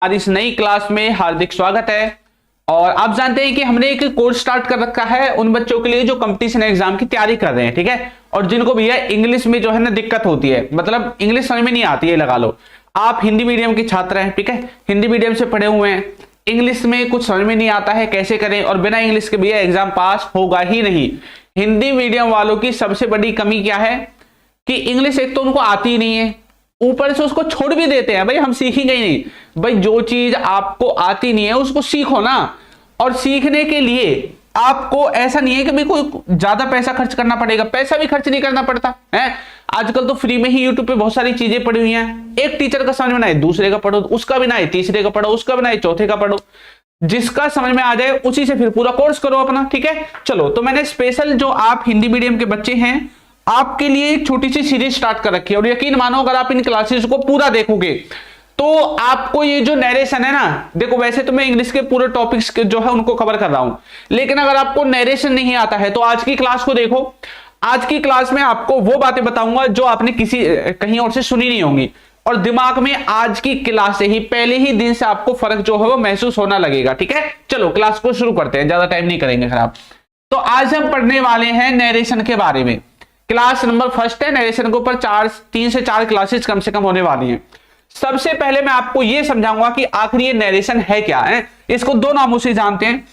हमारी इस नई क्लास में हार्दिक स्वागत है। और आप जानते हैं कि हमने एक कोर्स स्टार्ट कर रखा है उन बच्चों के लिए जो कंपटीशन एग्जाम की तैयारी कर रहे हैं, ठीक है। और जिनको भैया इंग्लिश में जो है ना दिक्कत होती है, मतलब इंग्लिश समझ में नहीं आती है, लगा लो आप हिंदी मीडियम के छात्र हैं, ठीक है, हिंदी मीडियम से पढ़े हुए हैं, इंग्लिश में कुछ समझ में नहीं आता है कैसे करें, और बिना इंग्लिश के भैया एग्जाम पास होगा ही नहीं। हिंदी मीडियम वालों की सबसे बड़ी कमी क्या है कि इंग्लिश एक तो उनको आती ही नहीं है, ऊपर से उसको छोड़ भी देते हैं। भाई हम सीखेंगे ही नहीं, भाई जो चीज आपको आती नहीं है उसको सीखो ना। और सीखने के लिए आपको ऐसा नहीं है कि भाई कोई ज्यादा पैसा खर्च करना पड़ेगा, पैसा भी खर्च नहीं करना पड़ता है। आजकल तो फ्री में ही यूट्यूब पे बहुत सारी चीजें पड़ी हुई हैं। एक टीचर का समझ में ना आए दूसरे का पढ़ो, उसका भी ना आए तीसरे का पढ़ो, उसका भी ना आए चौथे का पढ़ो, जिसका समझ में आ जाए उसी से फिर पूरा कोर्स करो अपना, ठीक है। चलो, तो मैंने स्पेशल जो आप हिंदी मीडियम के बच्चे हैं आपके लिए एक छोटी सी सीरीज स्टार्ट कर रखी है। और यकीन मानो अगर आप इन क्लासेस को पूरा देखोगे तो आपको ये जो नरेशन है ना, देखो वैसे तो मैं इंग्लिश के पूरे टॉपिक्स जो है उनको कवर कर रहा हूं, लेकिन अगर आपको नरेशन नहीं आता है तो आज की क्लास को देखो। आज की क्लास में आपको वो बातें बताऊंगा जो आपने किसी कहीं और से सुनी नहीं होंगी, और दिमाग में आज की क्लास से ही पहले ही दिन से आपको फर्क जो है वो महसूस होना लगेगा, ठीक है। चलो क्लास को शुरू करते हैं, ज्यादा टाइम नहीं करेंगे खराब। तो आज हम पढ़ने वाले हैं नरेशन के बारे में। क्लास नंबर फर्स्ट है, नरेशन के ऊपर 3 से 4 क्लासेस कम से कम होने वाली हैं। सबसे पहले मैं आपको यह समझाऊंगा कि आखिर ये नरेशन है क्या है। इसको दो नामों से जानते हैं,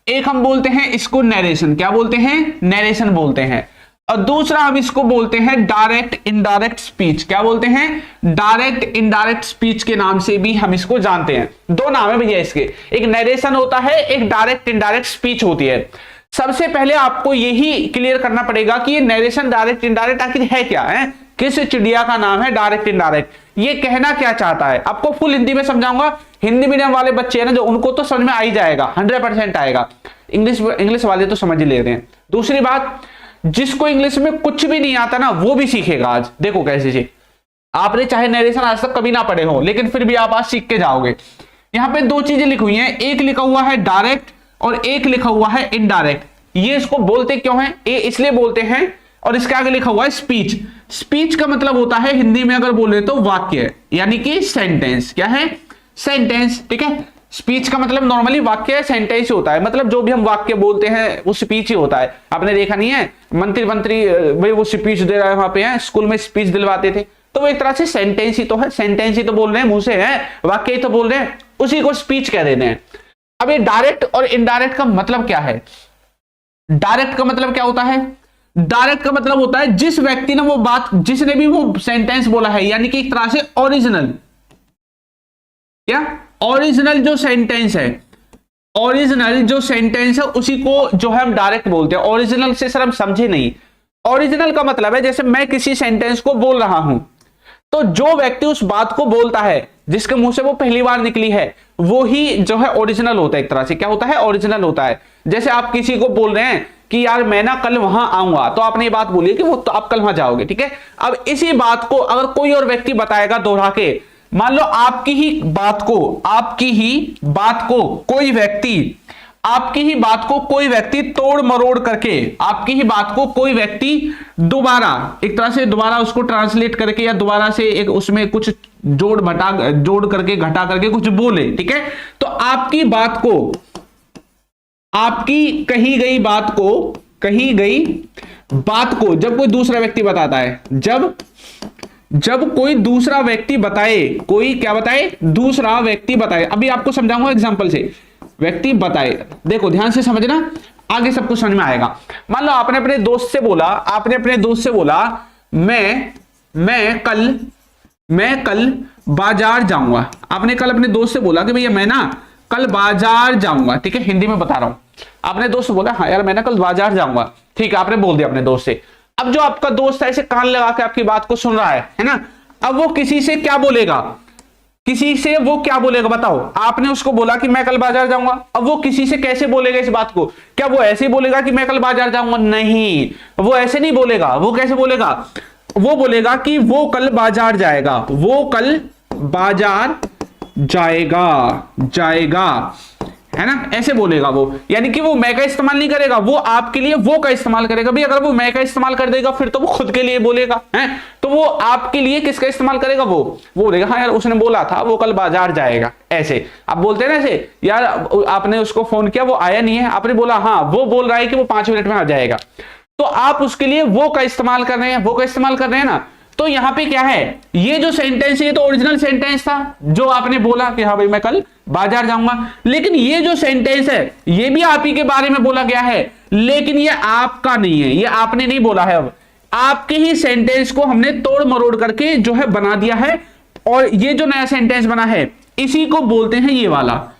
एक हम बोलते हैं इसको नरेशन, क्या बोलते हैं, नरेशन बोलते हैं, और दूसरा हम इसको बोलते हैं डायरेक्ट इनडायरेक्ट स्पीच। क्या बोलते हैं, डायरेक्ट इनडायरेक्ट स्पीच के नाम से भी हम इसको जानते हैं। दो नाम है भैया इसके, एक नरेशन होता है, एक डायरेक्ट इनडायरेक्ट स्पीच होती है। सबसे पहले आपको यही क्लियर करना पड़ेगा कि ये नरेशन डायरेक्ट इनडायरेक्ट आखिर है क्या है, किस चिड़िया का नाम है डायरेक्ट इनडायरेक्ट, ये कहना क्या चाहता है। आपको फुल हिंदी में समझाऊंगा। हिंदी मीडियम वाले बच्चे हैं ना जो, उनको तो समझ में आ ही जाएगा, 100% आएगा। इंग्लिश वाले तो समझ ही ले रहे हैं। दूसरी बात, जिसको इंग्लिश में कुछ भी नहीं आता ना वो भी सीखेगा आज। देखो कैसे सीख, आपने चाहे नरेशन आज तक कभी ना पढ़े हो लेकिन फिर भी आप आज सीख के जाओगे। यहां पे दो चीजें लिखी हुई हैं, एक लिखा हुआ है डायरेक्ट और एक लिखा हुआ है इनडायरेक्ट। ये इसको बोलते क्यों है, ये इसलिए बोलते हैं, और इसके आगे लिखा हुआ है स्पीच। स्पीच का मतलब होता है हिंदी में अगर बोले तो वाक्य, यानी कि सेंटेंस। क्या है, सेंटेंस, ठीक है। स्पीच का मतलब नॉर्मली वाक्य सेंटेंस होता है, मतलब जो भी हम वाक्य बोलते हैं वो स्पीच ही होता है। आपने देखा नहीं है मंत्री भाई वो स्पीच दे रहा है, वहां पे है स्कूल में स्पीच दिलवाते थे, तो वो एक तरह से सेंटेंस ही तो है, सेंटेंस ही तो बोल रहे हैं मुंह से, है वाक्य ही तो बोल रहे हैं, उसी को स्पीच कह देते हैं। अब ये डायरेक्ट और इनडायरेक्ट का मतलब क्या है। डायरेक्ट का मतलब क्या होता है, डायरेक्ट का मतलब होता है जिस व्यक्ति ने वो बात, जिसने भी वो सेंटेंस बोला है, यानी कि एक तरह से ओरिजिनल, क्या ओरिजिनल जो सेंटेंस है, ओरिजिनल जो सेंटेंस है उसी को जो है हम डायरेक्ट बोलते हैं। ओरिजिनल से सर हम समझे नहीं, ओरिजिनल का मतलब है जैसे मैं किसी सेंटेंस को बोल रहा हूं तो जो व्यक्ति उस बात को बोलता है, जिसके मुंह से वो पहली बार निकली है, वो ही जो है ओरिजिनल होता है। एक तरह से क्या होता है, ओरिजिनल होता है। जैसे आप किसी को बोल रहे हैं कि यार मैं ना कल वहां आऊंगा, तो आपने ये बात बोली कि वो तो आप कल वहां जाओगे, ठीक है। अब इसी बात को अगर कोई और व्यक्ति बताएगा दोहरा के, मान लो आपकी ही बात को कोई व्यक्ति तोड़ मरोड़ करके, आपकी ही बात को कोई व्यक्ति दोबारा एक तरह से दोबारा उसको ट्रांसलेट करके या दोबारा से एक उसमें कुछ जोड़ करके घटा करके कुछ बोले, ठीक है। तो आपकी बात को, आपकी कही गई बात को जब कोई दूसरा व्यक्ति बताता है, जब कोई दूसरा व्यक्ति बताए, कोई क्या बताए, दूसरा व्यक्ति बताए। अभी आपको समझाऊंगा एग्जांपल से, व्यक्ति बताए, देखो ध्यान से समझना, आगे सब कुछ समझ में आएगा। मान लो आपने अपने दोस्त से बोला मैं कल बाजार जाऊंगा। आपने कल अपने दोस्त से बोला कि भैया मैं ना कल बाजार जाऊंगा, ठीक है, हिंदी में बता रहा हूं। आपने दोस्त से बोला हाँ यार मैं ना कल बाजार जाऊंगा, ठीक है, आपने बोल दिया अपने दोस्त से। अब जो आपका दोस्त है ऐसे कान लगा के आपकी बात को सुन रहा है ना, अब वो किसी से क्या बोलेगा, बताओ। आपने उसको बोला कि मैं कल बाजार जाऊंगा, अब वो किसी से कैसे बोलेगा इस बात को, क्या वो ऐसे ही बोलेगा कि मैं कल बाजार जाऊंगा, नहीं, वो ऐसे नहीं बोलेगा। वो कैसे बोलेगा, वो बोलेगा कि वो कल बाजार जाएगा, है ना, ऐसे बोलेगा वो, यानी कि वो मैं का इस्तेमाल नहीं करेगा, वो आपके लिए वो का इस्तेमाल करेगा। भी अगर वो मैं का इस्तेमाल कर देगा फिर तो वो खुद के लिए बोलेगा, है, तो वो आपके लिए किसका इस्तेमाल करेगा, वो बोलेगा हाँ यार उसने बोला था वो कल बाजार जाएगा। ऐसे आप बोलते हैं ना, ऐसे यार आपने उसको फोन किया वो आया नहीं है, आपने बोला हाँ वो बोल रहा है कि वो 5 मिनट में आ जाएगा, तो आप उसके लिए वो का इस्तेमाल कर रहे हैं, वो का इस्तेमाल कर रहे हैं ना। तो यहां पे क्या है, ये जो सेंटेंस है ये तो ओरिजिनल सेंटेंस था जो आपने बोला कि हाँ भाई मैं कल बाजार जाऊंगा, लेकिन ये जो सेंटेंस है ये भी आप ही के बारे में बोला गया है, लेकिन ये आपका नहीं है, ये आपने नहीं बोला है। अब आपके ही सेंटेंस को हमने तोड़ मरोड़ करके जो है बना दिया है, और ये जो नया सेंटेंस बना है इसी को बोलते हैं ये वाला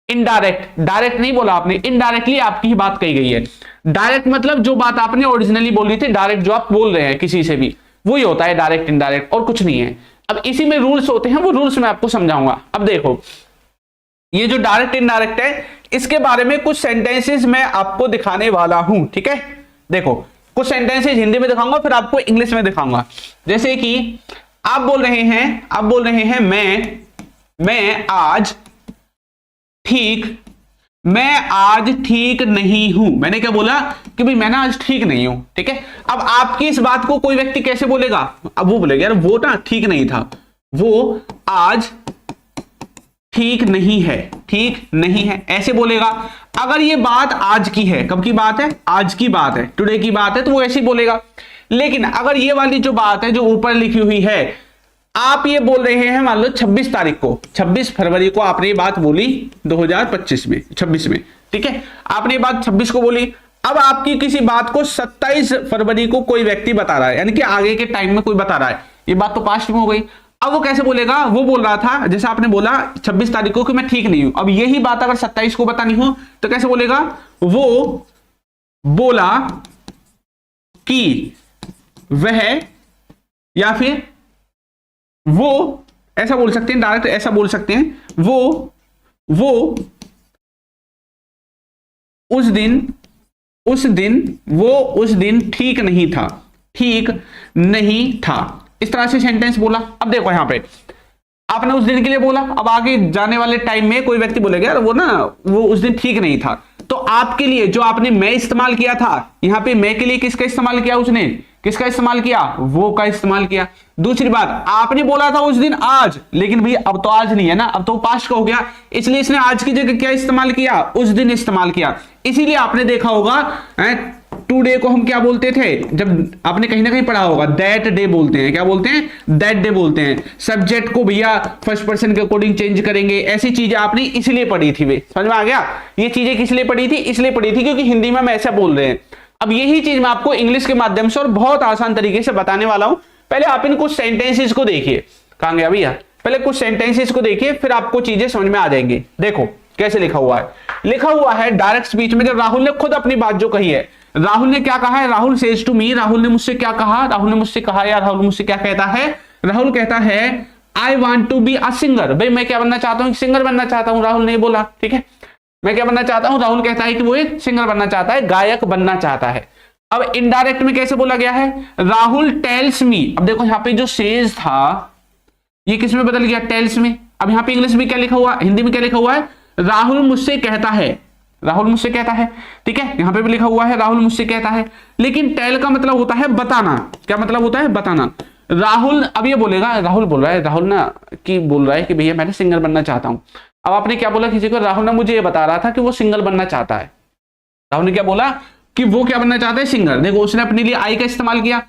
इनडायरेक्ट। डायरेक्ट नहीं बोला आपने, इनडायरेक्टली आपकी ही बात कही गई है। डायरेक्ट मतलब जो बात आपने ओरिजिनली बोली थी, डायरेक्ट जो आप बोल रहे हैं किसी से भी, वही होता है डायरेक्ट इनडायरेक्ट, और कुछ नहीं है। अब इसी में रूल्स होते हैं, वो रूल्स मैं आपको समझाऊंगा। अब देखो ये जो डायरेक्ट इनडायरेक्ट है इसके बारे में कुछ सेंटेंसेस मैं आपको दिखाने वाला हूं, ठीक है। देखो कुछ सेंटेंसेस हिंदी में दिखाऊंगा फिर आपको इंग्लिश में दिखाऊंगा। जैसे कि आप बोल रहे हैं मैं आज ठीक नहीं हूं। मैंने क्या बोला कि भाई मैं ना आज ठीक नहीं हूं, ठीक है। अब आपकी इस बात को कोई व्यक्ति कैसे बोलेगा, अब वो बोलेगा यार वो ना ठीक नहीं था, वो आज ठीक नहीं है, ऐसे बोलेगा। अगर ये बात आज की है, कब की बात है, आज की बात है, टुडे की बात है, तो वो ऐसे ही बोलेगा। लेकिन अगर ये वाली जो बात है जो ऊपर लिखी हुई है, आप ये बोल रहे हैं मान लो 26 तारीख को, 26 फरवरी को आपने ये बात बोली 2025 में, 26 में, ठीक है, आपने ये बात 26 को बोली। अब आपकी किसी बात को 27 फरवरी को कोई व्यक्ति बता रहा है, यानी कि आगे के टाइम में कोई बता रहा है, ये बात तो पास्ट में हो गई। अब वो कैसे बोलेगा, वो बोल रहा था जैसे आपने बोला 26 तारीख को कि मैं ठीक नहीं हूं, अब यही बात अगर 27 को बतानी हो तो कैसे बोलेगा, वो बोला कि वह, या फिर वो, ऐसा बोल सकते हैं, डायरेक्ट ऐसा बोल सकते हैं, वो उस दिन ठीक नहीं था, इस तरह से सेंटेंस बोला। अब देखो यहां पे आपने उस दिन के लिए बोला, अब आगे जाने वाले टाइम में कोई व्यक्ति बोलेगा यार वो उस दिन ठीक नहीं था, तो आपके लिए जो आपने मैं इस्तेमाल किया था, यहां पे मैं के लिए किसका इस्तेमाल किया, उसने किसका इस्तेमाल किया, वो का इस्तेमाल किया। दूसरी बात, आपने बोला था उस दिन आज, लेकिन भाई अब तो आज नहीं है ना, अब तो पास्ट का हो गया, इसलिए इसने आज की जगह क्या इस्तेमाल किया, उस दिन इस्तेमाल किया। इसीलिए आपने देखा होगा टुडे को हम क्या बोलते थे, जब आपने कहीं ना कहीं पढ़ा होगा, दैट डे बोलते हैं, क्या बोलते हैं, दैट डे बोलते हैं। सब्जेक्ट को भैया फर्स्ट पर्सन के अकॉर्डिंग चेंज करेंगे, ऐसी चीजें आपने इसलिए पढ़ी थी। वे समझ में आ गया, ये चीजें किस लिए पढ़ी थी, इसलिए पढ़ी थी क्योंकि हिंदी में हम ऐसा बोल रहे हैं। अब यही चीज मैं आपको इंग्लिश के माध्यम से और बहुत आसान तरीके से बताने वाला हूं। पहले आप इन कुछ सेंटेंसेस को देखिए, कहां गया भैया, पहले कुछ सेंटेंसेस को देखिए फिर आपको चीजें समझ में आ जाएंगी। देखो कैसे लिखा हुआ है डायरेक्ट स्पीच में, जब राहुल ने खुद अपनी बात जो कही है, राहुल ने क्या कहा है, Rahul says to me, Rahul ने मुझसे क्या कहा, राहुल ने मुझसे कहा यार, राहुल मुझसे क्या कहता है, राहुल कहता है I want to be a singer, भाई मैं क्या बनना चाहता हूं, सिंगर बनना चाहता हूं, राहुल ने बोला, ठीक है, मैं क्या बनना चाहता हूं, राहुल कहता है कि वो एक सिंगर बनना चाहता है, गायक बनना चाहता है। अब इनडायरेक्ट में कैसे बोला गया है, राहुल टेल्स मी, अब देखो यहां पे जो सेज था ये किस में बदल गया, टेल्स में। अब यहां पे इंग्लिश में क्या लिखा हुआ, हिंदी में क्या लिखा हुआ है, राहुल मुझसे कहता है, राहुल मुझसे कहता है, ठीक है, यहां पे भी लिखा हुआ है राहुल मुझसे कहता है, लेकिन टेल का मतलब होता है बताना। क्या मतलब होता है, बताना। राहुल अब ये बोलेगा, राहुल बोल रहा है, राहुल ना कि बोल रहा है कि भैया मैं सिंगर बनना चाहता हूं। अब आपने क्या बोला किसी को, राहुल ने मुझे ये बता रहा था कि वो सिंगर बनना चाहता है। राहुल ने क्या बोला कि वो क्या बनना चाहता है, सिंगर। देखो उसने अपने लिए आई का इस्तेमाल किया,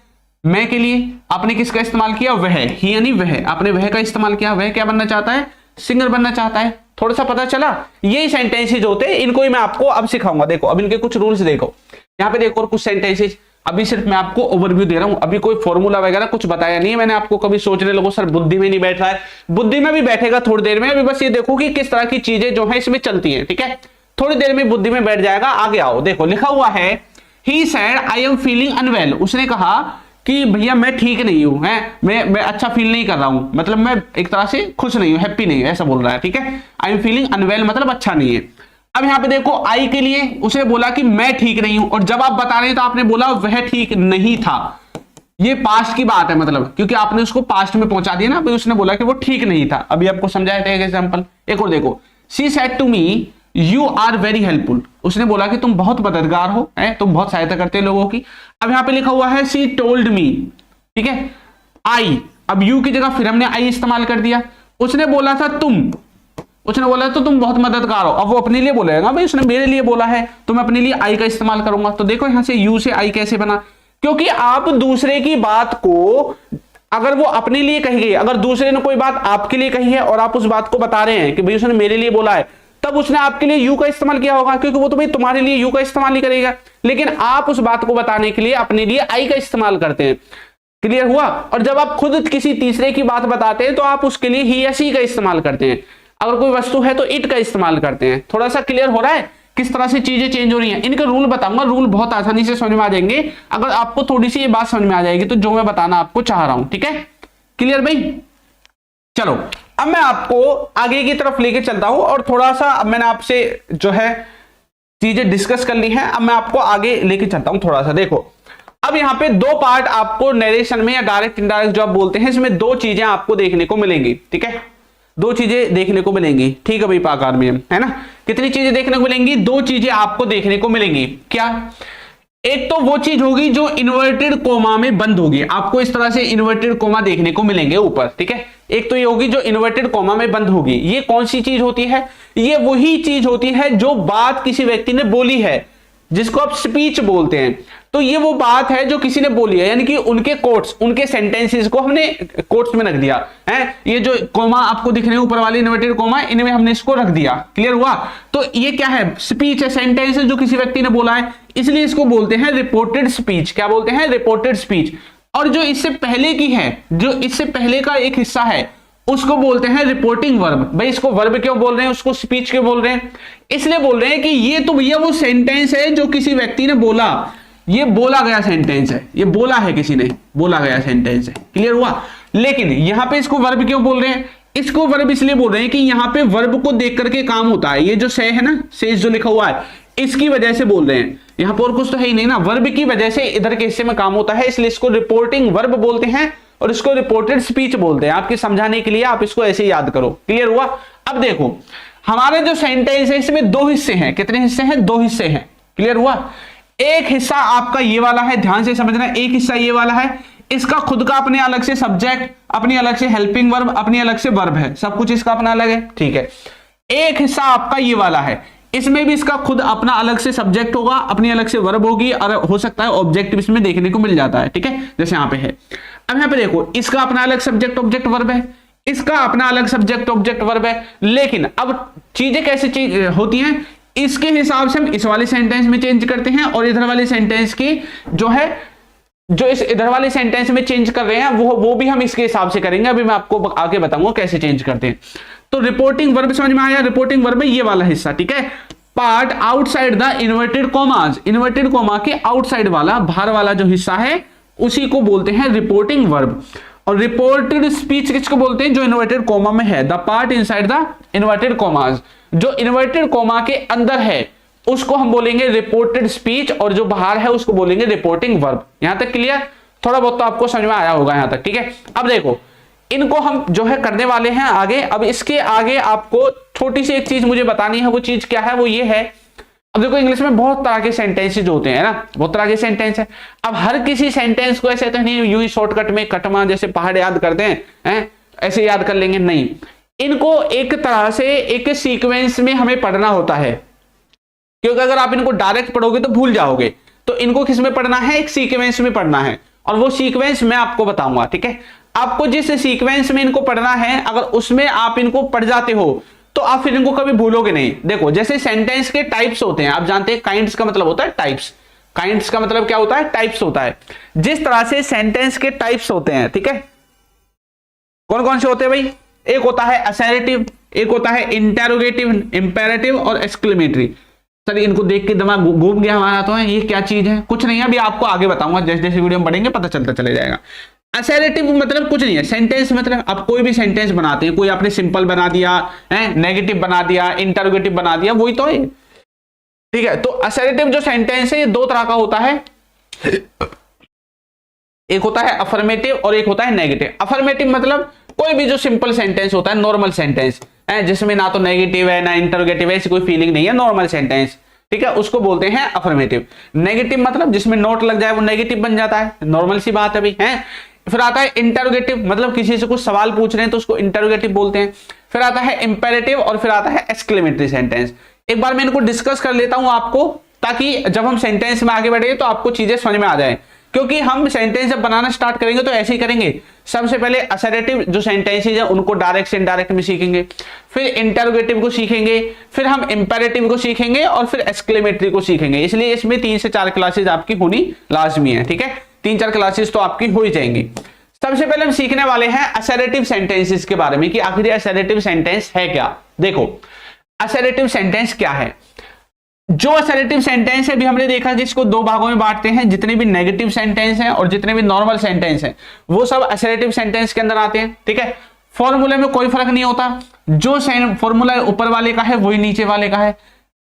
मैं के लिए आपने किसका इस्तेमाल किया, वह, ही यानी वह, आपने वह का इस्तेमाल किया, वह क्या बनना चाहता है, सिंगर बनना चाहता है। थोड़ा सा पता चला, यही सेंटेंसेज होते हैं, इनको ही मैं आपको अब सिखाऊंगा। देखो अब इनके कुछ रूल्स देखो, यहाँ पे देखो और कुछ सेंटेंसेज, अभी सिर्फ मैं आपको ओवरव्यू दे रहा हूं, अभी कोई फॉर्मूला वगैरह कुछ बताया नहीं है मैंने आपको। कभी सोचने लगो सर बुद्धि में नहीं बैठ रहा है, बुद्धि में भी बैठेगा थोड़ी देर में, अभी बस ये देखो कि किस तरह की चीजें जो है इसमें चलती हैं, ठीक है, थोड़ी देर में बुद्धि में बैठ जाएगा। आगे आओ, देखो लिखा हुआ है he said I am feeling unwell, उसने कहा कि भैया मैं ठीक नहीं हूं, मैं अच्छा फील नहीं कर रहा हूं, मतलब मैं एक तरह से खुश नहीं हूं, हैप्पी नहीं हूं, ऐसा बोल रहा है, ठीक है। आई एम फीलिंग अनवेल मतलब अच्छा नहीं है। अब यहां पे देखो आई के लिए उसने बोला कि मैं ठीक नहीं हूं, और जब आप बता रहे हैं तो आपने बोला वह ठीक नहीं था। ये पास्ट की बात है, मतलब क्योंकि आपने उसको पास्ट में पहुंचा दिया ना, भाई उसने बोला कि वो ठीक नहीं था। अभी आपको समझाया था एग्जांपल। एक और देखो, she said to me you are very helpful, उसने बोला कि तुम बहुत मददगार हो, तुम बहुत सहायता करते हो लोगों की। अब यहां पे लिखा हुआ है शी टोल्ड मी, ठीक है, आई, अब यू की जगह फिर हमने आई इस्तेमाल कर दिया। उसने बोला था तुम, उसने बोला तो तुम बहुत मददगार हो, अब वो अपने लिए बोलेगा, भाई उसने मेरे लिए बोला है तो मैं अपने लिए आई का इस्तेमाल करूंगा। तो देखो यहां से यू से आई कैसे बना, क्योंकि आप दूसरे की बात को, अगर वो अपने लिए कही गई, अगर दूसरे ने कोई बात आपके लिए कही है और आप उस बात को बता रहे हैं कि भाई उसने मेरे लिए बोला है, तब उसने आपके लिए यू का इस्तेमाल किया होगा, क्योंकि वो तो भाई तुम्हारे लिए यू का इस्तेमाल नहीं करेगा। लेकिन आप उस बात को बताने के लिए अपने लिए आई का इस्तेमाल करते हैं। क्लियर हुआ? और जब आप खुद किसी तीसरे की बात बताते हैं तो आप उसके लिए ही या सी का इस्तेमाल करते हैं। अगर कोई वस्तु है तो इट का इस्तेमाल करते हैं। थोड़ा सा क्लियर हो रहा है किस तरह से चीजें चेंज हो रही हैं? इनके रूल बताऊंगा, रूल बहुत आसानी से समझ में आ जाएंगे अगर आपको थोड़ी सी ये बात समझ में आ जाएगी तो, जो मैं बताना आपको चाह रहा हूं। ठीक है, क्लियर भाई? चलो अब मैं आपको आगे की तरफ लेके चलता हूं और थोड़ा सा, अब मैंने आपसे जो है चीजें डिस्कस कर ली हैं, अब मैं आपको आगे लेके चलता हूं थोड़ा सा। देखो अब यहाँ पे दो पार्ट आपको नरेशन में या डायरेक्ट इनडायरेक्ट जो आप बोलते हैं, इसमें दो चीजें आपको देखने को मिलेंगी। ठीक है, दो चीजें देखने को मिलेंगी। ठीक है भाई पाकार में, है ना? कितनी चीजें देखने को मिलेंगी? दो चीजें आपको देखने को मिलेंगी। क्या? एक तो वो चीज होगी जो इन्वर्टेड कोमा में बंद होगी, आपको इस तरह से इन्वर्टेड कोमा देखने को मिलेंगे ऊपर। ठीक है, एक तो ये होगी जो इन्वर्टेड कोमा में बंद होगी। ये कौन सी चीज होती है? ये वही चीज होती है जो बात किसी व्यक्ति ने बोली है, जिसको आप स्पीच बोलते हैं। तो ये वो बात है जो किसी ने बोली है, यानी कि उनके कोट्स, उनके सेंटेंसेस को हमने कोट्स में रख दिया है। ये जो कोमा आपको दिख रहे हैं ऊपर वाले इन्वर्टेड कोमा, इनमें हमने इसको रख दिया। क्लियर हुआ? तो ये क्या है? स्पीच है, सेंटेंस है जो किसी व्यक्ति ने बोला है, इसलिए इसको बोलते हैं रिपोर्टेड स्पीच। क्या बोलते हैं? Reported speech. और जो इससे पहले की है, जो इससे पहले का एक हिस्सा है, उसको बोलते हैं रिपोर्टिंग वर्ब। भाई इसको वर्ब क्यों बोल रहे हैं, उसको स्पीच क्यों बोल रहे हैं? इसलिए बोल रहे हैं कि ये तो भैया वो सेंटेंस है जो किसी व्यक्ति ने बोला, ये बोला गया सेंटेंस है, ये बोला है किसी ने, बोला गया सेंटेंस है। क्लियर हुआ? लेकिन यहां पे इसको वर्ब क्यों बोल रहे हैं? इसको वर्ब इसलिए बोल रहे हैं कि यहां पे वर्ब को देख करके काम होता है। ये जो से है ना, से जो लिखा हुआ है, इसकी वजह से बोल रहे हैं। यहां पर कुछ तो है ही नहीं ना, वर्ब की वजह से इधर के हिस्से में काम होता है, इसलिए इसको रिपोर्टिंग वर्ब बोलते हैं और इसको रिपोर्टेड स्पीच बोलते हैं। आपके समझाने के लिए आप इसको ऐसे याद करो। क्लियर हुआ? अब देखो हमारे जो सेंटेंस है इसमें दो हिस्से हैं। कितने हिस्से हैं? दो हिस्से हैं। क्लियर हुआ? एक हिस्सा आपका ये वाला है, ध्यान से समझना, एक हिस्सा ये वाला है, इसका खुद का अपने अलग से सब्जेक्ट, अपनी अलग से हेल्पिंग वर्ब, अपनी अलग से वर्ब है, सब कुछ इसका अपना अलग है। ठीक है, एक हिस्सा आपका ये वाला है, इसमें भी इसका खुद अपना अलग से सब्जेक्ट होगा, अपनी अलग से वर्ब होगी और हो सकता है ऑब्जेक्ट इसमें देखने को मिल जाता है। ठीक है, जैसे यहां पे है। अब यहां पे देखो, इसका अपना अलग सब्जेक्ट ऑब्जेक्ट वर्ब है, इसका अपना अलग सब्जेक्ट ऑब्जेक्ट वर्ब है। लेकिन अब चीजें कैसे होती हैं, इसके हिसाब से हम इस वाले सेंटेंस में चेंज करते हैं और इधर वाले सेंटेंस की जो है, जो इस इधर वाले सेंटेंस में चेंज कर रहे हैं वो भी हम इसके हिसाब से करेंगे। अभी मैं आपको आगे बताऊंगा कैसे चेंज करते हैं। तो रिपोर्टिंग वर्ब समझ में आया? रिपोर्टिंग वर्ब में ये वाला हिस्सा। ठीक है, part outside the inverted commas, inverted comma के आउटसाइड वाला, बाहर वाला जो हिस्सा है उसी को बोलते हैं रिपोर्टिंग वर्ब। और रिपोर्टेड स्पीच किसको बोलते हैं? जो इन्वर्टेड कॉमा में है, the part inside the inverted commas, जो इन्वर्टेड कॉमा के अंदर है उसको हम बोलेंगे रिपोर्टेड स्पीच, और जो बाहर है उसको बोलेंगे रिपोर्टिंग वर्ब। यहां तक क्लियर? थोड़ा बहुत तो आपको समझ में आया होगा यहां तक। ठीक है, अब देखो इनको हम जो है करने वाले हैं आगे। अब इसके आगे आपको छोटी सी एक चीज मुझे बतानी है, वो चीज क्या है? वो ये है, अब देखो इंग्लिश में बहुत तरह के सेंटेंसेज होते हैं ना, बहुत तरह के सेंटेंस है। अब हर किसी सेंटेंस को ऐसे तो नहीं यूं ही शॉर्टकट में कटमा जैसे पहाड़ याद करते हैं, ऐसे याद कर लेंगे, नहीं। इनको एक तरह से एक सीक्वेंस में हमें पढ़ना होता है, क्योंकि अगर आप इनको डायरेक्ट पढ़ोगे तो भूल जाओगे। तो इनको किस में पढ़ना है? एक सीक्वेंस में पढ़ना है, और वो सीक्वेंस मैं आपको बताऊंगा। ठीक है, आपको जिस सीक्वेंस में इनको पढ़ना है, अगर उसमें आप इनको पढ़ जाते हो तो आप फिर इनको कभी भूलोगे नहीं। देखो जैसे सेंटेंस के टाइप्स होते हैं, आप जानते हैं काइंड्स का मतलब होता है टाइप्स। काइंड्स का मतलब क्या होता है? टाइप्स होता है। जिस तरह से सेंटेंस के टाइप्स होते हैं, ठीक है, कौन कौन से होते हैं भाई? एक होता है असर्टिव, एक होता है इंटेरोगेटिव, इंपेरेटिव और एक्सक्लेमेटरी। सर इनको देख के दिमाग घूम गया हमारा, तो है ये क्या चीज है? कुछ नहीं है, अभी आपको आगे बताऊंगा, जैसे जैसे वीडियो में पढ़ेंगे पता चलता चले जाएगा। असर्टिव मतलब कुछ नहीं है, सेंटेंस मतलब आप कोई भी सेंटेंस बनाते हैं, कोई आपने सिंपल बना दिया है, नेगेटिव बना दिया, इंटरोगेटिव बना दिया, वही तो है। ठीक है, तो असर्टिव जो सेंटेंस है ये दो तरह का होता है, एक होता है अफर्मेटिव और एक होता है नेगेटिव। अफर्मेटिव मतलब कोई भी जो सिंपल सेंटेंस होता है, नॉर्मल सेंटेंस, जिसमें ना तो नेगेटिव है ना इंटरोगेटिव है, ऐसी कोई फीलिंग नहीं है, नॉर्मल सेंटेंस, ठीक है, उसको बोलते हैं अफर्मेटिव। नेगेटिव मतलब जिसमें नोट लग जाए वो नेगेटिव बन जाता है, नॉर्मल सी बात है भाई है। फिर आता है इंटरोगेटिव, मतलब किसी से कुछ सवाल पूछ रहे हैं तो उसको इंटरोगेटिव बोलते हैं। फिर आता है इंपेरेटिव और फिर आता है एक्सक्लेमेटरी सेंटेंस। एक बार मैं इनको डिस्कस कर लेता हूं आपको, ताकि जब हम सेंटेंस में आगे बढ़े तो आपको चीजें समझ में आ जाए, क्योंकि हम सेंटेंस जब बनाना स्टार्ट करेंगे तो ऐसे ही करेंगे। सबसे पहले असर्टिव जो सेंटेंसेज है उनको डायरेक्ट से इनडायरेक्ट में सीखेंगे, फिर इंटरोगेटिव को सीखेंगे, फिर हम इंपेरेटिव को सीखेंगे और फिर एक्सक्लेमेटरी को सीखेंगे। इसलिए इसमें 3 से 4 क्लासेज आपकी होनी लाजमी है, ठीक है, 3-4 क्लासेस तो आपकी हो ही जाएंगी। सबसे पहले हम सीखने वाले हैं असर्टिव सेंटेंसेस के बारे में कि आखिर असर्टिव सेंटेंस है क्या। देखो असर्टिव सेंटेंस क्या है। जो असर्टिव सेंटेंस है, अभी हमने देखा कि इसको 2 भागों में बांटते हैं, जितने भी नेगेटिव सेंटेंस हैं और जितने भी नॉर्मल सेंटेंस हैं वो सब असर्टिव सेंटेंस के अंदर आते हैं, ठीक है। फॉर्मूले में कोई फर्क नहीं होता, जो फॉर्मूला ऊपर वाले का है वही नीचे वाले का है।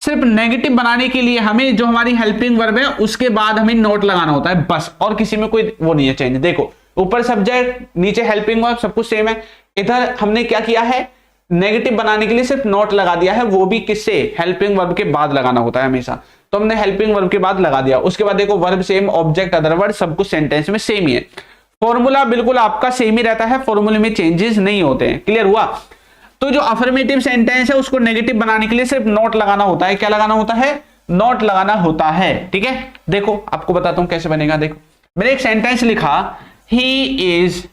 सिर्फ नेगेटिव बनाने के लिए हमें जो हमारी हेल्पिंग वर्ब है उसके बाद हमें नोट लगाना होता है बस, और किसी में कोई वो नहीं है चेंज। देखो ऊपर सब्जेक्ट नीचे हेल्पिंग वर्ब सब कुछ सेम है। इधर हमने क्या किया है, नेगेटिव बनाने के लिए सिर्फ नोट लगा दिया है, वो भी किससे, हेल्पिंग वर्ब के बाद लगाना होता है हमेशा, तो हमने हेल्पिंग वर्ब के बाद लगा दिया। उसके बाद देखो verb same, object other word सब कुछ सेंटेंस में सेम ही है। फॉर्मूला बिल्कुल आपका सेम ही रहता है, फॉर्मूले में चेंजेस नहीं होते हैं। क्लियर हुआ। तो जो अफर्मेटिव सेंटेंस है उसको नेगेटिव बनाने के लिए सिर्फ नोट लगाना होता है। क्या लगाना होता है, नोट लगाना होता है, ठीक है। देखो आपको बताता हूं कैसे बनेगा। देखो मैंने एक सेंटेंस लिखा, ही इज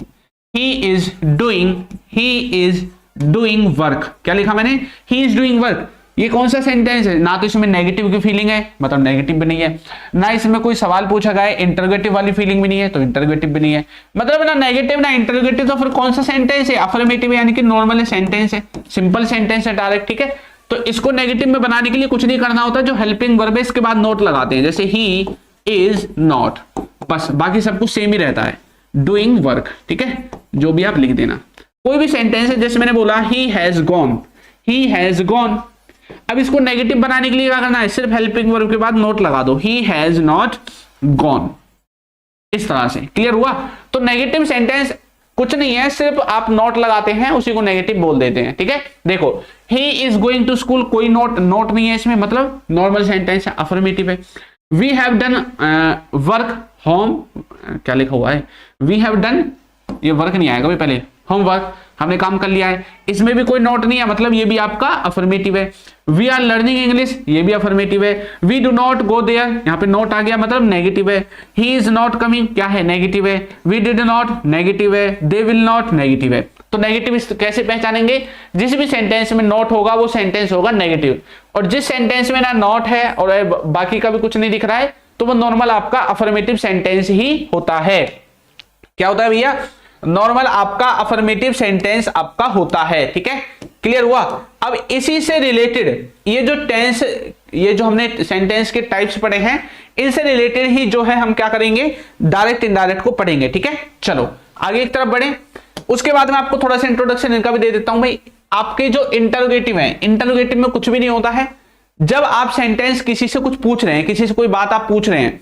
डूइंग वर्क। क्या लिखा मैंने, ही इज डूइंग वर्क। ये कौन सा सेंटेंस है, ना तो इसमें नेगेटिव की फीलिंग है, मतलब नेगेटिव भी नहीं है, ना इसमें कोई सवाल पूछा गया है, इंटरोगेटिव वाली फीलिंग भी नहीं है, तो इंटरोगेटिव भी नहीं है, मतलब ना नेगेटिव ना इंटरोगेटिव, तो फिर कौन सा सेंटेंस है, अफर्मेटिव यानी कि नॉर्मल सेंटेंस है, सिंपल सेंटेंस है डायरेक्ट, ठीक है। तो इसको नेगेटिव में बनाने के लिए कुछ नहीं करना होता, जो हेल्पिंग वर्ब है इसके बाद नोट लगाते हैं, जैसे ही इज नॉट, बस बाकी सब कुछ सेम ही रहता है, डूइंग वर्क, ठीक है, जो भी आप लिख देना। कोई भी सेंटेंस है, जैसे मैंने बोला ही हैज गॉन, अब इसको नेगेटिव बनाने के लिए क्या करना है, सिर्फ हेल्पिंग वर्ब के बाद नोट लगा दो, ही हैज नॉट गॉन, इस तरह से। क्लियर हुआ। तो नेगेटिव सेंटेंस कुछ नहीं है, सिर्फ आप नोट लगाते हैं, उसी को नेगेटिव बोल देते हैं, ठीक है। देखो he is going to school, कोई नोट नहीं है इसमें, मतलब नॉर्मल सेंटेंस है, अफर्मेटिव है। We have done work home, क्या लिखा हुआ है, वी हैव डन, ये वर्क नहीं आएगा भाई, पहले होमवर्क, हमने काम कर लिया है, इसमें भी कोई नोट नहीं है, मतलब ये भी आपका अफर्मेटिव है। वी आर लर्निंग इंग्लिश, ये भी अफर्मेटिव है। We do not go there, यहाँ पे नोट आ गया, मतलब नेगेटिव है। ही इज नॉट कमिंग, क्या है, नेगेटिव है। वी डिड नॉट, नेगेटिव है। दे विल नॉट, नेगेटिव है। तो नेगेटिव कैसे पहचानेंगे, जिस भी सेंटेंस में नोट होगा वो सेंटेंस होगा नेगेटिव, और जिस सेंटेंस में ना नोट है और बाकी का भी कुछ नहीं दिख रहा है तो वो नॉर्मल आपका अफर्मेटिव सेंटेंस ही होता है। क्या होता है भैया, नॉर्मल आपका अफर्मेटिव सेंटेंस आपका होता है, ठीक है। क्लियर हुआ। अब इसी से रिलेटेड ये जो टेंस, ये जो हमने सेंटेंस के टाइप्स पढ़े हैं, इनसे रिलेटेड ही जो है हम क्या करेंगे, डायरेक्ट इनडायरेक्ट को पढ़ेंगे, ठीक है। चलो आगे एक तरफ बढ़े, उसके बाद मैं आपको थोड़ा सा इंट्रोडक्शन इनका भी दे देता हूं भाई। आपके जो इंटरोगेटिव है, इंटरोगेटिव में कुछ भी नहीं होता है। जब आप सेंटेंस किसी से कुछ पूछ रहे हैं, किसी से कोई बात आप पूछ रहे हैं,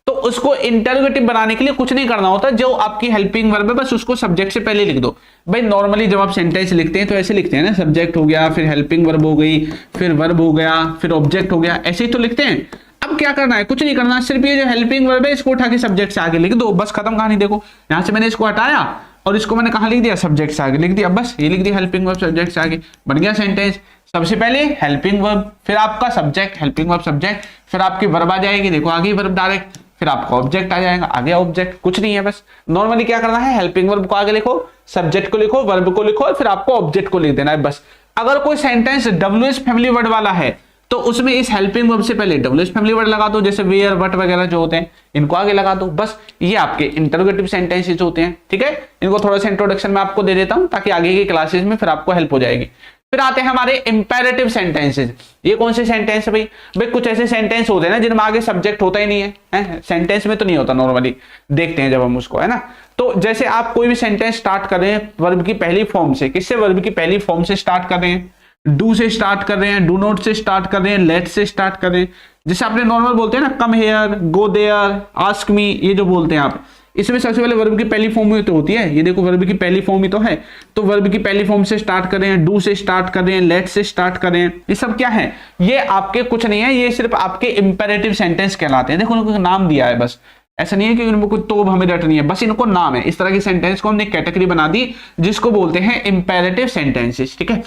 तो उसको इंटरोगेटिव बनाने के लिए कुछ नहीं करना होता, जो आपकी हेल्पिंग वर्ब है बस उसको सब्जेक्ट से पहले लिख दो। भाई नॉर्मली जब आप सेंटेंस लिखते हैं तो ऐसे लिखते हैं ना, सब्जेक्ट हो गया, फिर हेल्पिंग वर्ब हो गई, फिर वर्ब हो गया, फिर ऑब्जेक्ट हो गया, ऐसे ही तो लिखते हैं। अब क्या करना है, कुछ नहीं करना, सिर्फ ये जो हेल्पिंग वर्ब है इसको उठा के सब्जेक्ट से आगे लिख दो, बस खत्म कहानी। देखो यहां से मैंने इसको हटाया और इसको मैंने कहां लिख दिया, सब्जेक्ट से आगे लिख दिया, बस ये लिख दिया हेल्पिंग वर्ब सब्जेक्ट से आगे, बन गया सेंटेंस। सबसे पहले हेल्पिंग वर्ब, फिर आपका सब्जेक्ट, हेल्पिंग वर्ब सब्जेक्ट, फिर आपकी वर्ब आ जाएगी, देखो आगे वर्ब डायरेक्ट, फिर आपका ऑब्जेक्ट आ जाएगा, आगे ऑब्जेक्ट, कुछ नहीं है। बस नॉर्मली क्या करना है, हेल्पिंग वर्ब को आगे लिखो, सब्जेक्ट को लिखो, वर्ब को लिखो और फिर आपको ऑब्जेक्ट को लिख देना है बस। अगर कोई सेंटेंस डब्ल्यूएच फैमिली वर्ड वाला है तो उसमें इस हेल्पिंग वर्ब से पहले डब्ल्यूएच फैमिली वर्ड लगा दो, जैसे वेयर, वट वगैरह जो होते हैं इनको आगे लगा दो, बस। ये आपके इंटरोगेटिव सेंटेंसेस होते हैं, ठीक है। इनको थोड़ा सा इंट्रोडक्शन में आपको दे देता हूं ताकि आगे की क्लासेस में फिर आपको हेल्प हो जाएगी। फिर आते हैं हमारे इंपेरेटिव सेंटेंसेस। ये कौन से सेंटेंस है भाई, भाई कुछ ऐसे सेंटेंस होते हैं ना जिनमें आगे सब्जेक्ट होता ही नहीं है, सेंटेंस में तो नहीं होता नॉर्मली, देखते हैं जब हम उसको, है ना। तो जैसे आप कोई भी सेंटेंस स्टार्ट कर रहे हैं वर्ब की पहली फॉर्म से, किससे, वर्ब की पहली फॉर्म से स्टार्ट कर रहे हैं, डू से स्टार्ट कर रहे हैं, डू नॉट से स्टार्ट कर रहे हैं, लेट से स्टार्ट कर रहे हैं। जैसे आपने नॉर्मल बोलते हैं ना, come here, go there, ask me, ये जो बोलते हैं आप, इसमें सबसे पहले वर्ब की पहली फॉर्म ही तो होती है, ये देखो वर्ब की पहली फॉर्म ही तो है, तो वर्ब की पहली फॉर्म से स्टार्ट कर रहे हैं, डू से स्टार्ट कर रहे हैं, लेट से स्टार्ट कर रहे हैं, ये सब क्या है, ये आपके कुछ नहीं है, ये सिर्फ आपके इंपेरेटिव सेंटेंस कहलाते हैं। देखो उनको नाम दिया है बस, ऐसा नहीं है कि उनको तो हमें रटनी है, बस इनको नाम है। इस तरह के सेंटेंस को हमने कैटेगरी बना दी जिसको बोलते हैं इंपेरेटिव सेंटेंसेस, ठीक है।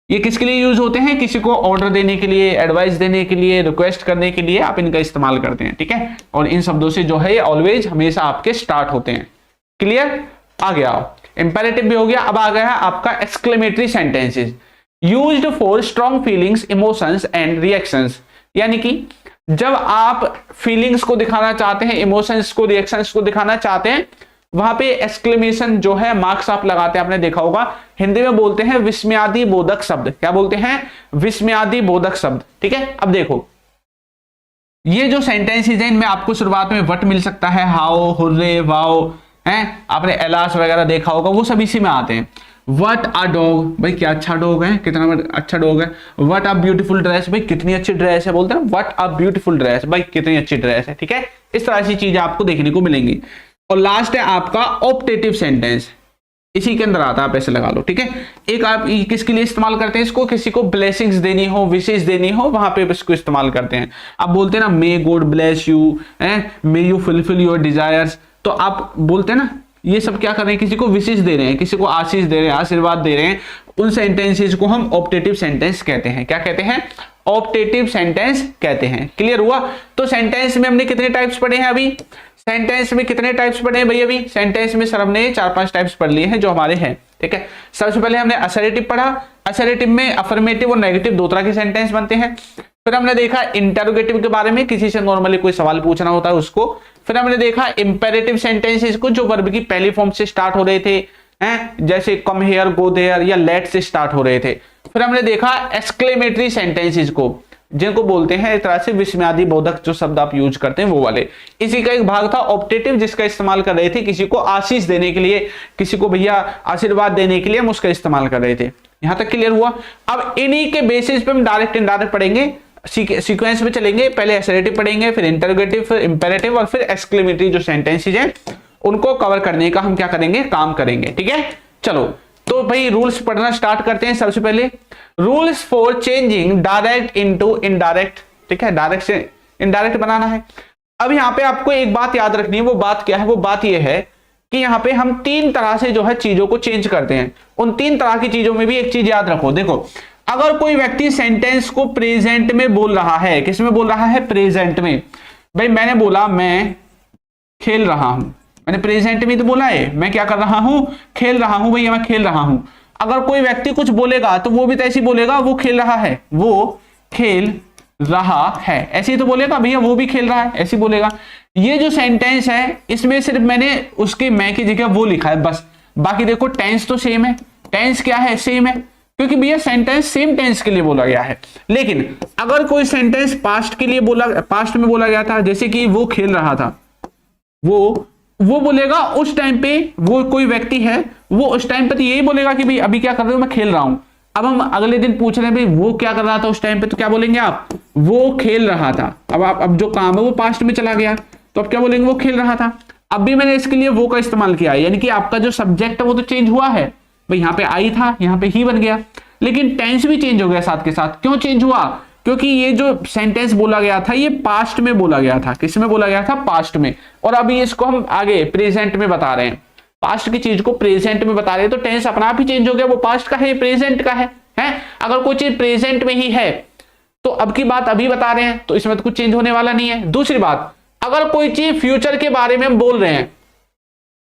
ये किसके लिए यूज होते हैं, किसी को ऑर्डर देने के लिए, एडवाइस देने के लिए, रिक्वेस्ट करने के लिए आप इनका इस्तेमाल करते हैं, ठीक है। और इन शब्दों से जो है ये ऑलवेज हमेशा आपके स्टार्ट होते हैं। क्लियर, आ गया, इंपेरेटिव भी हो गया। अब आ गया है आपका exclamatory sentences, used for strong feelings, emotions and reactions. यानी कि जब आप फीलिंग्स को दिखाना चाहते हैं, इमोशंस को, रिएक्शंस को दिखाना चाहते हैं, वहां पे एक्सक्लेमेशन जो है मार्क्स आप लगाते हैं, आपने देखा होगा। हिंदी में बोलते हैं विस्मयादि बोधक शब्द। क्या बोलते हैं, विस्मयादि बोधक शब्द, ठीक है। अब देखो ये जो सेंटेंसेस हैं इनमें आपको शुरुआत में वट मिल सकता है, हाउ, हुर्रे, वाओ, हैं, आपने एलास वगैरह देखा होगा, वो सब इसी में आते हैं। वट अ डॉग, भाई क्या अच्छा डॉग है, कितना अच्छा डॉग है। वट अ ब्यूटीफुल ड्रेस, भाई कितनी अच्छी ड्रेस है, बोलते हैं वट अ ब्यूटीफुल ड्रेस, भाई कितनी अच्छी ड्रेस है, ठीक है। इस तरह की चीजें आपको देखने को मिलेंगी। और लास्ट है आपका ऑप्टेटिव सेंटेंस, इसी के अंदर आता है, आप ऐसे लगा लो, ठीक है। एक आप किसके लिए इस्तेमाल करते हैं इसको, किसी को ब्लेसिंग्स देनी हो, विशेष देनी हो, वहां पे इसको इस्तेमाल करते हैं। आप बोलते हैं ना may God bless you, may you fulfil your desires, तो आप बोलते हैं ना, ये सब क्या कर रहे हैं, किसी को विशेष दे रहे हैं, किसी को आशीष दे रहे हैं, आशीर्वाद दे रहे हैं, उन सेंटेंसेस को हम ऑप्टेटिव सेंटेंस कहते हैं। क्या कहते हैं, ऑप्टेटिव सेंटेंस कहते हैं। क्लियर हुआ। तो सेंटेंस में हमने कितने टाइप्स पढ़े हैं अभी, सेंटेंस में कितने टाइप्स पढ़े हैं भाई अभी, सेंटेंस में सर हमने 4-5 टाइप्स पढ़ लिए हैं जो हमारे हैं, ठीक है। सबसे पहले हमने असर्टिव पढ़ा, असर्टिव में अफर्मेटिव और नेगेटिव दो तरह के सेंटेंस बनते हैं। फिर हमने देखा इंटरोगेटिव के बारे में, किसी से नॉर्मली कोई सवाल पूछना होता है उसको। फिर हमने देखा इंपेरेटिव सेंटेंसेस को जो वर्ब की पहली फॉर्म से स्टार्ट हो रहे थे, हैं, जैसे कम हेयर, गो देयर या लेट से स्टार्ट हो रहे थे। फिर हमने देखा एक्सक्लेमेटरी सेंटेंसेस को, जिनको बोलते हैं एक तरह से विस्मयादि बोधक जो शब्द आप यूज करते हैं वो वाले। इसी का एक भाग था ऑप्टेटिव, जिसका इस्तेमाल कर रहे थे किसी को आशीष देने के लिए, किसी को भैया आशीर्वाद देने के लिए हम उसका इस्तेमाल कर रहे थे। यहां तक क्लियर हुआ। अब इन्हीं के बेसिस पे हम डायरेक्ट इनडायरेक्ट पढ़ेंगे, सीक्वेंस में चलेंगे। पहले असर्टिव पढ़ेंगे, फिर इंटरोगेटिव, फिर इंपेरेटिव और फिर एक्सक्लेमेटरी जो सेंटेंसेस हैं उनको कवर करने का हम क्या करेंगे, काम करेंगे, ठीक है। चलो तो भाई रूल्स पढ़ना स्टार्ट करते हैं। सबसे पहले rules for changing direct into indirect, ठीक है, डायरेक्ट से इनडायरेक्ट बनाना है। अब यहां पे आपको एक बात याद रखनी है, वो बात क्या है, वो बात ये है कि यहां पे हम 3 तरह से जो है चीजों को चेंज करते हैं। उन 3 तरह की चीजों में भी एक चीज याद रखो, देखो अगर कोई व्यक्ति सेंटेंस को प्रेजेंट में बोल रहा है, किस में बोल रहा है, प्रेजेंट में। भाई मैंने बोला मैं खेल रहा हूं, मैंने प्रेजेंट में तो बोला है, मैं क्या कर रहा हूं, खेल रहा हूं, भैया मैं खेल रहा हूं। अगर कोई व्यक्ति कुछ बोलेगा तो वो भी तो ऐसे बोलेगा, वो खेल रहा है, वो खेल रहा है, ऐसे ही तो बोलेगा, भैया वो भी खेल रहा है, ऐसे बोलेगा। ये जो सेंटेंस है इसमें सिर्फ मैंने उसके मैं की जगह वो लिखा है बस, बाकी देखो टेंस तो सेम है, टेंस क्या है, सेम है, क्योंकि भैया सेंटेंस सेम टेंस के लिए बोला गया है। लेकिन अगर कोई सेंटेंस पास्ट के लिए बोला, पास्ट में बोला गया था, जैसे कि वो खेल रहा था, वो बोलेगा उस टाइम पे, वो कोई व्यक्ति है वो उस टाइम पे तो यही बोलेगा कि भाई अभी क्या कर रहे हो, मैं खेल रहा हूं। अब हम अगले दिन पूछ रहे हैं भाई वो क्या कर रहा था उस टाइम पे, तो क्या बोलेंगे आप, वो खेल रहा था। अब जो काम है वो पास्ट में चला गया, तो अब क्या बोलेंगे, वो खेल रहा था। अब भी मैंने इसके लिए वो का इस्तेमाल किया है, यानी कि आपका जो सब्जेक्ट है वो तो चेंज हुआ है, भाई यहाँ पे आई था, यहाँ पे ही बन गया, लेकिन टेंस भी चेंज हो गया साथ के साथ। क्यों चेंज हुआ, क्योंकि ये जो सेंटेंस बोला गया था ये पास्ट में बोला गया था, किस में बोला गया था, पास्ट में। और अभी इसको हम आगे प्रेजेंट में बता रहे हैं, पास्ट की चीज को प्रेजेंट में बता रहे हैं, तो टेंस अपना आप ही चेंज हो गया, वो पास्ट का है, प्रेजेंट का है। अगर कोई चीज प्रेजेंट में ही है तो अब की बात अभी बता रहे हैं, तो इसमें तो कुछ चेंज होने वाला नहीं है। दूसरी बात, अगर कोई चीज फ्यूचर के बारे में हम बोल रहे हैं,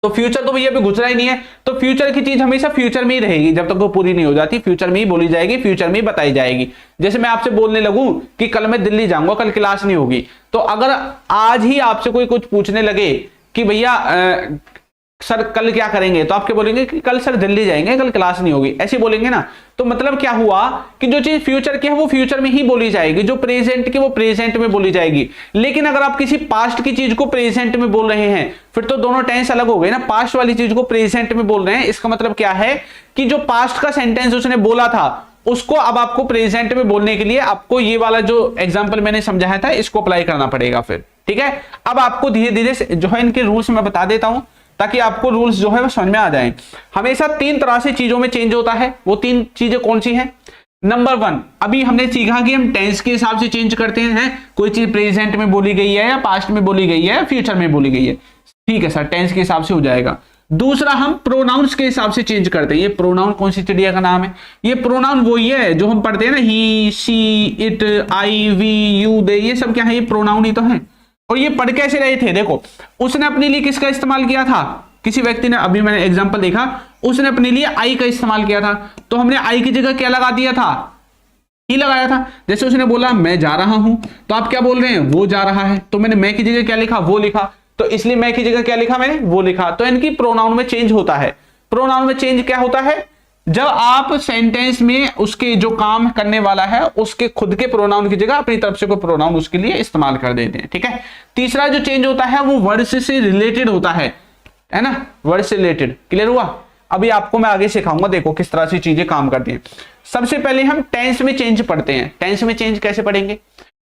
तो फ्यूचर तो भैया अभी गुजरा ही नहीं है, तो फ्यूचर की चीज हमेशा फ्यूचर में ही रहेगी, जब तक वो पूरी नहीं हो जाती फ्यूचर में ही बोली जाएगी, फ्यूचर में ही बताई जाएगी। जैसे मैं आपसे बोलने लगूं कि कल मैं दिल्ली जाऊंगा, कल क्लास नहीं होगी, तो अगर आज ही आपसे कोई कुछ पूछने लगे कि भैया सर कल क्या करेंगे, तो आप क्या बोलेंगे कि कल सर दिल्ली जाएंगे, कल क्लास नहीं होगी, ऐसे बोलेंगे ना। तो मतलब क्या हुआ कि जो चीज फ्यूचर की है वो फ्यूचर में ही बोली जाएगी, जो प्रेजेंट की वो प्रेजेंट में बोली जाएगी। लेकिन अगर आप किसी पास्ट की चीज को प्रेजेंट में बोल रहे हैं, फिर तो दोनों टेंस अलग हो गए ना। पास्ट वाली चीज को प्रेजेंट में बोल रहे हैं, इसका मतलब क्या है कि जो पास्ट का सेंटेंस उसने बोला था उसको अब आपको प्रेजेंट में बोलने के लिए आपको ये वाला जो एग्जाम्पल मैंने समझाया था इसको अप्लाई करना पड़ेगा फिर। ठीक है। अब आपको धीरे धीरे जो है इनके रूल्स मैं बता देता हूं ताकि आपको रूल्स जो है वो समझ में आ जाए। हमेशा 3 तरह से चीजों में चेंज होता है। वो 3 चीजें कौन सी हैं? नंबर 1, अभी हमने सीखा कि हम टेंस के हिसाब से चेंज करते हैं। कोई चीज प्रेजेंट में बोली गई है या पास्ट में बोली गई है या फ्यूचर में बोली गई है, ठीक है सर, टेंस के हिसाब से हो जाएगा। दूसरा, हम प्रोनाउंस के हिसाब से चेंज करते हैं। ये प्रोनाउन कौन सी चिड़िया का नाम है? ये प्रोनाउन वही है जो हम पढ़ते हैं ना, he, she, it, I, we, you, they, ये सब क्या है? ये प्रोनाउन ही तो है। और ये पढ़ कैसे रहे थे? देखो, उसने अपने लिए किसका इस्तेमाल किया था? किसी व्यक्ति ने, अभी मैंने एग्जांपल देखा, उसने अपने लिए आई का इस्तेमाल किया था, तो हमने आई की जगह क्या लगा दिया था? ही लगाया था। जैसे उसने बोला मैं जा रहा हूं, तो आप क्या बोल रहे हैं? वो जा रहा है, तो मैंने मैं की जगह क्या लिखा? वो लिखा, तो इसलिए मैं की जगह क्या लिखा मैंने? वो लिखा। तो इनकी प्रोनाउन में चेंज होता है। प्रोनाउन में चेंज क्या होता है? जब आप सेंटेंस में उसके जो काम करने वाला है उसके खुद के प्रोनाउन की जगह अपनी तरफ से कोई प्रोनाउन उसके लिए इस्तेमाल कर देते हैं, ठीक है। तीसरा जो चेंज होता है वो वर्ड से रिलेटेड होता है ना, वर्ड से रिलेटेड। क्लियर हुआ? अभी आपको मैं आगे सिखाऊंगा, देखो किस तरह से चीजें काम करती हैं। सबसे पहले हम टेंस में चेंज पढ़ते हैं। टेंस में चेंज कैसे पढ़ेंगे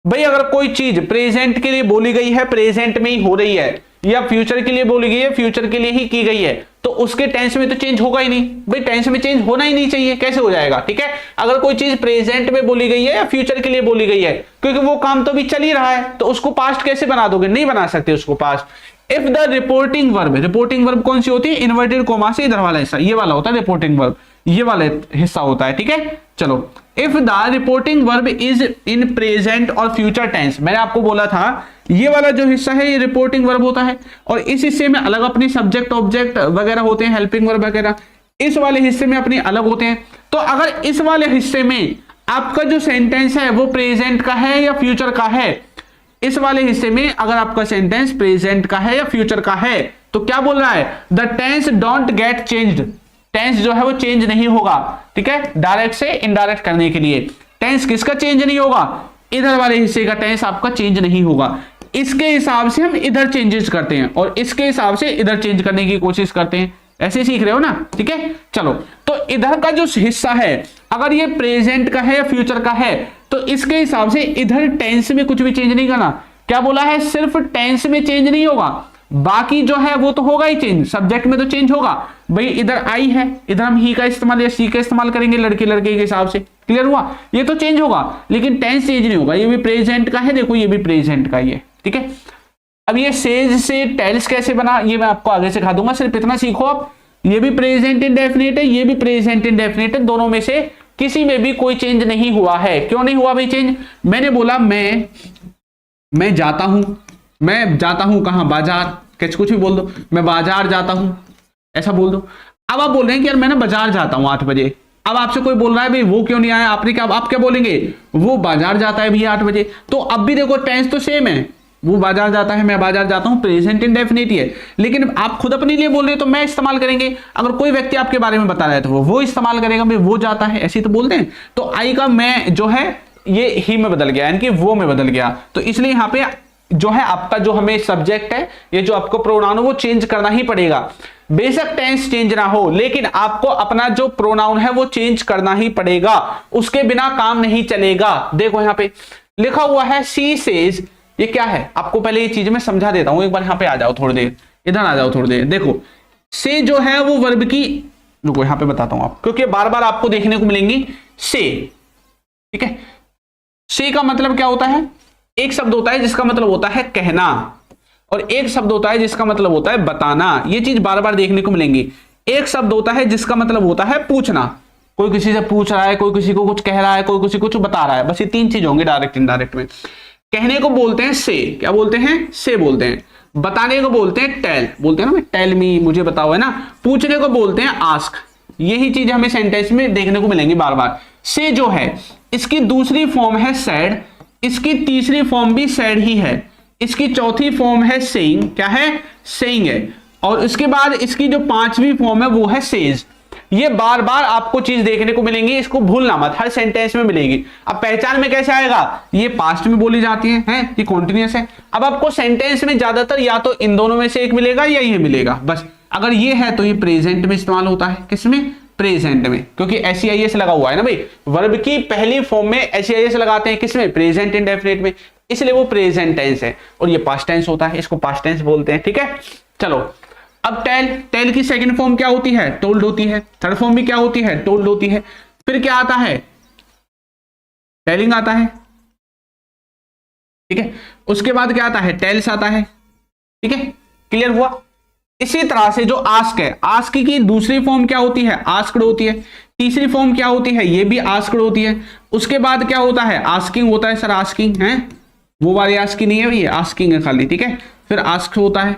भाई? अगर कोई चीज प्रेजेंट के लिए बोली गई है, प्रेजेंट में ही हो रही है, या फ्यूचर के लिए बोली गई है, फ्यूचर के लिए ही की गई है, तो उसके टेंस में तो चेंज होगा ही नहीं भाई। टेंस में चेंज होना ही नहीं चाहिए, कैसे हो जाएगा? ठीक है, अगर कोई चीज प्रेजेंट में बोली गई है या फ्यूचर के लिए बोली गई है, क्योंकि वो काम तो अभी चल ही रहा है, तो उसको पास्ट कैसे बना दोगे? नहीं बना सकते उसको past. If the reporting verb कौन सी होती है? इन्वर्टेड कोमा से इधर वाला हिस्सा, ये वाला होता है रिपोर्टिंग वर्ब, ये वाला हिस्सा होता है, ठीक है। चलो, if the reporting verb is in present और फ्यूचर टेंस, मैंने आपको बोला था ये वाला जो हिस्सा है ये रिपोर्टिंग वर्ब होता है, और इस हिस्से में अलग अपनी सब्जेक्ट ऑब्जेक्ट वगैरह होते हैं, हेल्पिंग वर्ब वगैरह, इस वाले हिस्से में अपने अलग होते हैं। तो अगर इस वाले हिस्से में आपका जो सेंटेंस है वो प्रेजेंट का है या फ्यूचर का है, इस वाले हिस्से में अगर आपका सेंटेंस प्रेजेंट का है या फ्यूचर का है, तो क्या बोल रहा है? The tense don't get changed, tense जो है वो चेंज नहीं होगा, ठीक है। डायरेक्ट से इनडायरेक्ट करने के लिए टेंस किसका चेंज नहीं होगा? इधर वाले हिस्से का टेंस आपका चेंज नहीं होगा। इसके हिसाब से हम इधर चेंजेस करते हैं और इसके हिसाब से इधर चेंज करने की कोशिश करते हैं। ऐसे सीख रहे हो ना, ठीक है। चलो, तो इधर का जो हिस्सा है अगर ये प्रेजेंट का है या फ्यूचर का है, तो इसके हिसाब से इधर टेंस में कुछ भी चेंज नहीं करना। क्या बोला है? सिर्फ टेंस में चेंज नहीं होगा, बाकी जो है वो तो होगा ही चेंज। सब्जेक्ट में तो चेंज होगा भाई, इधर आई है, इधर हम ही का इस्तेमाल या सी का इस्तेमाल करेंगे लड़के लड़के के हिसाब से। क्लियर हुआ? ये तो चेंज होगा, लेकिन टेंस चेंज नहीं होगा। ये भी प्रेजेंट का है, देखो ये भी प्रेजेंट का ही है, ठीक है। अब ये सेज से टेल्स कैसे बना ये मैं आपको आगे सिखा दूंगा, सिर्फ इतना सीखो आप। ये भी प्रेजेंट इंडेफिनिट है, ये भी प्रेजेंट इंडेफिनिट है, दोनों में से किसी में भी कोई चेंज नहीं हुआ है। क्यों नहीं हुआ भाई चेंज? मैंने बोला मैं जाता हूं कहां? बाजार, कुछ भी बोल दो, मैं बाजार जाता हूं, ऐसा बोल दो। अब आप बोल रहे हैं कि यार मैं ना बाजार जाता हूं 8 बजे। अब आपसे कोई बोल रहा है भाई वो क्यों नहीं आया, आपने क्या, आप क्या बोलेंगे? वो बाजार जाता है भैया 8 बजे। तो अब भी देखो टेंस तो सेम है, वो बाजार जाता है, मैं बाजार जाता हूं, प्रेजेंट इंडेफिनिट है, लेकिन आप खुद अपने लिए बोल रहे हो तो मैं इस्तेमाल करेंगे। अगर कोई व्यक्ति आपके बारे में बता रहा है तो वो इस्तेमाल करेगा, भाई वो जाता है, ऐसे तो बोलते हैं। तो आई का मैं जो है ये ही में बदल गया, यानी कि वो में बदल गया। तो इसलिए यहां पे जो है आपका जो हमें सब्जेक्ट है, ये जो आपको प्रोनाउन है वो चेंज करना ही पड़ेगा। बेशक टेंस चेंज ना हो, लेकिन आपको अपना जो प्रोनाउन है वो चेंज करना ही पड़ेगा, उसके बिना काम नहीं चलेगा। देखो यहां पे लिखा हुआ है शी सेज, ये क्या है? आपको पहले ये चीज मैं समझा देता हूं, एक बार यहां पे आ जाओ थोड़ी देर, इधर आ जाओ थोड़ी देर। देखो से जो है वो वर्ब की, रुको यहां पे बताता हूं आप, क्योंकि बार बार आपको देखने को मिलेंगी से, ठीक है। से का मतलब क्या होता है? एक शब्द होता है जिसका मतलब होता है कहना, और एक शब्द होता है जिसका मतलब होता है बताना। ये चीज बार बार देखने को मिलेंगी। एक शब्द होता है जिसका मतलब होता है पूछना, कोई किसी से पूछ रहा है, कोई किसी को कुछ कह रहा है, कोई किसी को कुछ बता रहा है, बस ये 3 चीज होंगी डायरेक्ट इनडायरेक्ट में। कहने को बोलते हैं से, क्या बोलते हैं? से बोलते हैं। बताने को बोलते हैं टेल, बोलते हैं ना टेल मी, मुझे बताओ, है ना। पूछने को बोलते हैं आस्क। यही चीज हमें सेंटेंस में देखने को मिलेंगी बार बार। से जो है इसकी दूसरी फॉर्म है सैड, इसकी तीसरी फॉर्म भी सैड ही है, इसकी चौथी फॉर्म है सेइंग, क्या है? सेइंग है, और इसके बाद इसकी जो 5वीं फॉर्म है वो है सेज। ये बार बार आपको चीज देखने को मिलेंगी, इसको भूलना मत, हर सेंटेंस में मिलेगी। अब पहचान में कैसे आएगा? ये पास्ट में बोली जाती है, ये कॉन्टिन्यूअस है। अब आपको सेंटेंस में ज्यादातर या तो इन दोनों में से एक मिलेगा या ये मिलेगा, बस। अगर ये है तो ये प्रेजेंट में इस्तेमाल होता है, किसमें? प्रेजेंट में, क्योंकि एसईआईएस लगा हुआ है ना भाई। वर्ब की पहली फॉर्म में एसईआईएस लगाते हैं, किसमें? प्रेजेंट इंडेफिनिट में। इसलिए वो प्रेजेंट टेंस है, और ये पास्ट टेंस होता है, इसको पास्ट टेंस बोलते हैं। ठीक है, चलो अब टेल की सेकंड फॉर्म क्या होती है? टोल्ड होती है। थर्ड फॉर्म भी क्या होती है? टोल्ड होती है। फिर क्या आता है? टेलिंग आता है। ठीक है, उसके बाद क्या आता है? टेल्स आता है। ठीक है, क्लियर हुआ? इसी तरह से जो आस्क है, आस्क की दूसरी फॉर्म क्या होती है? आस्क्ड होती है। तीसरी फॉर्म क्या होती है? ये भी आस्क्ड होती है। उसके बाद क्या होता है? आस्किंग होता है। सर आस्किंग है, वो वाली आस्किंग नहीं है भैया, आस्किंग है खाली। ठीक है, फिर आस्क होता है।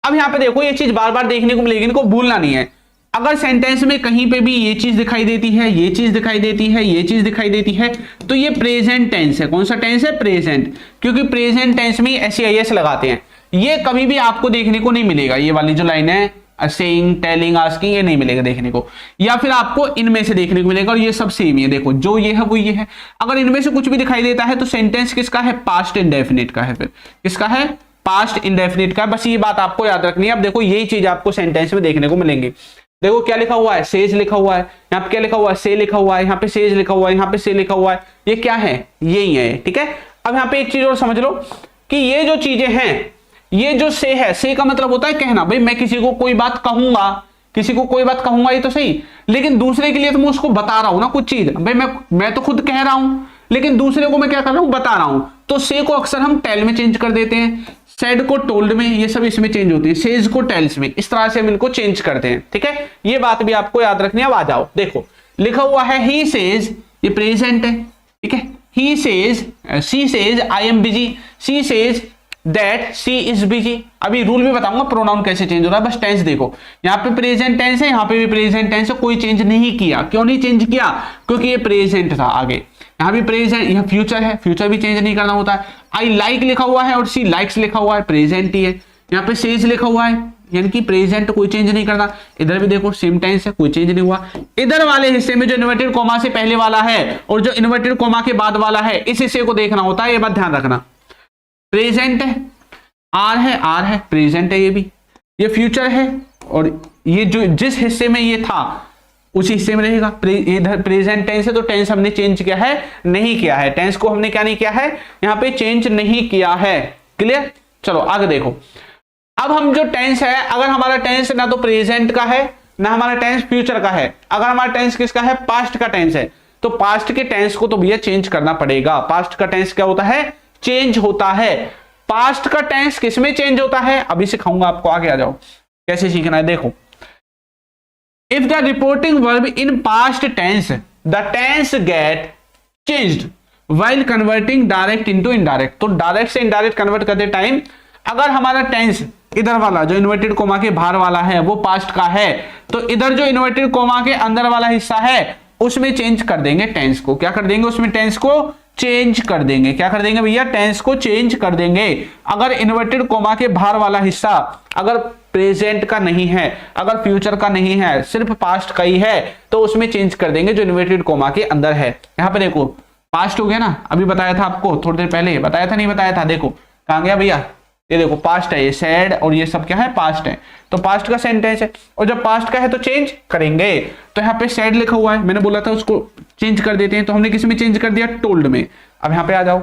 अब यहां पे देखो, ये चीज बार बार देखने को मिलेगी, इनको भूलना नहीं है। अगर सेंटेंस में कहीं पे भी ये चीज दिखाई देती है, ये चीज दिखाई देती है, ये चीज दिखाई देती है, तो ये प्रेजेंट टेंस है। कौन सा टेंस है? प्रेजेंट। क्योंकि प्रेजेंट टेंस में एस लगाते हैं। ये कभी भी आपको देखने को नहीं मिलेगा, ये वाली जो लाइन है सेइंग, टेलिंग, आस्किंग, ये नहीं मिलेगा देखने को, या फिर आपको इनमें से देखने को मिलेगा, और ये सब सेम ही है। देखो, जो ये है वो ये है। अगर इनमें से कुछ भी दिखाई देता है तो सेंटेंस किसका है? पास्ट इंडेफिनिट का है। फिर किसका है? पास्ट इंडेफिनिट का। बस ये बात आपको याद रखनी है। अब देखो, यही चीज आपको सेंटेंस में देखने को मिलेंगी। देखो क्या लिखा हुआ है? सेज लिखा हुआ है। यहाँ पे क्या लिखा हुआ है? से लिखा हुआ है। यहाँ पे सेज लिखा हुआ है, यहाँ पे से लिखा हुआ है। ये क्या है? यही है। ठीक है, अब यहाँ पे एक चीज और समझ लो कि ये जो चीजें हैं, ये जो से है, से का मतलब होता है कहना। भाई मैं किसी को कोई बात कहूंगा, किसी को कोई बात कहूंगा, ये तो सही, लेकिन दूसरे के लिए तो मैं उसको बता रहा हूं ना कुछ चीज। भाई मैं तो खुद कह रहा हूं, लेकिन दूसरे को मैं क्या कर रहा हूं? बता रहा हूं। तो से को अक्सर हम टेल में चेंज कर देते हैं, सेड को टोल्ड में, ये सब इसमें चेंज होती है, सेज को टेल्स में, इस तरह से हम इनको चेंज करते हैं। ठीक है, ये बात भी आपको याद रखनी है। अब आ जाओ, देखो लिखा हुआ है ही सेज, ये प्रेजेंट है। ठीक है, he says, she says I am busy, she says that she is busy. अभी रूल भी बताऊंगा प्रोनाउन कैसे चेंज हो रहा है, बस टेंस देखो। यहाँ पे प्रेजेंट टेंस है, यहाँ पे भी प्रेजेंट टेंस है, कोई चेंज नहीं किया। क्यों नहीं चेंज किया? क्योंकि ये प्रेजेंट था। आगे यहाँ भी प्रेजेंट, यहाँ फ्यूचर है, फ्यूचर भी चेंज नहीं करना होता है। आई लाइक लिखा हुआ है और शी लाइक्स लिखा हुआ है, प्रेजेंट ही है। यहाँ पे सेज लिखा हुआ है, यानी कि प्रेजेंट, कोई चेंज नहीं करना। इधर भी देखो सेम टेंस है, कोई चेंज नहीं हुआ। इधर वाले हिस्से में जो इन्वर्टेड कोमा से पहले वाला है और जो इन्वर्टेड कोमा के बाद वाला है, इस हिस्से को देखना होता है। ये बात ध्यान रखना। प्रेजेंट है, आर है, प्रेजेंट है। ये फ्यूचर है, और ये जो जिस हिस्से में ये था उसी हिस्से में रहेगा। इधर प्रेजेंट टेंस है, तो टेंस हमने चेंज किया है? नहीं किया है। टेंस को हमने क्या नहीं किया है? यहाँ पे चेंज नहीं किया है। क्लियर? चलो आगे देखो। अब हम जो टेंस है, अगर हमारा टेंस ना तो प्रेजेंट का है, ना हमारा टेंस फ्यूचर का है, अगर हमारा टेंस किसका है? पास्ट का टेंस है, तो पास्ट के टेंस को तो भैया चेंज करना पड़ेगा। पास्ट का टेंस क्या होता है? चेंज होता है। पास्ट का टेंस किसमें चेंज होता है? अभी सिखाऊंगा आपको, आगे आ जाओ कैसे सीखना है। देखो, if the reporting verb in past tense, the tense get changed while converting direct into indirect. तो डायरेक्ट से इनडायरेक्ट कन्वर्ट करते टाइम अगर हमारा टेंस इधर वाला जो इन्वर्टेड कोमा के बाहर वाला है वो पास्ट का है, तो इधर जो इन्वर्टेड कोमा के अंदर वाला हिस्सा है उसमें चेंज कर देंगे टेंस को। क्या कर देंगे? उसमें टेंस को चेंज कर देंगे। क्या कर देंगे भैया? टेंस को चेंज कर देंगे। अगर इन्वर्टेड कोमा के बाहर वाला हिस्सा अगर प्रेजेंट का नहीं है, अगर फ्यूचर का नहीं है, सिर्फ पास्ट का ही है, तो उसमें चेंज कर देंगे जो इन्वर्टेड कोमा के अंदर है। यहां पे देखो पास्ट हो गया ना, अभी बताया था आपको थोड़ी देर पहले, बताया था नहीं बताया था? देखो कहां गया भैया, ये देखो पास्ट है, ये सैड और ये सब क्या है? पास्ट है। तो पास्ट का सेंटेंस है, और जब पास्ट का है तो चेंज करेंगे। तो यहाँ पे सैड लिखा हुआ है, मैंने बोला था उसको चेंज कर देते हैं, तो हमने किस में चेंज कर दिया? टोल्ड में। अब यहाँ पे आ जाओ,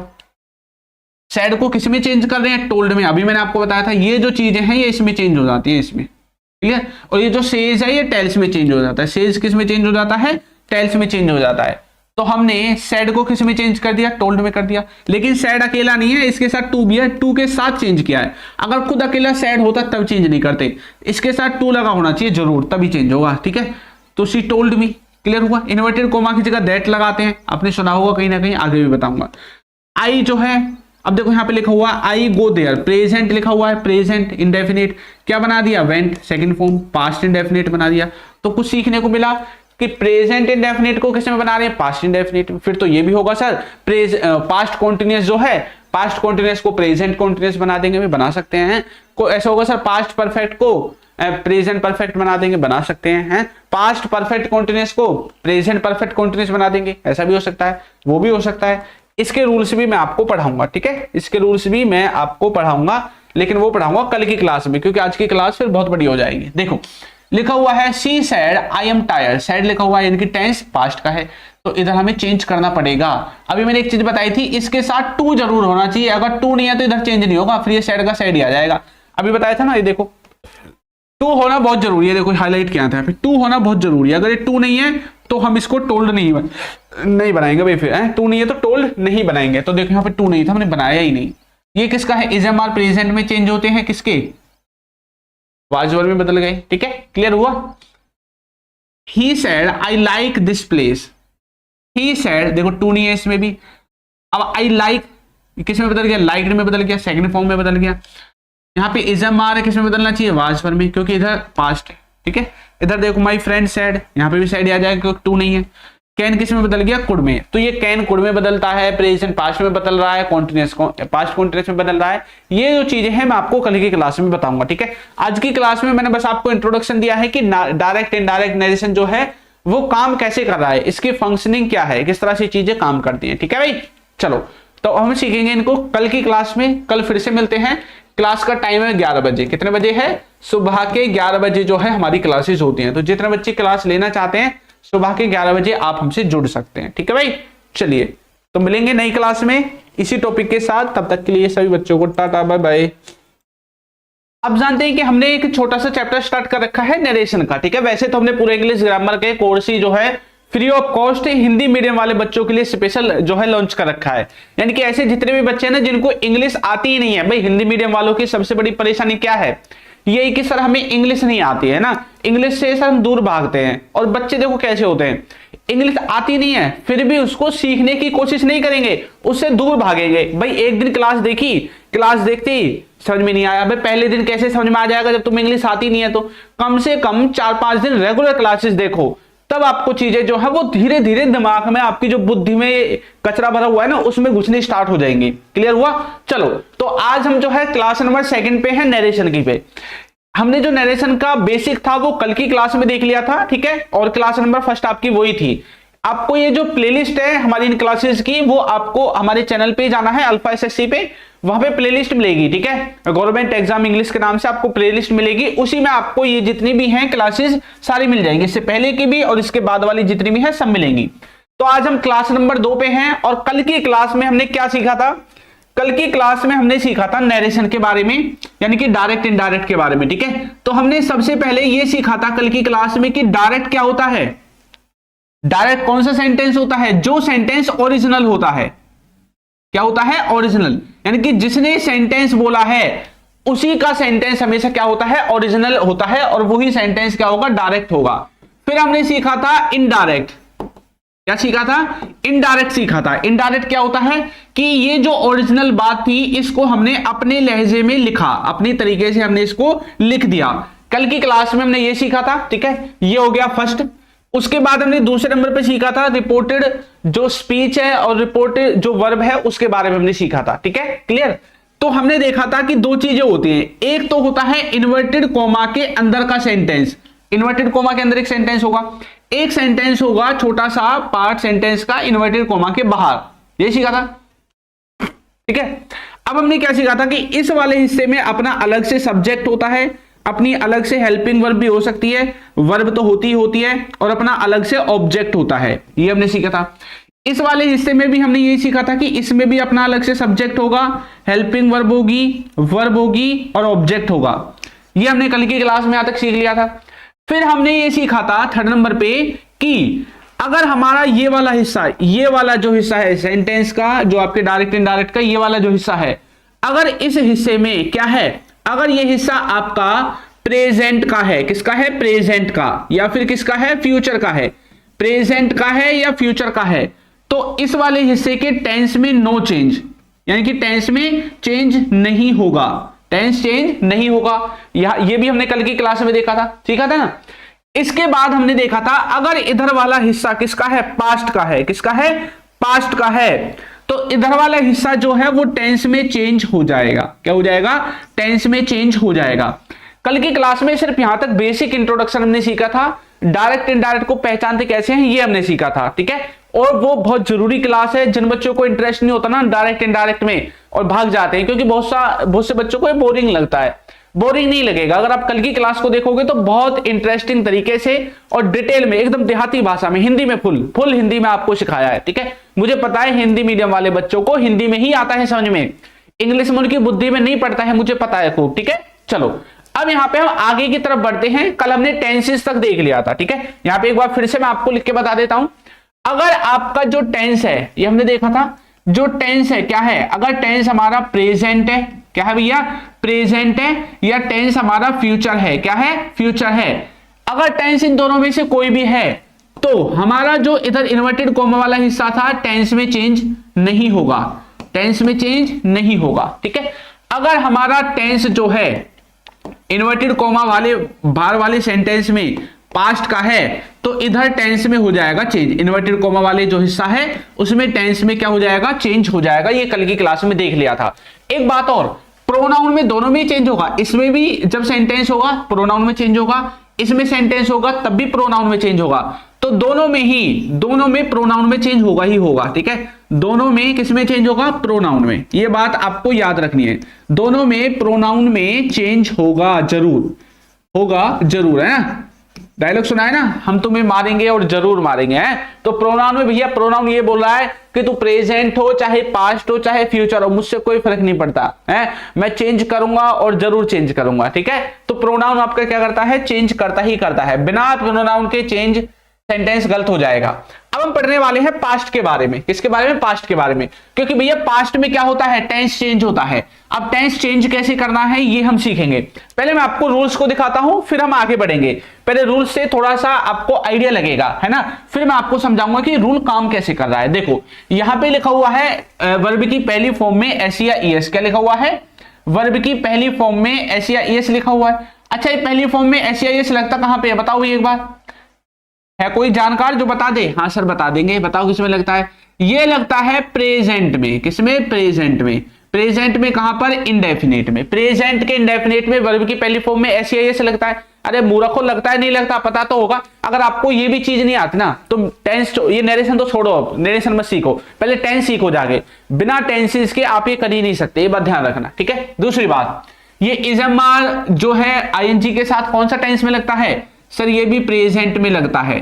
सैड को किस में चेंज कर रहे हैं? टोल्ड में। अभी मैंने आपको बताया था ये जो चीजें हैं ये इसमें चेंज हो जाती है, इसमें। क्लियर? और ये जो सेज है ये टेल्स में चेंज हो जाता है। सेज किस में चेंज हो जाता है? टेल्स में चेंज हो जाता है। तो हमने सैड को किस में चेंज कर दिया? टोल्ड में कर दिया। लेकिन सैड अकेला नहीं है, इसके साथ टू भी है, टू के साथ चेंज किया है। अगर खुद अकेला सैड होता तब चेंज नहीं करते, इसके साथ टू लगा होना चाहिए जरूर, तभी चेंज होगा। ठीक है, तो शी टोल्ड मी। क्लियर हुआ? इन्वर्टेड कोमा की जगह दैट लगाते हैं, आपने सुना होगा कहीं ना कहीं, आगे भी बताऊंगा। आई जो है, अब देखो यहाँ पे लिखा हुआ आई गो देयर, प्रेजेंट लिखा हुआ है, प्रेजेंट इंडेफिनिट क्या बना दिया? Went, second form, past indefinite बना दिया। तो कुछ सीखने को मिला कि प्रेजेंट इंडेफिनिट को किस में बना रहे हैं? Past indefinite. फिर तो ये भी होगा सर पास्ट कॉन्टिन्यूअस जो है, पास्ट कॉन्टिन्यूअस को प्रेजेंट कॉन्टिन्यूअस बना देंगे, भी बना सकते हैं। को ऐसा होगा सर पास्ट परफेक्ट को प्रेजेंट परफेक्ट बना देंगे, बना सकते हैं। पास्ट परफेक्ट कॉन्टिन्यूअस को प्रेजेंट परफेक्ट कॉन्टिन्यूअस बना देंगे, ऐसा भी हो सकता है, वो भी हो सकता है। इसके रूल्स भी मैं आपको पढ़ाऊंगा। ठीक है, इसके रूल्स भी मैं आपको पढ़ाऊंगा, लेकिन वो पढ़ाऊंगा कल की क्लास में, क्योंकि आज की क्लास फिर बहुत बड़ी हो जाएगी। देखो लिखा हुआ है she said I am tired, sad लिखा हुआ है, इनकी टेंस पास्ट का है। तो इधर हमें चेंज करना पड़ेगा। अभी मैंने एक चीज बताई थी, इसके साथ टू जरूर होना चाहिए, अगर टू नहीं है तो इधर चेंज नहीं होगा, फिर ये साइड का साइड ही आ जाएगा। अभी बताया था ना, ये देखो टू होना बहुत जरूरी है, देखो हाईलाइट किया था यहाँ पे, टू होना बहुत जरूरी है। अगर ये टू नहीं है तो हम इसको टोल्ड नहीं बनाएंगे भाई, फिर टू नहीं है तो टोल्ड नहीं बनाएंगे। तो देखो यहाँ पे टू नहीं था, हमने बनाया ही नहीं। ये किसका है, इज एम आर प्रेजेंट में चेंज होते हैं किसके, वाज वर्ब में बदल गए। ठीक है, क्लियर हुआ। ही said I like this place, he said, देखो टू नहीं है इसमें भी। अब आई लाइक किस में बदल गया, लाइक्ड में बदल गया, सेकंड फॉर्म में बदल गया। यहाँ पे इज एम आर है, किस में बदलना चाहिए, वाज वर्ब में, क्योंकि इधर पास्ट है। ठीक है, इधर देखो माई फ्रेंड सेड, यहाँ पे भी सेड आ जाएगा क्योंकि टू नहीं है। कैन किस में बदल गया, कुड में, तो ये कैन कुड में बदलता है, प्रेजेंट पास्ट में बदल रहा है, कॉन्टिन्यूअस पास्ट कॉन्टिन्यूअस में बदल रहा है। ये जो चीजें हैं मैं आपको कल की क्लास में बताऊंगा। ठीक है, आज की क्लास में मैंने बस आपको इंट्रोडक्शन दिया है कि डायरेक्ट इनडायरेक्ट नरेशन जो है वो काम कैसे कर रहा है, इसकी फंक्शनिंग क्या है, किस तरह से चीजें काम करती हैं। ठीक है भाई, चलो तो हम सीखेंगे इनको कल की क्लास में। कल फिर से मिलते हैं। क्लास का टाइम है 11 बजे। कितने बजे है, सुबह के 11 बजे जो है हमारी क्लासेस होती हैं। तो जितने बच्चे क्लास लेना चाहते हैं सुबह के 11 बजे आप हमसे जुड़ सकते हैं। ठीक है भाई, चलिए तो मिलेंगे नई क्लास में इसी टॉपिक के साथ। तब तक के लिए सभी बच्चों को टाटा बाय बाय। अब जानते हैं कि हमने एक छोटा सा चैप्टर स्टार्ट कर रखा है नरेशन का। ठीक है, वैसे तो हमने पूरे इंग्लिश ग्रामर के कोर्स ही जो है free of cost Hindi medium वाले बच्चों के लिए स्पेशल जो है लॉन्च कर रखा है। यानी कि ऐसे जितने भी बच्चे हैं ना जिनको इंग्लिश आती ही नहीं है, भाई हिंदी मीडियम वालों की सबसे बड़ी परेशानी क्या है, यही कि सर हमें इंग्लिश नहीं आती है ना, इंग्लिश से सर हम दूर भागते हैं। और बच्चे देखो कैसे होते हैं, इंग्लिश आती नहीं है फिर भी उसको सीखने की कोशिश नहीं करेंगे, उससे दूर भागेंगे। भाई एक दिन क्लास देखी, क्लास देखते ही समझ में नहीं आया, भाई पहले दिन कैसे समझ में आ जाएगा जब तुम्हें इंग्लिश आती नहीं है। तो कम से कम 4-5 दिन रेगुलर क्लासेस देखो, तब आपको चीजें जो है वो धीरे धीरे दिमाग में, आपकी जो बुद्धि में कचरा भरा हुआ है ना उसमें घुसने स्टार्ट हो जाएंगे। क्लियर हुआ। चलो तो आज हम जो है क्लास नंबर 2 पे है, नरेशन की पे। हमने जो नरेशन का बेसिक था वो कल की क्लास में देख लिया था। ठीक है, और क्लास नंबर 1 आपकी वही थी। आपको ये जो प्लेलिस्ट है हमारी इन क्लासेस की, वो आपको हमारे चैनल पे जाना है अल्फा एसएससी पे, वहां पे प्लेलिस्ट मिलेगी। ठीक है, गवर्नमेंट एग्जाम इंग्लिश के नाम से आपको प्लेलिस्ट मिलेगी, उसी में आपको ये जितनी भी हैं क्लासेस सारी मिल जाएंगी, इससे पहले की भी और इसके बाद वाली जितनी भी है सब मिलेंगी। तो आज हम क्लास नंबर 2 पे हैं। और कल की क्लास में हमने क्या सीखा था, कल की क्लास में हमने सीखा था नरेशन के बारे में, यानी कि डायरेक्ट इनडायरेक्ट के बारे में। ठीक है, तो हमने सबसे पहले ये सीखा था कल की क्लास में कि डायरेक्ट क्या होता है। डायरेक्ट कौन सा सेंटेंस होता है, जो सेंटेंस ओरिजिनल होता है। क्या होता है, ओरिजिनल, यानी कि जिसने सेंटेंस बोला है उसी का सेंटेंस हमेशा क्या होता है, ओरिजिनल होता है, और वही सेंटेंस क्या होगा, डायरेक्ट होगा। फिर हमने सीखा था इनडायरेक्ट। क्या सीखा था, इनडायरेक्ट सीखा था। इनडायरेक्ट क्या होता है कि ये जो ओरिजिनल बात थी इसको हमने अपने लहजे में लिखा, अपनी तरीके से हमने इसको लिख दिया। कल की क्लास में हमने ये सीखा था। ठीक है, ये हो गया फर्स्ट। उसके बाद हमने दूसरे नंबर पे सीखा था रिपोर्टेड जो स्पीच है और रिपोर्टेड जो वर्ब है उसके बारे में हमने सीखा था। ठीक है, क्लियर। तो हमने देखा था कि दो चीजें होती हैं, एक तो होता है इन्वर्टेड कोमा के अंदर का सेंटेंस, इन्वर्टेड कोमा के अंदर एक सेंटेंस होगा, एक सेंटेंस होगा छोटा सा पार्ट सेंटेंस का इन्वर्टेड कोमा के बाहर, ये सीखा था। ठीक है, अब हमने क्या सीखा था कि इस वाले हिस्से में अपना अलग से सब्जेक्ट होता है, अपनी अलग से हेल्पिंग वर्ब भी हो सकती है, वर्ब तो होती ही होती है, और अपना अलग से ऑब्जेक्ट होता है, ये हमने सीखा था। इस वाले हिस्से में भी हमने ये सीखा था कि इसमें भी अपना अलग से सब्जेक्ट होगा, हेल्पिंग वर्ब होगी और ऑब्जेक्ट होगा। ये हमने कल की क्लास में यहां तक सीख लिया था। फिर हमने ये सीखा था 3rd नंबर पे कि अगर हमारा ये वाला हिस्सा, ये वाला जो हिस्सा है सेंटेंस का, जो आपके डायरेक्ट इनडायरेक्ट का ये वाला जो हिस्सा है, अगर इस हिस्से में क्या है, अगर ये हिस्सा आपका प्रेजेंट का है, किसका है, प्रेजेंट का, या फिर किसका है, फ्यूचर का है, प्रेजेंट का है या फ्यूचर का है, तो इस वाले हिस्से के टेंस में नो चेंज, यानी कि टेंस में चेंज नहीं होगा, टेंस चेंज नहीं होगा। ये भी हमने कल की क्लास में देखा था, सीखा था ना। इसके बाद हमने देखा था अगर इधर वाला हिस्सा किसका है, पास्ट का है, किसका है, पास्ट का है, तो इधर वाला हिस्सा जो है वो टेंस में चेंज हो जाएगा। क्या हो जाएगा, टेंस में चेंज हो जाएगा। कल की क्लास में सिर्फ यहां तक बेसिक इंट्रोडक्शन हमने सीखा था, डायरेक्ट इनडायरेक्ट को पहचानते कैसे हैं ये हमने सीखा था। ठीक है, और वो बहुत जरूरी क्लास है। जिन बच्चों को इंटरेस्ट नहीं होता ना डायरेक्ट इनडायरेक्ट में और भाग जाते हैं, क्योंकि बहुत से बच्चों को बोरिंग लगता है, बोरिंग नहीं लगेगा। अगर आप कल की क्लास को देखोगे तो बहुत इंटरेस्टिंग तरीके से और डिटेल में एकदम देहाती भाषा में हिंदी में फुल हिंदी में आपको सिखाया है। ठीक है, मुझे पता है हिंदी मीडियम वाले बच्चों को हिंदी में ही आता है समझ में, इंग्लिश में उनकी बुद्धि में नहीं पड़ता है, मुझे पता है खूब। ठीक है, चलो अब यहां पे हम आगे की तरफ बढ़ते हैं। कल हमने टेंसेस तक देख लिया था। ठीक है, यहां पे एक बार फिर से मैं आपको लिख के बता देता हूं। अगर आपका जो टेंस है, ये हमने देखा था, जो टेंस है क्या है, अगर टेंस हमारा प्रेजेंट है, क्या है भैया, प्रेजेंट है, या टेंस हमारा फ्यूचर है, क्या है, फ्यूचर है। अगर टेंस इन दोनों में से कोई भी है तो हमारा जो इधर इन्वर्टेड कोमा वाला हिस्सा था टेंस में चेंज नहीं होगा, टेंस में चेंज नहीं होगा। ठीक है, अगर हमारा टेंस जो है इन्वर्टेड कोमा वाले बाहर वाले सेंटेंस में पास्ट का है तो इधर टेंस में हो जाएगा चेंज, इन्वर्टेड कोमा वाले जो हिस्सा है उसमें टेंस में क्या हो जाएगा, चेंज हो जाएगा। ये कल की क्लास में देख लिया था। एक बात और, प्रोनाउन में दोनों में चेंज होगा, इसमें भी जब सेंटेंस होगा प्रोनाउन में चेंज होगा, इसमें सेंटेंस होगा तब भी प्रोनाउन में चेंज होगा। तो दोनों में प्रोनाउन में चेंज होगा ही होगा। ठीक है, दोनों में किसमें चेंज होगा, प्रोनाउन में। ये बात आपको याद रखनी है, दोनों में प्रोनाउन में चेंज होगा, जरूर है ना। डायलॉग सुना है ना, हम तुम्हें मारेंगे और जरूर मारेंगे, हैं। तो प्रोनाउन में भैया, प्रोनाउन ये बोल रहा है कि तू प्रेजेंट हो चाहे पास्ट हो चाहे फ्यूचर हो, मुझसे कोई फर्क नहीं पड़ता है, मैं चेंज करूंगा और जरूर चेंज करूंगा। ठीक है, तो प्रोनाउन आपका क्या करता है, चेंज करता ही करता है, बिना प्रोनाउन के चेंज सेंटेंस गलत हो जाएगा। अब हम पढ़ने वाले हैं पास्ट के बारे में। किसके बारे में, पास्ट के बारे में, क्योंकि भैया पास्ट में क्या होता है, टेंस चेंज होता है। अब टेंस चेंज कैसे करना है ये हम सीखेंगे। पहले मैं आपको रूल्स को दिखाता हूं, फिर हम आगे बढ़ेंगे। पहले रूल्स से थोड़ा सा आपको आइडिया लगेगा, है ना, फिर मैं आपको समझाऊंगा कि रूल काम कैसे कर रहा है। देखो यहां पे लिखा हुआ है वर्ब की पहली फॉर्म में एस या ईएस, क्या लिखा हुआ है, वर्ब की पहली फॉर्म में एस या ईएस लिखा हुआ है। अच्छा, ये पहली फॉर्म में एस या ईएस लगता कहां पे है, बताओ एक बार, है कोई जानकार जो बता दे। हाँ सर बता देंगे, बताओ किसमें लगता है, ये लगता है प्रेजेंट में। किसमें, प्रेजेंट में। प्रेजेंट में कहां पर, इंडेफिनिट में। प्रेजेंट के इंडेफिनिट में वर्ब की पहली फॉर्म में एस या ईएस लगता है। अरे मूर्खों, लगता है नहीं लगता, पता तो होगा। अगर आपको ये भी चीज नहीं आती ना तो टेंस, ये नरेशन तो छोड़ो, अब नरेशन मत सीखो, पहले टेंस सीखो जाके। बिना टेंसेस के आप ये कर ही नहीं सकते, ये बात ध्यान रखना। ठीक है, दूसरी बात, ये इजमार जो है आईएनजी के साथ कौन सा टेंस में लगता है, सर ये भी प्रेजेंट में लगता है।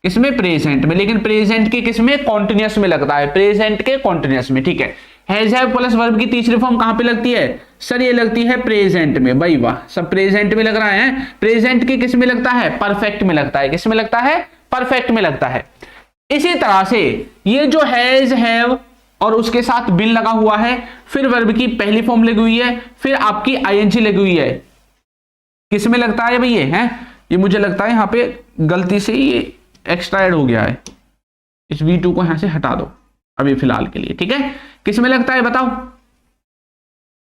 किसमें, प्रेजेंट में, लेकिन प्रेजेंट के किसमें, कॉन्टिन्यूअस में लगता है, प्रेजेंट के कॉन्टिन्यूअस में। ठीक है, हैज हैव प्लस वर्ब की तीसरी फॉर्म कहां पे लगती है, सर ये लगती है प्रेजेंट में। भाई वाह, सब प्रेजेंट में लग रहा है। प्रेजेंट के किस में लगता है, परफेक्ट में लगता है। किस में लगता है, परफेक्ट में लगता है। इसी तरह से ये जो हैज हैव और उसके साथ बिन लगा हुआ है, फिर वर्ब की पहली फॉर्म लगी हुई है, फिर आपकी आईएनजी लगी हुई है, किस में लगता है भाई, ये मुझे लगता है यहाँ पे गलती से ये एक्स्ट्रा ऐड हो गया है, इस V2 को यहां से हटा दो अभी फिलहाल के लिए। ठीक है, किस में लगता है बताओ,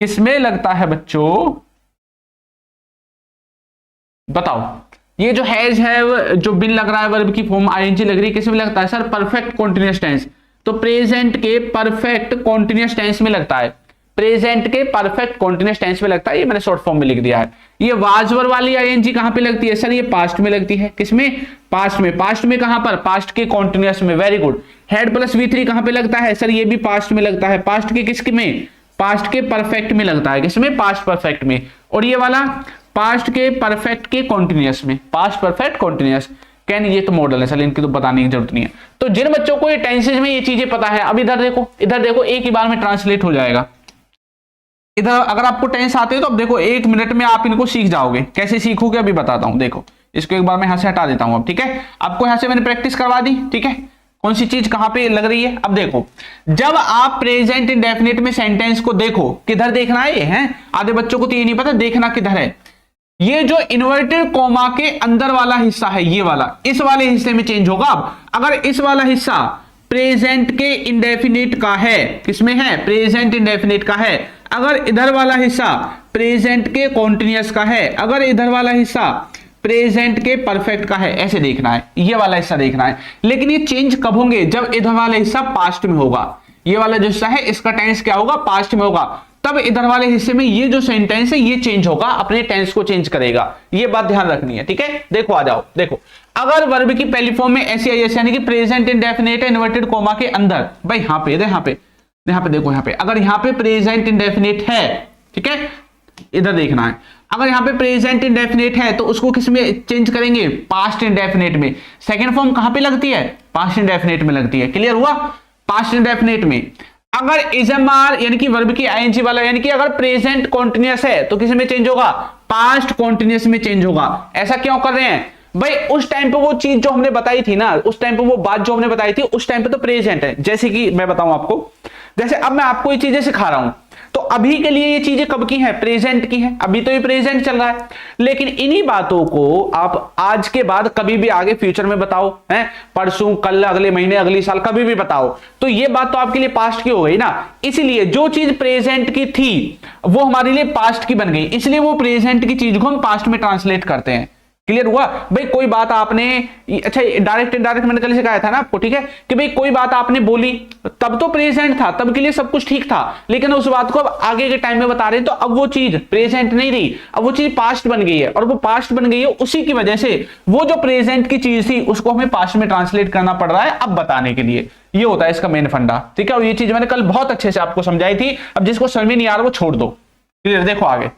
किसमें लगता है बच्चों, बताओ। ये जो हैज है, जो बिन लग रहा है, वर्ब की फॉर्म आईएनजी लग रही है, किस में लगता है, सर परफेक्ट कॉन्टिन्यूअस टेंस। तो प्रेजेंट के परफेक्ट कॉन्टिन्यूअस टेंस में लगता है, प्रेजेंट के परफेक्ट कॉन्टिन्यूअस टेंस में लगता है। ये मैंने शॉर्ट फॉर्म में लिख दिया है। ये वाजवर वाली आईएनजी कहां पे लगती है, सर ये पास्ट में लगती है। किसमें, पास्ट में। पास्ट में कहां पर, पास्ट के कॉन्टिन्यूअस में, very good. Head plus V3 कहां पे लगता है, सर ये भी पास्ट में लगता है। पास्ट के किसके में, पास्ट के परफेक्ट में लगता है। किसमें, पास्ट परफेक्ट में। और ये वाला पास्ट के परफेक्ट के कॉन्टिन्यूअस में, पास्ट परफेक्ट कॉन्टिन्यूअस। कैन, ये तो मॉडल है, सर इनकी तो बताने की जरूरत नहीं है। तो जिन बच्चों को ये टेंसेज में ये चीजें पता है, अब इधर देखो, इधर देखो, एक ही बार में ट्रांसलेट हो जाएगा। इधर अगर आपको टेंस आते हैं तो अब देखो 1 मिनट में आप इनको सीख जाओगे। कैसे सीखोगे अभी बताता हूं। देखो इसको एक बार मैं यहां से हटा देता हूं अब। ठीक है, आपको यहां से मैंने प्रैक्टिस करवा दी। ठीक है, कौन सी चीज कहां पे लग रही है। अब देखो, जब आप प्रेजेंट इंडेफिनिट में सेंटेंस को देखो, किधर देखना है, ये है आधे बच्चों को तो ये नहीं पता देखना किधर है। ये जो इन्वर्टेड कोमा के अंदर वाला हिस्सा है, ये वाला, इस वाले हिस्से में चेंज होगा। अब अगर इस वाला हिस्सा प्रेजेंट के इंडेफिनिट का है, किसमें है, प्रेजेंट इंडेफिनिट का है। अगर इधर वाला हिस्सा प्रेजेंट के कॉन्टिन्यूअस का है, अगर इधर वाला हिस्सा प्रेजेंट के परफेक्ट का है, ऐसे देखना है, ये वाला हिस्सा देखना है। लेकिन ये चेंज कब होंगे, जब इधर वाला हिस्सा पास्ट में होगा। ये वाला जो हिस्सा है इसका टेंस क्या होगा, पास्ट में होगा। तब इधर वाले हिस्से में ये जो सेंटेंस है ये चेंज होगा, अपने टेंस को चेंज करेगा। ये बात ध्यान रखनी है। ठीक है, देखो आ जाओ, देखो अगर वर्ब की पहली फॉर्म में ऐसी आई यानी कि प्रेजेंट इंडेफिनिट इन्वर्टेड कोमा के अंदर, भाई यहां पे देखो, यहां पे अगर यहां पे प्रेजेंट इंडेफिनिट है, ठीक है, इधर देखना है। अगर यहाँ पे प्रेजेंट इंडेफिनिट है तो उसको किस में चेंज करेंगे, पास्ट इंडेफिनिट में। सेकंड फॉर्म कहां पे लगती है, पास्ट इंडेफिनिट में लगती है। क्लियर हुआ, पास्ट इंडेफिनिट में। अगर इजमार यानी कि वर्ब की आईएनजी वाला, यानी कि अगर प्रेजेंट कॉन्टिन्यूअस है तो किस में चेंज होगा, पास्ट कॉन्टिन्यूअस में चेंज होगा। ऐसा क्यों कर रहे हैं भाई, उस टाइम पे वो चीज जो हमने बताई थी ना, उस टाइम पे वो बात जो हमने बताई थी उस टाइम पे तो प्रेजेंट है। जैसे कि मैं बताऊं आपको, जैसे अब मैं आपको ये चीजें सिखा रहा हूं तो अभी के लिए ये चीजें कब की हैं, प्रेजेंट की हैं, अभी तो ये प्रेजेंट चल रहा है। लेकिन इन्हीं बातों को आप आज के बाद कभी भी आगे फ्यूचर में बताओ, हैं परसों, कल, अगले महीने, अगले साल, कभी भी बताओ तो ये बात तो आपके लिए पास्ट की हो गई ना। इसलिए जो चीज प्रेजेंट की थी वो हमारे लिए पास्ट की बन गई, इसलिए वो प्रेजेंट की चीज को हम पास्ट में ट्रांसलेट करते हैं। क्लियर हुआ भाई, कोई बात आपने, अच्छा डायरेक्ट इनडायरेक्ट मैंने कल सिखाया था ना आपको, ठीक है, कि भाई कोई बात आपने बोली तब तो प्रेजेंट था, तब के लिए सब कुछ ठीक था, लेकिन उस बात को अब आगे के टाइम में बता रहे हैं तो अब वो चीज प्रेजेंट नहीं रही, अब वो चीज पास्ट बन गई है। और वो पास्ट बन गई है उसी की वजह से वो जो प्रेजेंट की चीज थी उसको हमें पास्ट में ट्रांसलेट करना पड़ रहा है अब बताने के लिए। ये होता है इसका मेन फंडा, ठीक है। और ये चीज मैंने कल बहुत अच्छे से आपको समझाई थी, अब जिसको समझ में नहीं आ रहा वो छोड़ दो। क्लियर, देखो आगे,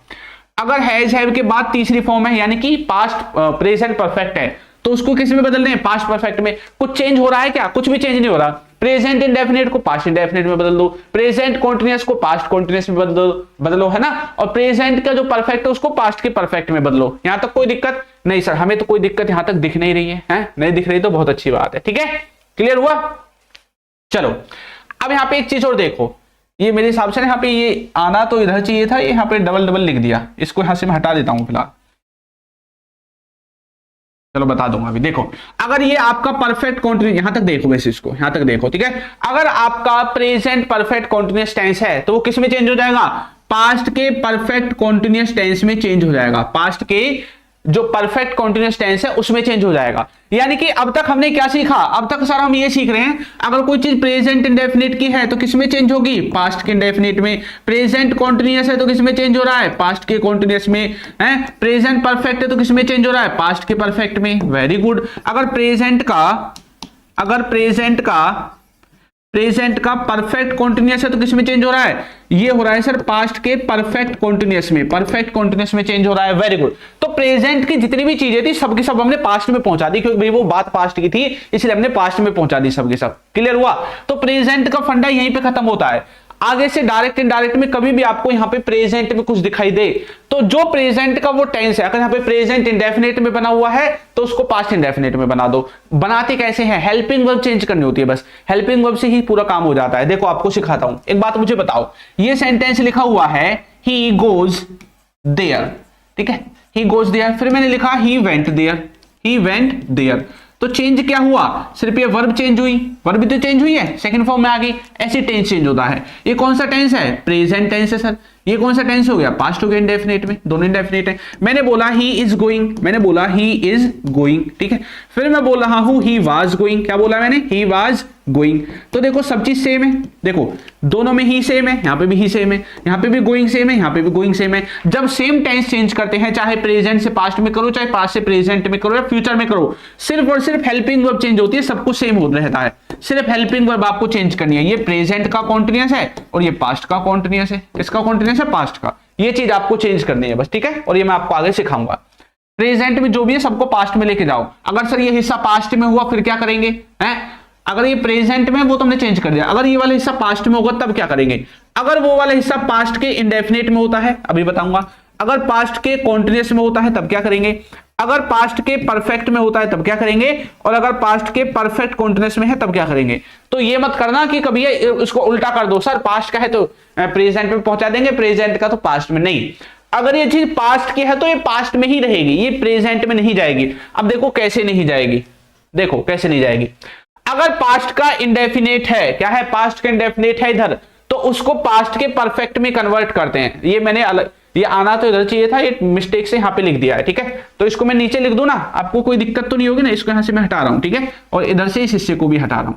अगर हैज हैव के बाद तीसरी फॉर्म है यानी कि पास्ट प्रेजेंट परफेक्ट है तो उसको किस में बदल रहे हैं, पास्ट परफेक्ट में। कुछ चेंज हो रहा है क्या, कुछ भी चेंज नहीं हो रहा। प्रेजेंट इंडेफिनिट को पास्ट इंडेफिनिट में बदल दो, प्रेजेंट कॉन्टिन्यूअस को पास्ट कॉन्टिन्यूअस में बदलो, है ना। और प्रेजेंट का जो परफेक्ट है उसको पास्ट के परफेक्ट में बदलो। यहां तक कोई दिक्कत नहीं सर, हमें तो कोई दिक्कत यहां तक दिख नहीं रही है, नहीं दिख रही तो बहुत अच्छी बात है, ठीक है। क्लियर हुआ, चलो अब यहां पे एक चीज और देखो, ये मेरे हिसाब से यहाँ पे ये आना तो इधर चाहिए था, ये यहाँ पे डबल डबल लिख दिया, इसको यहां से मैं हटा देता हूं फिलहाल, चलो बता दूंगा अभी। देखो अगर ये आपका परफेक्ट कॉन्टिन्यूअस, यहां तक देखो वैसे, इसको यहां तक देखो, ठीक है। अगर आपका प्रेजेंट परफेक्ट कॉन्टिन्यूअस टेंस है तो वो किस में चेंज हो जाएगा, पास्ट के परफेक्ट कॉन्टिन्यूअस टेंस में चेंज हो जाएगा, पास्ट के जो परफेक्ट कॉन्टिन्यूअस टेंस है उसमें चेंज हो जाएगा। यानी कि अब तक हमने क्या सीखा, अब तक सर हम ये सीख रहे हैं अगर कोई चीज प्रेजेंट इंडेफिनिट की है तो किस में चेंज होगी, पास्ट के इंडेफिनिट में। प्रेजेंट कॉन्टिन्यूअस है तो किस में चेंज हो रहा है, पास्ट के कॉन्टिन्यूअस में, है। प्रेजेंट परफेक्ट है तो किस में चेंज हो रहा है, पास्ट के परफेक्ट में। Very good. अगर प्रेजेंट का परफेक्ट कॉन्टिन्यूअस है तो किस में चेंज हो रहा है, ये हो रहा है सर पास्ट के परफेक्ट कॉन्टिन्यूअस में, परफेक्ट कॉन्टिन्यूअस में चेंज हो रहा है। Very good. तो प्रेजेंट की जितनी भी चीजें थी सबकी सब हमने पास्ट में पहुंचा दी, क्योंकि भाई वो बात पास्ट की थी इसलिए हमने पास्ट में पहुंचा दी सबके सब। क्लियर हुआ, तो प्रेजेंट का फंडा यहीं पे खत्म होता है। आगे से डायरेक्ट इनडायरेक्ट में कभी भी आपको यहाँ पे प्रेजेंट में कुछ दिखाई दे तो जो प्रेजेंट का वो टेंस है, अगर यहाँ पे प्रेजेंट इंडेफिनिट में बना हुआ है तो उसको पास्ट इंडेफिनिट में बना दो। बनाते कैसे हैं, हेल्पिंग वर्ब चेंज करनी होती है, बस हेल्पिंग वर्ब से ही पूरा काम हो जाता है। देखो आपको सिखाता हूं, एक बात मुझे बताओ, ये सेंटेंस लिखा हुआ है ही गोज देयर, ठीक है, ही गोज देयर, फिर मैंने लिखा ही वेंट देयर, तो चेंज क्या हुआ, सिर्फ ये वर्ब चेंज हुई, वर्ब भी तो चेंज हुई है, सेकंड फॉर्म में आ गई। ऐसे टेंस चेंज होता है। ये कौन सा टेंस है, प्रेजेंट टेंस है सर। ये कौन सा टेंस हो गया, पास्ट हो गया इंडेफिनिट में, दोनों इंडेफिनिट है। मैंने बोला ही इज गोइंग, ठीक है। फिर मैं बोल रहा हूं ही वाज गोइंग, क्या बोला मैंने, ही वाज गोइंग। तो देखो सब चीज सेम है, देखो दोनों में ही सेम है, यहां पे भी ही सेम है, यहां पे भी गोइंग सेम है, यहां पे भी गोइंग सेम है। जब सेम टेंस चेंज करते हैं, चाहे प्रेजेंट से पास्ट में करो, चाहे पास्ट से प्रेजेंट में करो या फ्यूचर में करो, सिर्फ और सिर्फ हेल्पिंग वर्ब चेंज होती है, सब कुछ सेम हो रहता है, सिर्फ हेल्पिंग वर्ब आपको चेंज करनी है। ये प्रेजेंट का कॉन्टिन्यूअस है और ये पास्ट का कॉन्टिन्यूअस है, इसका कॉन्टिन्यूअस है पास्ट का, ये चीज आपको चेंज करनी है बस, ठीक है। और ये मैं आपको आगे सिखाऊंगा। प्रेजेंट में जो भी है सबको पास्ट में लेके जाओ। अगर सर ये हिस्सा पास्ट में हुआ फिर क्या करेंगे, हैं? अगर ये प्रेजेंट में वो तुमने चेंज कर दिया, अगर ये वाला हिस्सा पास्ट में होगा तब क्या करेंगे। अगर वो वाला हिस्सा पास्ट के इंडेफिनिट में होता है, अभी बताऊंगा। अगर पास्ट के कॉन्टिन्यूअस में होता है तब क्या करेंगे। अगर पास्ट के परफेक्ट में होता है तब क्या करेंगे, और अगर पास्ट के परफेक्ट कॉन्टिन्यूअस में है तब क्या करेंगे। तो ये मत करना कि कभी उसको उल्टा कर दो, सर पास्ट का है तो प्रेजेंट में पहुंचा देंगे, प्रेजेंट का तो पास्ट में। नहीं, अगर ये चीज पास्ट की है तो ये पास्ट में ही रहेगी, ये प्रेजेंट में नहीं जाएगी। अब देखो कैसे नहीं जाएगी, देखो कैसे नहीं जाएगी। अगर पास्ट का इंडेफिनेट है, क्या है, पास्ट का इंडेफिनेट है इधर, तो उसको पास्ट के परफेक्ट में कन्वर्ट करते हैं। ये मैंने अलग, ये आना तो इधर चाहिए था, ये मिस्टेक से यहां पे लिख दिया है, ठीक है। तो इसको मैं नीचे लिख दूं ना, आपको कोई दिक्कत तो नहीं होगी ना। इसको यहां से मैं हटा रहा हूं, ठीक है, और इधर से इस हिस्से को भी हटा रहा हूं,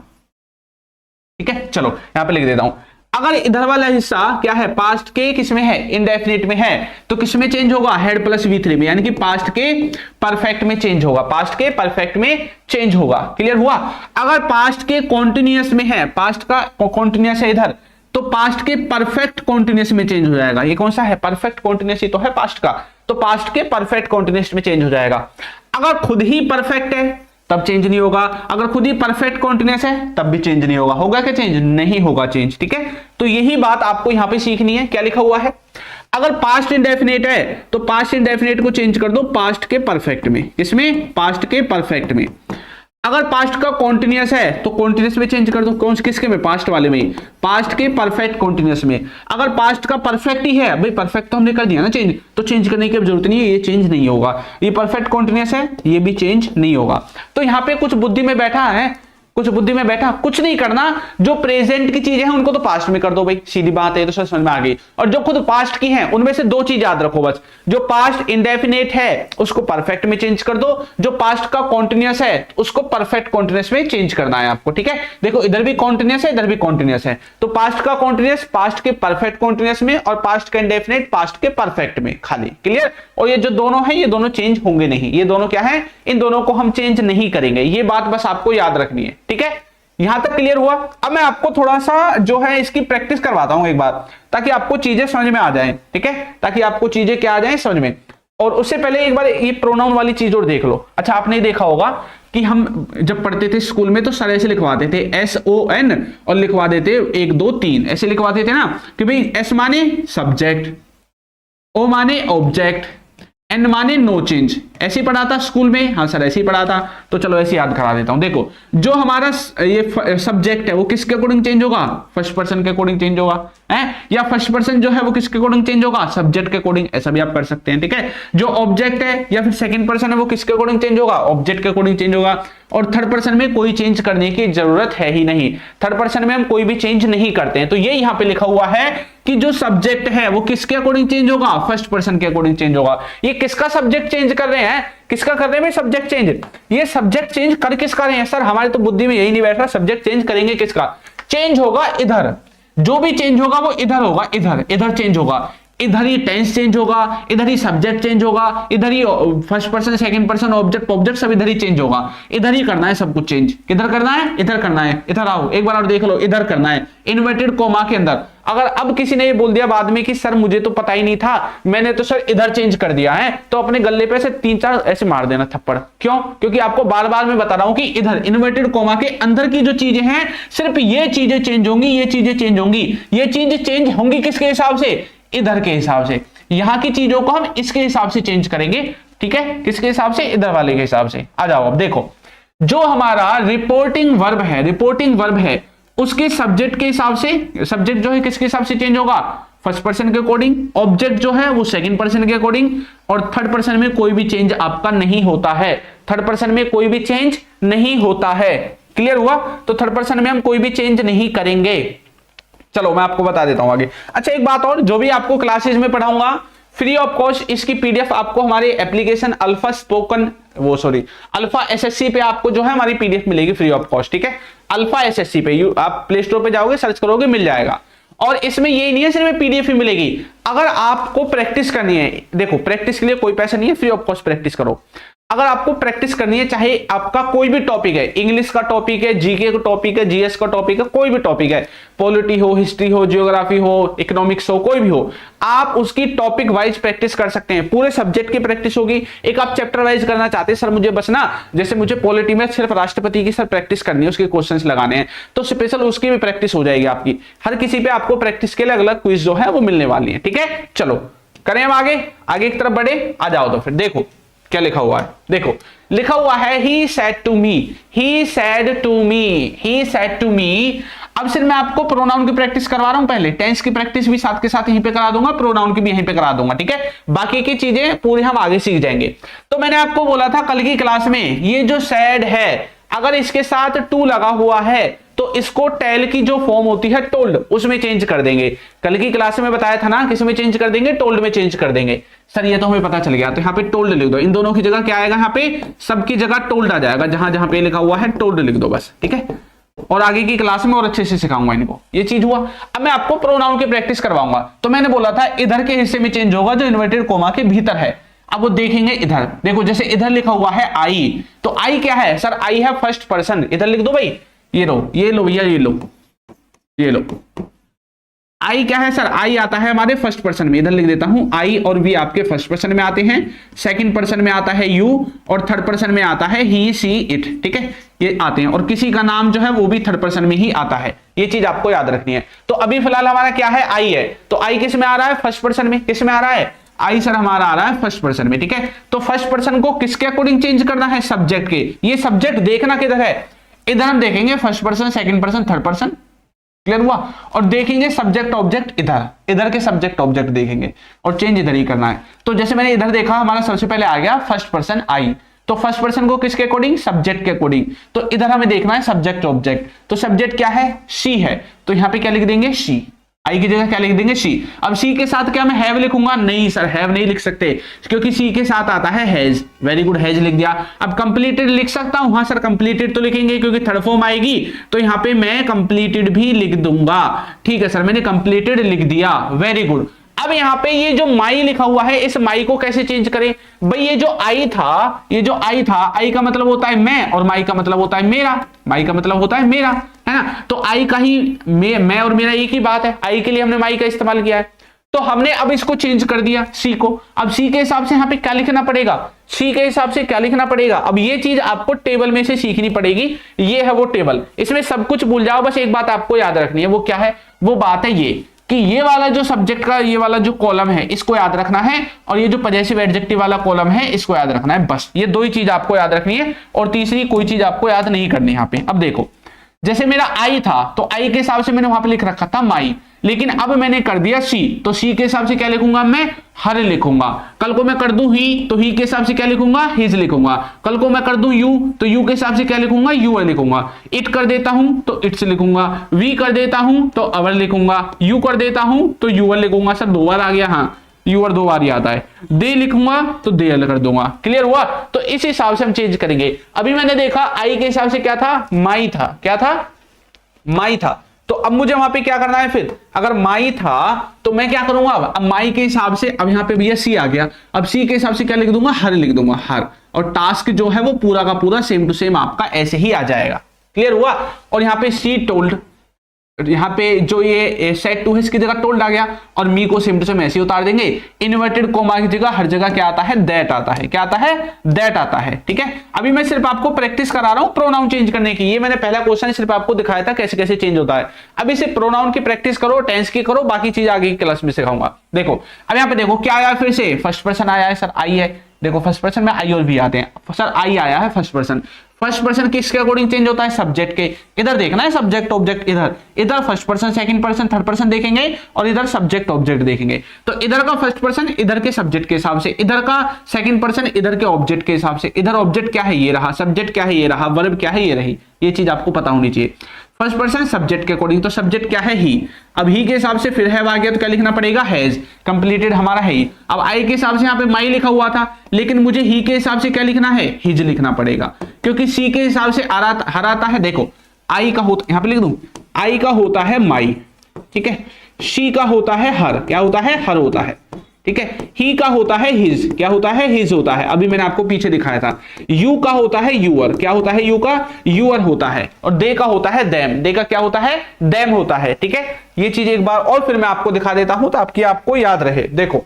ठीक है। चलो यहां पे लिख देता हूं। अगर इधर वाला हिस्सा क्या है, पास्ट के किसमें है, इंडेफिनिट में है, तो किसमें चेंज होगा, हेड प्लस V3 में, यानी कि पास्ट के परफेक्ट में चेंज होगा, पास्ट के परफेक्ट में चेंज होगा। क्लियर हुआ। अगर पास्ट के कॉन्टिन्यूअस में है, पास्ट का कॉन्टिन्यूअस है इधर, तो पास्ट के परफेक्ट कॉन्टिन्यूस में चेंज हो जाएगा। ये कौन सा है? परफेक्ट कॉन्टिन्यूस ही तो है पास्ट का, तो पास्ट के परफेक्ट कॉन्टिन्यूस में चेंज हो जाएगा। अगर खुद ही परफेक्ट है तब चेंज नहीं होगा, अगर खुद ही परफेक्ट कॉन्टिन्यूस है तब भी चेंज नहीं होगा। होगा क्या चेंज? नहीं होगा चेंज। ठीक है, तो यही बात आपको यहां पे सीखनी है। क्या लिखा हुआ है? अगर पास्ट इंडेफिनिट है तो पास्ट इंडेफिनिट को चेंज कर दो पास्ट के परफेक्ट में। किसमें? पास्ट के परफेक्ट में। अगर पास्ट का कॉन्टिन्यूस है तो कॉन्टिन्यूस में चेंज कर दो। कौन किसके में? पास्ट वाले में, पास्ट के परफेक्ट कॉन्टिन्यूस में। अगर पास्ट का परफेक्ट ही है, भाई परफेक्ट तो हमने कर दिया ना चेंज, तो चेंज करने की जरूरत नहीं है, ये चेंज नहीं होगा। ये परफेक्ट कॉन्टिन्यूस है, ये भी चेंज नहीं होगा। तो यहां पे कुछ बुद्धि में बैठा है, कुछ बुद्धि में बैठा, कुछ नहीं करना। जो प्रेजेंट की चीजें हैं उनको तो पास्ट में कर दो भाई, सीधी बात है, तो समझ में आ गई। और जो खुद पास्ट की हैं उनमें से दो चीज याद रखो बस। जो पास्ट इंडेफिनेट है उसको परफेक्ट में चेंज कर दो, जो पास्ट का कॉन्टिन्यूस है उसको परफेक्ट कॉन्टिन्यूस में चेंज करना है आपको। ठीक है, देखो इधर भी कॉन्टिन्यूस है, इधर भी कॉन्टिन्यूस है, तो पास्ट का कॉन्टिन्यूस पास्ट के परफेक्ट कॉन्टिन्यूस में और पास्ट का इंडेफिनेट पास्ट के परफेक्ट में खाली। क्लियर? और ये जो दोनों है ये दोनों चेंज होंगे नहीं। ये दोनों क्या है? इन दोनों को हम चेंज नहीं करेंगे। ये बात बस आपको याद रखनी है। ठीक है, यहां तक क्लियर हुआ? अब मैं आपको थोड़ा सा जो है इसकी प्रैक्टिस करवाता हूं एक बार, ताकि आपको चीजें समझ में आ जाएं। ठीक है, ताकि आपको चीजें क्या आ जाएं समझ में। और उससे पहले एक बार ये प्रोनाउन वाली चीज और देख लो। अच्छा, आपने देखा होगा कि हम जब पढ़ते थे स्कूल में तो सर ऐसे लिखवाते थे SON और लिखवा देते 1 2 3 ऐसे लिखवाते थे ना, कि भाई S माने सब्जेक्ट, O माने ऑब्जेक्ट, N माने नो चेंज। ऐसे ही पढ़ा था स्कूल में? हाँ सर ऐसे ही पढ़ा था। तो चलो ऐसे याद करा देता हूं। देखो जो हमारा ये सब्जेक्ट है वो किसके अकॉर्डिंग चेंज होगा? फर्स्ट पर्सन के अकॉर्डिंग चेंज होगा है, या फर्स्ट पर्सन जो है वो किसके अकॉर्डिंग चेंज होगा? सब्जेक्ट के अकॉर्डिंग। ऐसा भी आप कर सकते हैं। ठीक है, जो ऑब्जेक्ट है या फिर सेकंड पर्सन है वो किसके अकॉर्डिंग चेंज होगा? ऑब्जेक्ट के अकॉर्डिंग चेंज होगा। और थर्ड पर्सन में कोई चेंज करने की जरूरत है ही नहीं। थर्ड पर्सन में हम कोई भी चेंज नहीं करते हैं। तो ये यहां पे लिखा हुआ है कि जो सब्जेक्ट है वो किसके अकॉर्डिंग चेंज होगा? फर्स्ट पर्सन के अकॉर्डिंग चेंज होगा। ये किसका सब्जेक्ट चेंज कर रहे हैं? किसका कर रहे हैं भाई सब्जेक्ट चेंज? ये सब्जेक्ट चेंज कर किसका रहे हैं सर? हमारे तो बुद्धि में यही नहीं बैठ रहा। सब्जेक्ट चेंज करेंगे किसका? चेंज होगा इधर, जो भी चेंज होगा वो इधर होगा, इधर इधर चेंज होगा। इधर ही टेंस चेंज होगा, इधर ही सब्जेक्ट चेंज होगा, इधर ही first person second person object सब इधर ही चेंज होगा। इधर ही करना है सब कुछ चेंज। किधर करना है? इधर करना है। इधर आओ एक बार और देख लो, इधर करना है इन्वर्टेड कोमा के अंदर। अगर अब किसी ने ये बोल दिया बाद में कि सर मुझे तो पता ही नहीं था, मैंने तो सर इधर चेंज कर दिया है, तो अपने गले पे से 3-4 ऐसे मार देना थप्पड़। क्यों? क्योंकि आपको बार बार मैं बता रहा हूं कि इधर इन्वर्टेड कोमा के अंदर की जो चीजें हैं सिर्फ ये चीजें चेंज होंगी, ये चीजें चेंज होंगी। ये चीजें चेंज होंगी किसके हिसाब से? इधर के हिसाब से। यहां की चीजों को हम इसके हिसाब से चेंज करेंगे। ठीक है, किसके हिसाब से? इधर वाले के हिसाब से। आ जाओ अब देखो, जो हमारा रिपोर्टिंग वर्ब है, रिपोर्टिंग वर्ब है उसके सब्जेक्ट के हिसाब से, सब्जेक्ट जो है किसके हिसाब से चेंज होगा? फर्स्ट पर्सन के अकॉर्डिंग। ऑब्जेक्ट जो है वो सेकंड पर्सन के अकॉर्डिंग। और थर्ड पर्सन में कोई भी चेंज आपका नहीं होता है। थर्ड पर्सन में कोई भी चेंज नहीं होता है। क्लियर हुआ? तो थर्ड पर्सन में हम कोई भी चेंज नहीं करेंगे। चलो मैं आपको बता देता हूं आगे। अच्छा एक बात और, जो भी आपको क्लासेज में पढ़ाऊंगा फ्री ऑफ कॉस्ट इसकी पीडीएफ आपको हमारे एप्लीकेशन अल्फा एसएससी पे आपको जो है हमारी पीडीएफ मिलेगी फ्री ऑफ कॉस्ट। ठीक है, अल्फा एसएससी पे आप प्ले स्टोर पे जाओगे, सर्च करोगे, मिल जाएगा। और इसमें ये नहीं है सिर्फ पीडीएफ ही मिलेगी। अगर आपको प्रैक्टिस करनी है, देखो प्रैक्टिस के लिए कोई पैसा नहीं है, फ्री ऑफ कॉस्ट प्रैक्टिस करो। अगर आपको प्रैक्टिस करनी है, चाहे आपका कोई भी टॉपिक है, इंग्लिश का टॉपिक है, जीके का टॉपिक है, जीएस का टॉपिक है, कोई भी टॉपिक है, पॉलिटी हो, हिस्ट्री हो, जियोग्राफी हो, इकोनॉमिक्स हो, कोई भी हो, आप उसकी टॉपिक वाइज प्रैक्टिस कर सकते हैं। पूरे सब्जेक्ट की प्रैक्टिस होगी। एक आप चैप्टर वाइज करना चाहते हैं, सर मुझे बस ना, जैसे मुझे पॉलिटी में सिर्फ राष्ट्रपति की सर प्रैक्टिस करनी है, उसके क्वेश्चंस लगाने हैं, तो स्पेशल उसकी भी प्रैक्टिस हो जाएगी आपकी। हर किसी पे आपको प्रैक्टिस के लिए अलग अलग क्विज जो है वो मिलने वाली है। ठीक है, चलो करें हम आगे की तरफ बढ़े। आ जाओ तो फिर देखो क्या लिखा हुआ है। देखो लिखा हुआ है he said to me, he said to me, he said to me. अब सिर्फ मैं आपको प्रोनाउन की प्रैक्टिस करवा रहा हूं, पहले टेंस की प्रैक्टिस भी साथ के साथ यहीं पे करा दूंगा, प्रोनाउन की भी यहीं पे करा दूंगा। ठीक है, बाकी की चीजें पूरी हम आगे सीख जाएंगे। तो मैंने आपको बोला था कल की क्लास में, ये जो सैड है अगर इसके साथ टू लगा हुआ है तो इसको टेल की जो फॉर्म होती है टोल्ड, उसमें चेंज कर देंगे। कल की क्लास में बताया था ना, किस में चेंज कर देंगे? टोल्ड में चेंज कर देंगे। सर ये तो हमें पता चल गया, तो यहाँ पे टोल्ड लिख दो। इन दोनों की जगह क्या आएगा? यहाँ पे सबकी जगह टोल्ड आ जाएगा, जहां जहां पे लिखा हुआ है टोल्ड लिख दो बस। ठीक है, और आगे की क्लास में और अच्छे से सिखाऊंगा इनको। ये चीज हुआ। अब मैं आपको प्रोनाउन की प्रैक्टिस करवाऊंगा। तो मैंने बोला था इधर के हिस्से में चेंज होगा जो इन्वर्टेड कोमा के भीतर है। अब वो देखेंगे इधर, देखो जैसे इधर लिखा हुआ है आई, तो आई क्या है सर? आई है फर्स्ट पर्सन। इधर लिख दो भाई, ये लो, ये लो भैया, ये लो, ये लो, आई क्या है सर, आई आता है हमारे फर्स्ट पर्सन में, इधर लिख देता हूं, आई और वी आपके फर्स्ट पर्सन में आते हैं, सेकंड पर्सन में आता है यू, और थर्ड पर्सन में आता है ही सी इट, ठीक है, ये आते हैं, और किसी का नाम जो है वो भी थर्ड पर्सन में ही आता है, ये चीज आपको याद रखनी है। तो अभी फिलहाल हमारा क्या है, आई है, तो आई किस में आ रहा है, फर्स्ट पर्सन में, किस में आ रहा है, आई सर हमारा आ रहा है फर्स्ट पर्सन में, ठीक है। तो फर्स्ट पर्सन को किसके अकॉर्डिंग चेंज करना है, सब्जेक्ट के, ये सब्जेक्ट देखना किधर है, इधर हम देखेंगे first person, second person, third person, clear हुआ, और देखेंगे सब्जेक्ट ऑब्जेक्ट इधर, इधर के सब्जेक्ट ऑब्जेक्ट देखेंगे और चेंज इधर ही करना है। तो जैसे मैंने इधर देखा, हमारा सबसे पहले आ गया फर्स्ट पर्सन आई, तो फर्स्ट पर्सन को किसके अकॉर्डिंग, सब्जेक्ट के अकॉर्डिंग, तो इधर हमें देखना है सब्जेक्ट ऑब्जेक्ट, तो सब्जेक्ट क्या है, शी है, तो यहां पे क्या लिख देंगे, शी, आई की जगह क्या लिख देंगे, शी। अब सी के साथ क्या मैं हैव लिखूंगा, नहीं सर हैव नहीं लिख सकते, क्योंकि सी के साथ आता है हैज, वेरी गुड, हैज लिख दिया। अब कंप्लीटेड लिख सकता हूं, हाँ सर कंप्लीटेड तो लिखेंगे क्योंकि थर्ड फॉर्म आएगी, तो यहां पे मैं कंप्लीटेड भी लिख दूंगा, ठीक है सर, मैंने कंप्लीटेड लिख दिया, वेरी गुड। अब यहां पे ये जो माई लिखा हुआ है, इस माई को कैसे चेंज करें, भाई ये जो आई था, ये जो आई था, आई का मतलब होता है मैं, और माई का मतलब होता है मेरा, माई का मतलब होता है मेरा, है ना, तो आई का ही मैं और मेरा एक ही बात है, आई के लिए हमने माई का इस्तेमाल किया है, तो हमने अब इसको चेंज कर दिया सी को। अब सी के हिसाब से यहां पे क्या लिखना पड़ेगा, सी के हिसाब से क्या लिखना पड़ेगा, अब ये चीज आपको टेबल में से सीखनी पड़ेगी, ये है वो टेबल, इसमें सब कुछ भूल जाओ, बस एक बात आपको याद रखनी है, वो क्या है, वो बात है ये कि ये वाला जो सब्जेक्ट का ये वाला जो कॉलम है इसको याद रखना है, और ये जो पजेसिव एडजेक्टिव वाला कॉलम है इसको याद रखना है, बस ये दो ही चीज आपको याद रखनी है, और तीसरी कोई चीज आपको याद नहीं करनी यहाँ पे। अब देखो, जैसे मेरा आई था, तो आई के हिसाब से मैंने वहां पे लिख रखा था माई, लेकिन अब मैंने कर दिया सी, तो सी के हिसाब से क्या लिखूंगा, मैं हर लिखूंगा। कल को मैं कर दूं ही, तो ही के हिसाब से क्या लिखूंगा, हिज लिखूंगा। कल को मैं कर दूं यू, तो यू के हिसाब से क्या लिखूंगा, यू लिखूंगा। इट कर देता हूं तो इट्स लिखूंगा, वी कर देता हूं तो अवर लिखूंगा, यू कर देता हूं तो यूअर लिखूंगा। सर दो बार आ गया, हाँ यूअर दो बार ही आता है, दे लिखूंगा तो देयर कर दूंगा, क्लियर हुआ। तो इस हिसाब से हम चेंज करेंगे। अभी मैंने देखा आई के हिसाब से क्या था, माई था, क्या था, माई था, तो अब मुझे वहां पे क्या करना है, फिर अगर माई था तो मैं क्या करूंगा, अब माई के हिसाब से, अब यहां पे भैया सी आ गया, अब सी के हिसाब से क्या लिख दूंगा, हर लिख दूंगा, हर, और टास्क जो है वो पूरा का पूरा सेम टू सेम आपका ऐसे ही आ जाएगा, क्लियर हुआ। और यहां पे सी टोल्ड, यहां पे जो ये सेट टू है इसकी जगह टोल्ड आ गया, और मी को सेम टू सेम ऐसे उतार देंगे। इन्वर्टेड कोमा की जगह हर जगह क्या आता है, दैट आता है, क्या आता है, दैट आता है, ठीक है। अभी मैं सिर्फ आपको प्रैक्टिस करा रहा हूं प्रोनाउन चेंज करने की, ये मैंने पहला क्वेश्चन सिर्फ आपको दिखाया था कैसे कैसे चेंज होता है। अभी सिर्फ प्रोनाउन की प्रैक्टिस करो, टेंस की करो, बाकी चीज आगे की क्लास में सिखाऊंगा। देखो अब यहाँ पे देखो क्या आया, फिर से फर्स्ट पर्सन आया है, सर आई है, देखो फर्स्ट पर्सन में आई और वी आते हैं, सर आई आया है फर्स्ट पर्सन। फर्स्ट पर्सन किसके अकॉर्डिंग चेंज होता है, सब्जेक्ट के, इधर देखना है सब्जेक्ट ऑब्जेक्ट, इधर इधर first person second person third person देखेंगे, और इधर सब्जेक्ट ऑब्जेक्ट देखेंगे। तो इधर का फर्स्ट पर्सन इधर के सब्जेक्ट के हिसाब से, इधर का सेकंड पर्सन इधर के ऑब्जेक्ट के हिसाब से, इधर ऑब्जेक्ट क्या है ये रहा, सब्जेक्ट क्या है ये रहा, वर्ब क्या है ये रही, ये चीज आपको पता होनी चाहिए। फर्स्ट पर्सन सब्जेक्ट के अकॉर्डिंग, तो सब्जेक्ट क्या है ही, अब ही के हिसाब से फिर हैव आ गया तो क्या लिखना पड़ेगा, हैज, कंप्लीटेड हमारा है ही। अब आई के हिसाब से यहाँ पे माई लिखा हुआ था, लेकिन मुझे ही के हिसाब से क्या लिखना है, हिज लिखना पड़ेगा, क्योंकि सी के हिसाब से हर आता है। देखो आई का होता, यहाँ पे लिख दूं, आई का होता है माई, ठीक है, शी का होता है हर, क्या होता है, हर होता है, ठीक है, ही का होता है हिज, क्या होता है, हिज होता है, अभी मैंने आपको पीछे दिखाया था। यू का होता है यूअर, क्या होता है, यू का यूअर होता है, और दे का होता है देम, दे का क्या होता है, देम होता है, ठीक है। ये चीज एक बार और फिर मैं आपको दिखा देता हूं तो आपको याद रहे। देखो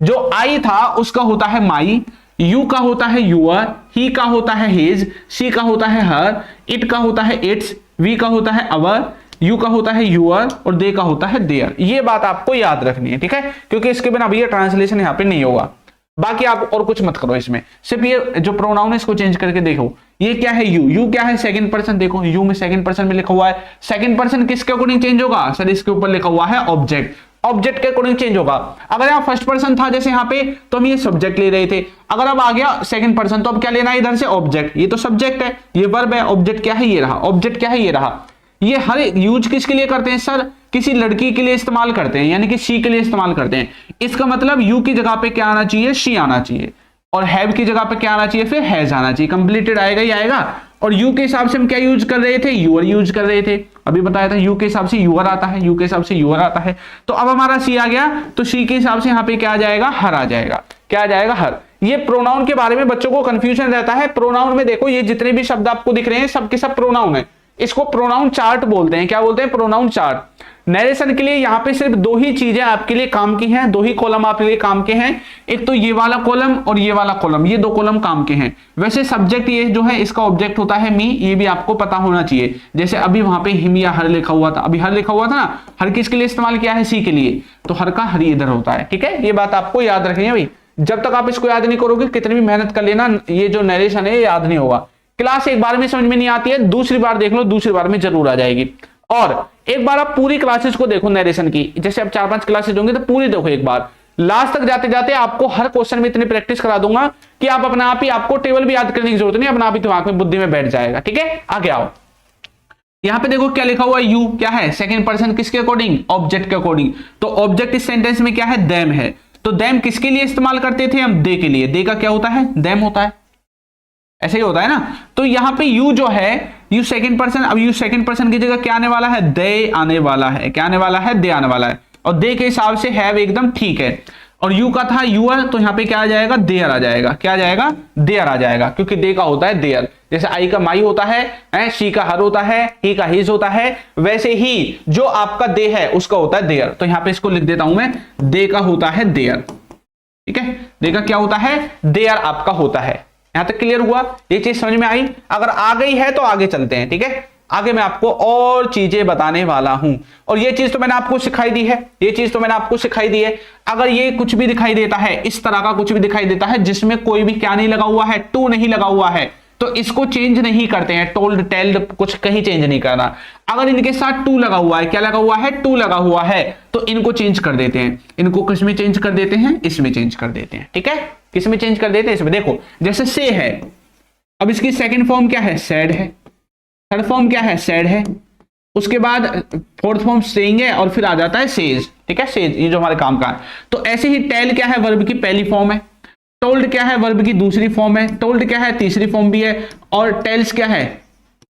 जो आई था उसका होता है माई, यू का होता है यूअर, ही का होता है हिज, सी का होता है हर, इट का होता है इट्स, वी का होता है अवर, यू का होता है यूअर, और दे का होता है देयर। ये बात आपको याद रखनी है, ठीक है, क्योंकि इसके बिना भैया ट्रांसलेशन यहाँ पे नहीं होगा। बाकी आप और कुछ मत करो इसमें, सिर्फ ये जो प्रोनाउन है इसको चेंज करके देखो। ये क्या है, यू, यू क्या है, सेकंड पर्सन, देखो यू में सेकंड पर्सन में लिखा हुआ है, सेकंड पर्सन किसके अकॉर्डिंग चेंज होगा, सर इसके ऊपर लिखा हुआ है ऑब्जेक्ट, ऑब्जेक्ट के अकॉर्डिंग चेंज होगा। अगर यहाँ फर्स्ट पर्सन था जैसे यहाँ पे, तो हम ये सब्जेक्ट ले रहे थे, अगर अब आ गया सेकंड पर्सन तो अब क्या लेना है, इधर से ऑब्जेक्ट, ये तो सब्जेक्ट है, ये वर्ब है, ऑब्जेक्ट क्या है ये रहा, ऑब्जेक्ट क्या है ये रहा। ये हर यूज किसके लिए करते हैं सर, किसी लड़की के लिए इस्तेमाल करते हैं, यानी कि शी के लिए इस्तेमाल करते हैं। इसका मतलब यू की जगह पे क्या आना चाहिए, शी आना चाहिए, और हैव की जगह पे क्या आना चाहिए, फिर हैज आना चाहिए, कंप्लीटेड आएगा ही आएगा। और यू के हिसाब से हम क्या यूज कर रहे थे, यूअर यूज कर रहे थे, अभी बताया था यू के हिसाब से यूअर आता है, यू के हिसाब से यूअर आता है। तो अब हमारा सी आ गया, तो सी के हिसाब से यहाँ पे क्या आ जाएगा, हर आ जाएगा, क्या आ जाएगा, हर। ये प्रोनाउन के बारे में बच्चों को कंफ्यूजन रहता है। प्रोनाउन में देखो ये जितने भी शब्द आपको दिख रहे हैं सबके सब प्रोनाउन है, इसको प्रोनाउन चार्ट बोलते हैं। क्या बोलते हैं, प्रोनाउन चार्ट। नरेशन के लिए यहाँ पे सिर्फ दो ही चीजें आपके लिए काम की हैं, दो ही कॉलम आपके लिए काम के हैं, एक तो ये वाला कॉलम और ये वाला कॉलम, ये दो कॉलम काम के हैं। वैसे सब्जेक्ट ये जो है इसका ऑब्जेक्ट होता है मी, ये भी आपको पता होना चाहिए। जैसे अभी वहां पे हिम या हर लिखा हुआ था, अभी हर लिखा हुआ था ना, हर किसके लिए इस्तेमाल किया है, सी के लिए, तो हर का हर इधर होता है। ठीक है, ये बात आपको याद रखनी है भाई। जब तक आप इसको याद नहीं करोगे कितनी भी मेहनत कर लेना, ये जो नरेशन है याद नहीं होगा। क्लास एक बार में समझ में नहीं आती है, दूसरी बार देख लो, दूसरी बार में जरूर आ जाएगी। और एक बार आप पूरी क्लासेस को देखो नरेशन की, जैसे अब 4-5 क्लासेस होंगी तो पूरी देखो एक बार, लास्ट तक जाते जाते आपको हर क्वेश्चन में इतनी प्रैक्टिस करा दूंगा कि आप अपने आप ही, आपको टेबल भी याद करने की जरूरत नहीं, अपना आप ही दिमाग में बुद्धि में बैठ जाएगा। ठीक है, आगे आओ। यहां पे देखो क्या लिखा हुआ है, यू क्या है, सेकंड पर्सन किसके अकॉर्डिंग, ऑब्जेक्ट के अकॉर्डिंग। तो ऑब्जेक्ट इस सेंटेंस में क्या है, देम है। तो देम किसके लिए इस्तेमाल करते थे हम, दे के लिए। दे का क्या होता है, देम होता है, ऐसे ही होता है ना। तो यहां पे यू जो है, यू सेकंड पर्सन, अब यू सेकंड पर्सन की जगह क्या आने वाला है, दे आने वाला है। क्या आने वाला है, दे आने वाला है। और दे के हिसाब से हैव एकदम ठीक है। और यू का था यूअर, तो यहां पे क्या आ जाएगा, देयर आ जाएगा। क्या आ जाएगा, देयर आ जाएगा, क्योंकि दे का होता है देयर। जैसे आई का माई होता है, शी का हर होता है, ही का हिज होता है, वैसे ही जो आपका दे है उसका होता है देयर। तो यहां पे इसको लिख देता हूं मैं, दे का होता है देयर। ठीक है, दे का क्या होता है, देयर आपका होता है। यहां तक क्लियर हुआ, ये चीज समझ में आई। अगर आ गई है तो आगे चलते हैं। ठीक है, आगे मैं आपको और चीजें बताने वाला हूं, और ये चीज तो मैंने आपको सिखाई दी है, ये चीज तो मैंने आपको सिखाई दी है। अगर ये कुछ भी दिखाई देता है, इस तरह का कुछ भी दिखाई देता है जिसमें कोई भी क्या नहीं लगा हुआ है, टू नहीं लगा हुआ है, तो इसको चेंज नहीं करते हैं। टोल्ड, टेल्ड, कुछ कहीं चेंज नहीं करना। अगर इनके साथ टू लगा हुआ है, क्या लगा हुआ है, टू लगा हुआ है, तो इनको चेंज कर देते हैं। इनको किस में चेंज कर देते हैं, इसमें चेंज कर देते हैं। ठीक है, किस में चेंज कर देते हैं, इसमें। देखो जैसे से है, अब इसकी सेकंड फॉर्म क्या है, सैड है। थर्ड फॉर्म क्या है, सैड है। उसके बाद फोर्थ फॉर्म सेइंग है, और फिर आ जाता है सेज। ठीक है, सेज, ये जो हमारे काम का है। तो ऐसे ही टेल क्या है, वर्ब की पहली फॉर्म है। टोल्ड क्या है, वर्ब की दूसरी फॉर्म है। टोल्ड क्या है, तीसरी फॉर्म भी है। और टेल्स क्या है,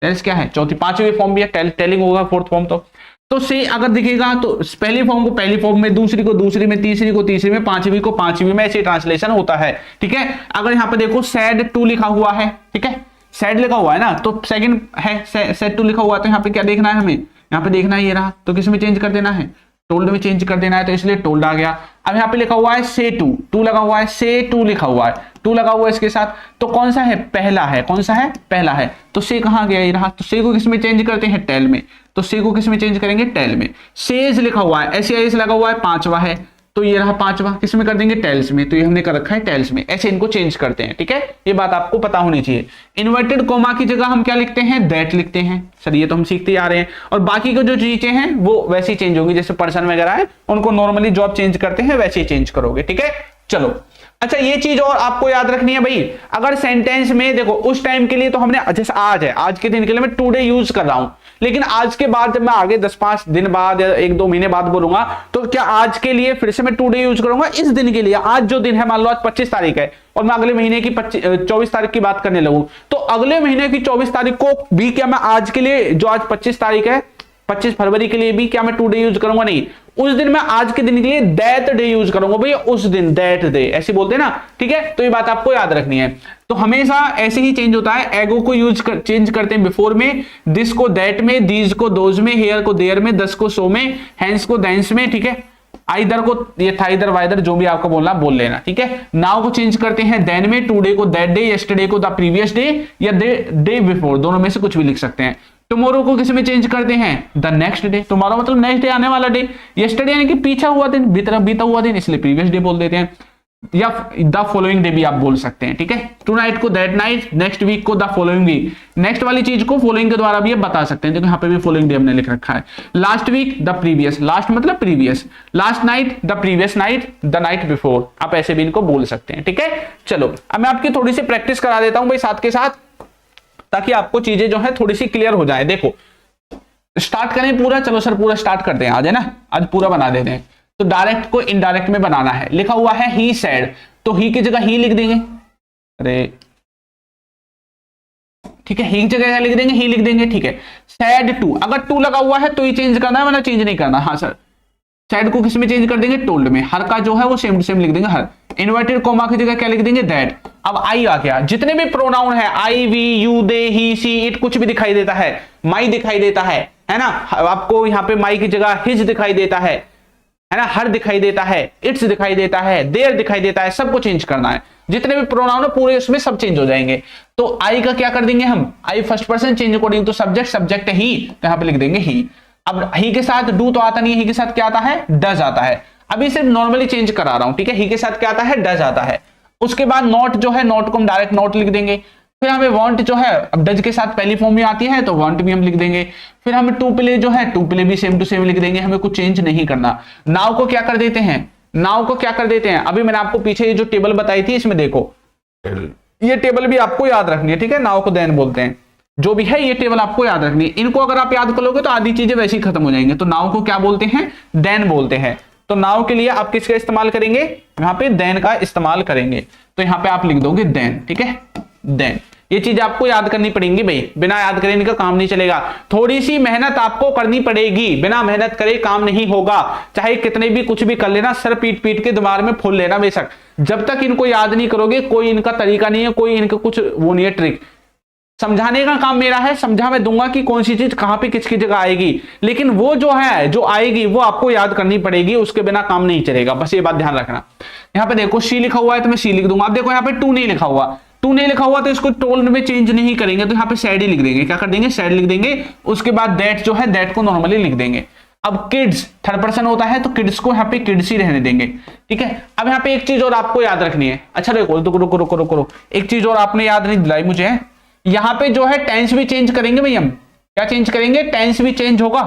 टेल्स क्या है, चौथी, पांचवी फॉर्म भी है। टेलिंग होगा फोर्थ फॉर्म। तो से अगर दिखेगा तो पहली फॉर्म को पहली फॉर्म में, दूसरी को दूसरी में, तीसरी को तीसरी में, पांचवी को पांचवी में, ऐसे ट्रांसलेशन होता है। ठीक है, अगर यहां पे देखो सैड टू लिखा हुआ है, ठीक है, सैड लिखा हुआ है ना, तो सेकंड है, सैड टू लिखा हुआ है, तो यहां पे क्या देखना है हमें, यहां पे देखना है ये रहा, तो किस में चेंज कर देना है, टोल्ड में चेंज कर देना है, तो इसलिए टोल्ड आ गया। अब यहाँ पे लिखा हुआ है से टू, टू लगा हुआ है, से टू लिखा हुआ है, टू लगा हुआ है इसके साथ, तो कौन सा है, पहला है। कौन सा है, पहला है। तो से कहां गया, ये रहा। तो से को किस में चेंज करते हैं, टेल में। तो से को किस में चेंज करेंगे, टेल में। सेज लिखा हुआ है, एस लगा हुआ है, पांचवा है, तो ये रहा पांचवा, किस में कर देंगे, टेल्स में। तो ये हमने कर रखा है टेल्स में। ऐसे इनको चेंज करते हैं। ठीक है, ये बात आपको पता होनी चाहिए। इन्वर्टेड कोमा की जगह हम क्या लिखते हैं, दैट लिखते हैं। सर ये तो हम सीखते आ रहे हैं, और बाकी को जो चीजें हैं वो वैसी चेंज होगी, जैसे पर्सन वगैरह है उनको नॉर्मली जॉब चेंज करते हैं वैसे ही चेंज करोगे। ठीक है, चलो। अच्छा, ये चीज और आपको याद रखनी है भाई, अगर सेंटेंस में देखो, उस टाइम के लिए तो हमने, जैसे आज है, आज के दिन के लिए मैं टुडे यूज कर रहा हूं, लेकिन आज के बाद जब मैं आगे 10-5 दिन बाद या 1-2 महीने बाद बोलूंगा, तो क्या आज के लिए फिर से मैं टुडे यूज करूंगा, इस दिन के लिए। आज जो दिन है, मान लो आज 25 तारीख है, और मैं अगले महीने की 24 तारीख की बात करने लगूं, तो अगले महीने की 24 तारीख को भी क्या मैं आज के लिए, जो आज 25 तारीख है, 25 फरवरी के लिए भी क्या मैं टुडे यूज करूंगा, नहीं। उस दिन मैं आज के दिन के लिए दैट डे यूज करूंगा भैया, उस दिन, दैट डे, ऐसे बोलते हैं ना। ठीक है, तो ये बात आपको याद रखनी है। तो हमेशा ऐसे ही चेंज होता है। एगो को चेंज करते हैं बिफोर में, दिस को दैट में, दीज को दोज में, हेयर को देयर में, दस को सो में, हैंड्स को दैंस में। ठीक है, आइदर को, ये था इधर वाइदर, जो भी आपको बोलना बोल लेना। ठीक है, नाउ को चेंज करते हैं देन में, टुडे को दैट डे, यस्टरडे को द प्रीवियस डे, या डे बिफोर, दोनों में से कुछ भी लिख सकते हैं। टुमारो को किस में चेंज करते हैं, द नेक्स्ट डे। टुमारो मतलब नेक्स्ट डे, आने वाला डे। यस्टरडे यानी कि पीछा हुआ दिन, बीता हुआ दिन, इसलिए प्रीवियस डे बोल देते हैं, या द फॉलोइंग डे भी आप बोल सकते हैं। ठीक है, टू नाइट को दैट नाइट, नेक्स्ट वीक को द फॉलोइंग वीक, नेक्स्ट वाली चीज को फॉलोइंग के द्वारा भी बता सकते हैं, देखो यहाँ पे भी फॉलोइंग डे हमने लिख रखा है। Last week the previous, last मतलब previous, last night the previous night, the night before, आप ऐसे भी इनको बोल सकते हैं। ठीक है, चलो अब मैं आपकी थोड़ी सी प्रैक्टिस करा देता हूं भाई साथ के साथ, ताकि आपको चीजें जो है थोड़ी सी क्लियर हो जाए। देखो स्टार्ट करें पूरा, चलो सर पूरा स्टार्ट करते हैं आज, है ना, आज पूरा बना देते हैं। तो डायरेक्ट को इनडायरेक्ट में बनाना है। लिखा हुआ है ही सैड, तो ही की जगह ही लिख देंगे। अरे ठीक है, ही की जगह लिख देंगे, ही लिख देंगे। ठीक है, सैड टू, अगर टू लगा हुआ है तो ही चेंज करना है, वरना चेंज नहीं करना। हाँ सर, सैड को किस में चेंज कर देंगे, टोल्ड में। हर का जो है वो सेम टू सेम लिख देंगे, हर। इन्वर्टेड कोमा की जगह क्या लिख देंगे, दैट। अब आई आ गया, जितने भी प्रोनाउन है, I, we, you, they, he, she, it, कुछ भी दिखाई देता है, माई दिखाई देता है ना, आपको यहाँ पे माई की जगह हिज दिखाई देता है ना, हर दिखाई देता है, इट्स दिखाई देता है, देयर दिखाई देता है, सबको चेंज करना है। जितने भी प्रोनाउन है पूरे उसमें सब चेंज हो जाएंगे। तो आई का क्या कर देंगे हम, I first person change according to subject, subject है ही, तो यहाँ पे लिख देंगे ही। अब ही के साथ डू तो आता नहीं है, ही के साथ क्या आता है, डज आता है। अभी सिर्फ नॉर्मली चेंज करा रहा हूं, ठीक है। ही के साथ क्या आता है, डज आता है। उसके बाद नॉट जो है, नॉट को हम डायरेक्ट नॉट लिख देंगे। फिर हमें वांट जो है, अब डज के साथ पहली फॉर्म में आती है तो वांट भी हम लिख देंगे। फिर हमें टू प्ले जो है, टू प्ले भी सेम टू सेम लिख देंगे, हमें कुछ चेंज नहीं करना। नाउ को क्या कर देते हैं, नाउ को क्या कर देते हैं, अभी मैंने आपको पीछे ये जो टेबल बताई थी इसमें देखो, ये टेबल भी आपको याद रखनी है, ठीक है। नाउ को देन बोलते हैं, जो भी है ये टेबल आपको याद रखनी है। इनको अगर आप याद कर लोगे तो आधी चीजें वैसे ही खत्म हो जाएंगे। तो नाउ को क्या बोलते हैं, देन बोलते हैं। तो नाउ के लिए आप किसका इस्तेमाल करेंगे, यहां पे देन का इस्तेमाल करेंगे। तो यहां पे आप लिख दोगे देन, ठीक है, देन। ये चीज आपको याद करनी पड़ेगी भाई, बिना याद करे इनका काम नहीं चलेगा। थोड़ी सी मेहनत आपको करनी पड़ेगी, बिना मेहनत करे काम नहीं होगा। चाहे कितने भी कुछ भी कर लेना, सर पीट पीट के दिमाग में फूल लेना बेशक, जब तक इनको याद नहीं करोगे कोई इनका तरीका नहीं है, कोई इनका कुछ वो नहीं है ट्रिक। समझाने का काम मेरा है, समझा मैं दूंगा कि कौन सी चीज कहां पे किसकी जगह आएगी, लेकिन वो जो है जो आएगी वो आपको याद करनी पड़ेगी, उसके बिना काम नहीं चलेगा। बस ये बात ध्यान रखना। यहां पे देखो शी लिखा हुआ है तो मैं शी लिख दूंगा। अब देखो यहाँ पे टू नहीं लिखा हुआ, टू नहीं लिखा हुआ तो इसको टोल्ड में चेंज नहीं करेंगे, तो यहाँ पे सैड ही लिख देंगे। क्या कर देंगे, सैड लिख देंगे। उसके बाद दैट जो है, दैट को नॉर्मली लिख देंगे। अब किड्स थर्ड पर्सन होता है तो किड्स को यहाँ पे किड्स ही रहने देंगे, ठीक है। अब यहाँ पे एक चीज और आपको याद रखनी है। अच्छा देखो, रुको रुको रुको रुको, एक चीज और आपने याद नहीं दिलाई मुझे। यहाँ पे जो है टेंस भी चेंज करेंगे भाई हम। क्या चेंज करेंगे, टेंस भी चेंज होगा।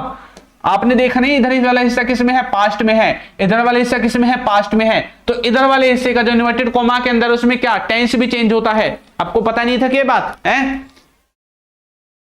आपने देखा नहीं, इधर वाला हिस्सा किस में है, पास्ट में है, इधर वाला हिस्सा किस में है, पास्ट में है। तो इधर वाले हिस्से का जो इन्वर्टेड कोमा के अंदर, उसमें क्या टेंस भी चेंज होता है। आपको पता नहीं था कि ये बात है,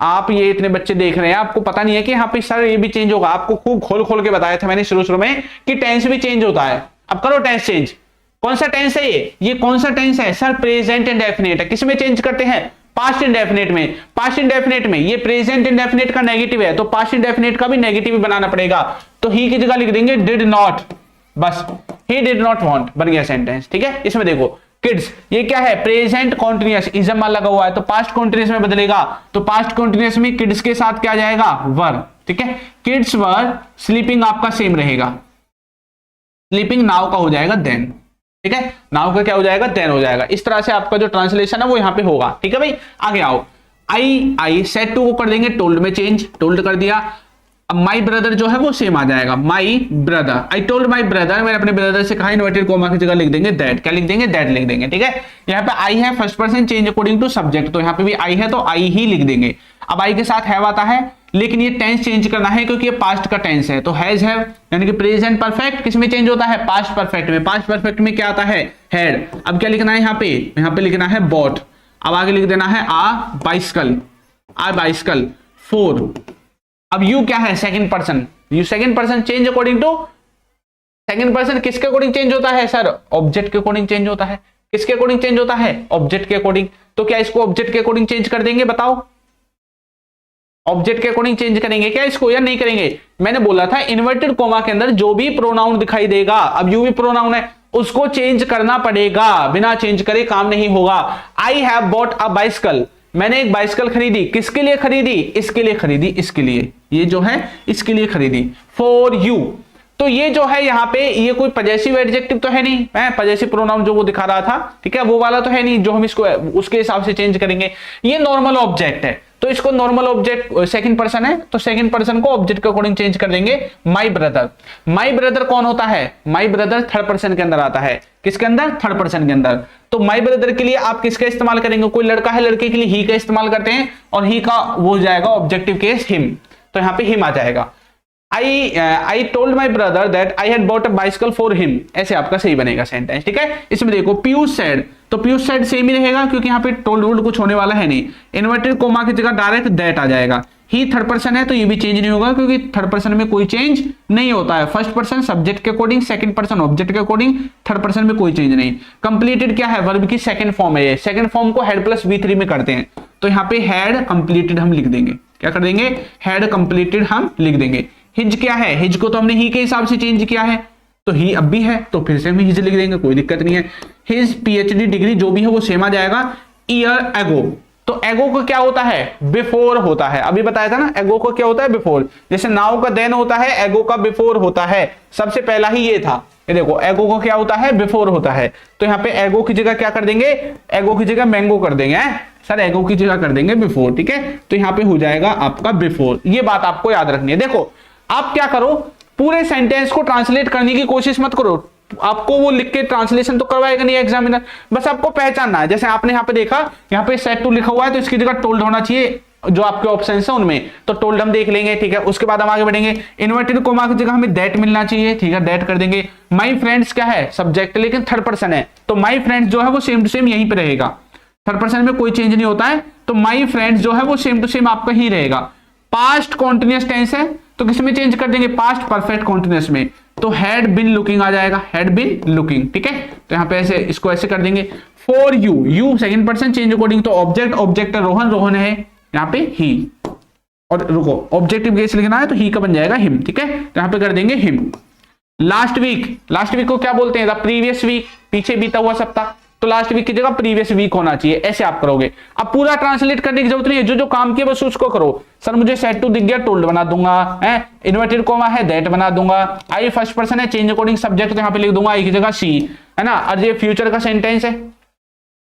आप ये इतने बच्चे देख रहे हैं, आपको पता नहीं है कि यहाँ पे सर ये भी चेंज होगा। आपको खूब खोल खोल के बताया था मैंने शुरू में कि टेंस भी चेंज होता है। अब करो टेंस चेंज। कौन सा टेंस है ये कौन सा टेंस है सर, प्रेजेंट इंडेफिनिट है। किस में चेंज करते हैं, पास्ट इंडेफिनिट में। पास्ट इंडेफिनिट में ये प्रेजेंट इंडेफिनिट का नेगेटिव है, तो पास्ट इंडेफिनिट का भी नेगेटिव बनाना पड़ेगा। तो ही की जगह लिख देंगे डिड नॉट, बस ही डिड नॉट वांट, बन गया सेंटेंस, ठीक है। इसमें देखो किड्स, ये क्या है, प्रेजेंट कॉन्टिन्यूअस, इजम लगा हुआ है तो पास्ट कॉन्टिन्यूअस में बदलेगा। तो पास्ट कॉन्टिन्यूअस में किड्स के साथ क्या जाएगा, वर, ठीक है। किड्स वर स्लीपिंग आपका सेम रहेगा, स्लीपिंग नाउ का हो जाएगा देन, ठीक है। नाउ का क्या हो जाएगा, देन हो जाएगा। इस तरह से आपका जो ट्रांसलेशन है वो यहां पे होगा, ठीक है भाई। आगे आओ, आई सेट टू को कर देंगे टोल्ड में चेंज, टोल्ड कर दिया। अब माई ब्रदर जो है वो सेम आ जाएगा, my brother, I told my brother, मैंने अपने ब्रदर से कहा, इन्वर्टेड कोमा की जगह लिख देंगे दैट। क्या लिख देंगे, दैट लिख देंगे, ठीक है। यहाँ पे आई है first person change according to subject, तो यहाँ पे भी आई है तो आई ही लिख देंगे। अब आई के साथ हैव आता है, लेकिन ये टेंस चेंज करना है क्योंकि ये पास्ट का टेंस है। तो हैज हैव यानी कि प्रेजेंट परफेक्ट किस में चेंज होता है, पास्ट परफेक्ट में। पास्ट परफेक्ट में क्या आता है, हैड। अब क्या लिखना है यहाँ पे लिखना है बॉट। अब आगे लिख देना है आ बाइसिकल, आ बाइसिकल 4। अब यू क्या है, second person, you second person change according to, second person किसके अकॉर्डिंग चेंज होता है सर, ऑब्जेक्ट के अकॉर्डिंग चेंज होता है। किसके अकॉर्डिंग चेंज होता है, ऑब्जेक्ट के अकॉर्डिंग। तो क्या इसको ऑब्जेक्ट के अकॉर्डिंग चेंज कर देंगे, बताओ ऑब्जेक्ट के अकॉर्डिंग चेंज करेंगे क्या इसको या नहीं करेंगे। मैंने बोला था इन्वर्टेड कोमा के अंदर जो भी प्रोनाउन दिखाई देगा, अब यू भी प्रोनाउन है, उसको चेंज करना पड़ेगा, बिना चेंज करे काम नहीं होगा। I have bought a bicycle, मैंने एक बाइसिकल खरीदी, किसके लिए खरीदी, इसके लिए खरीदी, इसके लिए, ये जो है इसके लिए खरीदी। फॉर यू, तो ये जो है यहाँ पे ये कोई पजेसिव एडजेक्टिव तो है नहीं, पजेसिव प्रोनाउन जो वो दिखा रहा था, ठीक है, वो वाला तो है नहीं जो हम इसको उसके हिसाब से चेंज करेंगे। ये नॉर्मल ऑब्जेक्ट है, तो इसको नॉर्मल ऑब्जेक्ट, सेकंड पर्सन है तो सेकंड पर्सन को ऑब्जेक्ट के अकॉर्डिंग चेंज कर देंगे। माई ब्रदर, माई ब्रदर कौन होता है, माई ब्रदर थर्ड पर्सन के अंदर आता है। किसके अंदर, थर्ड पर्सन के अंदर। तो माई ब्रदर के लिए आप किसका इस्तेमाल करेंगे, कोई लड़का है, लड़के के लिए ही का इस्तेमाल करते हैं, और ही का वो हो जाएगा ऑब्जेक्टिव केस हिम, तो यहाँ पे हिम आ जाएगा। I told my brother that I had bought a bicycle for him, ऐसे आपका सही बनेगा सेंटेंस, ठीक है। इसमें देखो पीयूष said, तो पीयूष said सेम ही रहेगा क्योंकि यहाँ पे टोल्ड वोल्ड कुछ होने वाला है नहीं। इन्वर्टेड कोमा की जगह डायरेक्ट दैट आ जाएगा। ही थर्ड पर्सन है तो ये भी चेंज नहीं होगा क्योंकि थर्ड पर्सन में कोई चेंज नहीं होता है। फर्स्ट पर्सन सब्जेक्ट के अकॉर्डिंग, सेकंड पर्सन ऑब्जेक्ट के अकॉर्डिंग, थर्ड पर्सन में कोई चेंज नहीं। कंप्लीटेड क्या है, वर्ब की सेकंड फॉर्म है, ये सेकंड फॉर्म को हेड प्लस V3 में करते हैं, तो यहाँ पे हैड कंप्लीटेड हम लिख देंगे। क्या कर देंगे, हैड कंप्लीटेड हम लिख देंगे। हिज क्या है, हिज को तो हमने ही के हिसाब से चेंज किया है, तो ही अब भी है तो फिर से हम हिज लिख देंगे, कोई दिक्कत नहीं है। हिज पीएचडी डिग्री जो भी है वो सेम आ जाएगा, ईयर एगो। तो एगो को क्या होता है, बिफोर होता है, अभी बताया था ना एगो को क्या होता है, बिफोर। जैसे नाउ का देन होता है, एगो का बिफोर होता है, सबसे पहला ही ये था। ये देखो एगो को क्या होता है, बिफोर होता है। तो यहाँ पे एगो की जगह क्या कर देंगे, एगो की जगह मैंगो कर देंगे, सर एगो की जगह कर देंगे बिफोर, ठीक है। तो यहाँ पे हो जाएगा आपका बिफोर, ये बात आपको याद रखनी है। देखो आप क्या करो, पूरे सेंटेंस को ट्रांसलेट करने की कोशिश मत करो, आपको वो लिख के ट्रांसलेशन तो करवाएगा नहीं एग्जामिनर, बस आपको पहचानना है। जैसे आपने यहाँ पे देखा, यहाँ पे सेट टू लिखा हुआ है तो इसकी जगह टोल्ड होना चाहिए, जो आपके ऑप्शन है उनमें, तो टोल्ड हम देख लेंगे, ठीक है। उसके बाद हम आगे बढ़ेंगे, इन्वर्टेड कोमा की जगह हमें दैट मिलना चाहिए, ठीक है, दैट कर देंगे। माई फ्रेंड्स क्या है, सब्जेक्ट, लेकिन थर्ड पर्सन है, तो माई फ्रेंड्स जो है वो सेम टू सेम यहीं पे रहेगा, थर्ड पर्सन में कोई चेंज नहीं होता है, तो माई फ्रेंड्स जो है वो सेम टू सेम आपका ही रहेगा। पास्ट कॉन्टिन्यूअस टेंस है तो किस में चेंज कर देंगे, पास्ट परफेक्ट कॉन्टिन्यूअस में, तो हैड बिन लुकिंग आ जाएगा, हैड बिन लुकिंग, ठीक है। तो यहाँ पे ऐसे इसको ऐसे कर देंगे। For you, you second person change according, तो ऑब्जेक्ट, ऑब्जेक्ट रोहन, रोहन है यहाँ पे ही, और रुको ऑब्जेक्टिव केस लिखना है तो ही का बन जाएगा हिम, ठीक है। तो यहाँ पे कर देंगे him. Last week, last week को क्या बोलते हैं, द प्रीवियस वीक, पीछे बीता हुआ सप्ताह, तो लास्ट वीक की जगह प्रीवियस वीक होना चाहिए, ऐसे आप करोगे। अब पूरा ट्रांसलेट करने की जरूरत नहीं है, जो जो काम किया बस उसको करो। सर मुझे सेट टू दिख गया, टोल्ड बना दूंगा, है इन्वर्टेड कोमा है दैट बना दूंगा, आई फर्स्ट पर्सन है, चेंज अकॉर्डिंग सब्जेक्ट, तो यहाँ पे लिख दूंगा आई की जगह सी, है ना। और ये फ्यूचर का सेंटेंस है,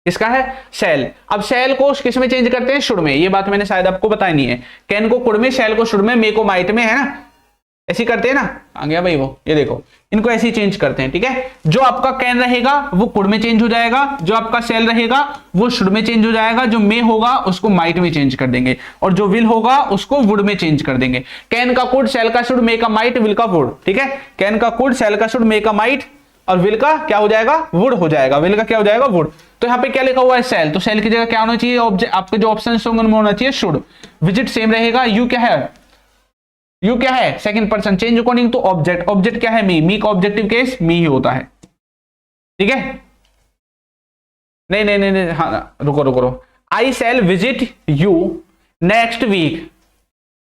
इसका है सेल। अब सेल को किस में चेंज करते हैं, शुड में, ये बात मैंने शायद आपको बताई नहीं है। कैन को कुड में, सेल को शुड में, मे को माइट में, है ना, ऐसी करते हैं ना। आ गया भाई वो, ये देखो इनको ऐसे चेंज करते हैं, ठीक है। जो आपका कैन रहेगा वो कुड में चेंज हो जाएगा, जो आपका सेल रहेगा वो शुड में चेंज हो जाएगा, जो मे होगा उसको माइट में चेंज कर देंगे, और जो विल होगा उसको वुड में चेंज कर देंगे। कैन का कुड, सेल का शुड, मे का माइट, विल का वुड, ठीक है। कैन का कुड, सेल का शुड, मे का माइट, और विल का क्या हो जाएगा, वुड हो जाएगा, विल का क्या हो जाएगा, वुड। तो यहाँ पे क्या लिखा हुआ है, सेल, तो सेल की जगह क्या होना चाहिए, ऑब्जेक्ट, आपके जो ऑप्शन होंगे उनमें होना चाहिए शुड। विजिट सेम रहेगा, यू क्या है, यू क्या है, second person, change according to object, object क्या है, मी, मी का ऑब्जेक्टिव केस मी ही होता है, ठीक है। नहीं नहीं नहीं, नहीं हाँ रुको रुको रुको, आई शैल विजिट यू नेक्स्ट वीक,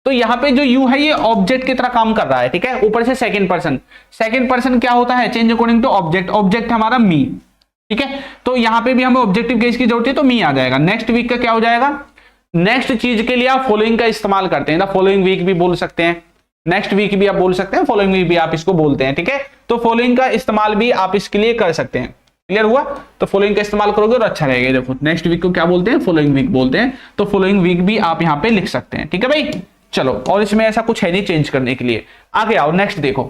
तो यहां पे जो यू है ये ऑब्जेक्ट की तरह काम कर रहा है, ठीक है। ऊपर से सेकंड पर्सन, सेकंड पर्सन क्या होता है, change according to object, object हमारा मी, ठीक है। तो यहां पे भी हमें ऑब्जेक्टिव केस की जरूरत है तो मी आ जाएगा। नेक्स्ट वीक का क्या हो जाएगा, नेक्स्ट चीज के लिए आप फॉलोइंग का इस्तेमाल करते हैं, फॉलोइंग वीक भी बोल सकते हैं, नेक्स्ट वीक भी आप बोल सकते हैं, फॉलोइंग वीक भी आप इसको बोलते हैं, ठीक है। तो फॉलोइंग का इस्तेमाल भी आप इसके लिए कर सकते हैं, क्लियर हुआ। तो फॉलोइंग का इस्तेमाल करोगे और अच्छा रहेगा। देखो नेक्स्ट वीक को क्या बोलते हैं, फॉलोइंग वीक बोलते हैं, तो फॉलोइंग वीक भी आप यहाँ पे लिख सकते हैं, ठीक है भाई। चलो, और इसमें ऐसा कुछ है नहीं चेंज करने के लिए। आगे आओ, नेक्स्ट देखो,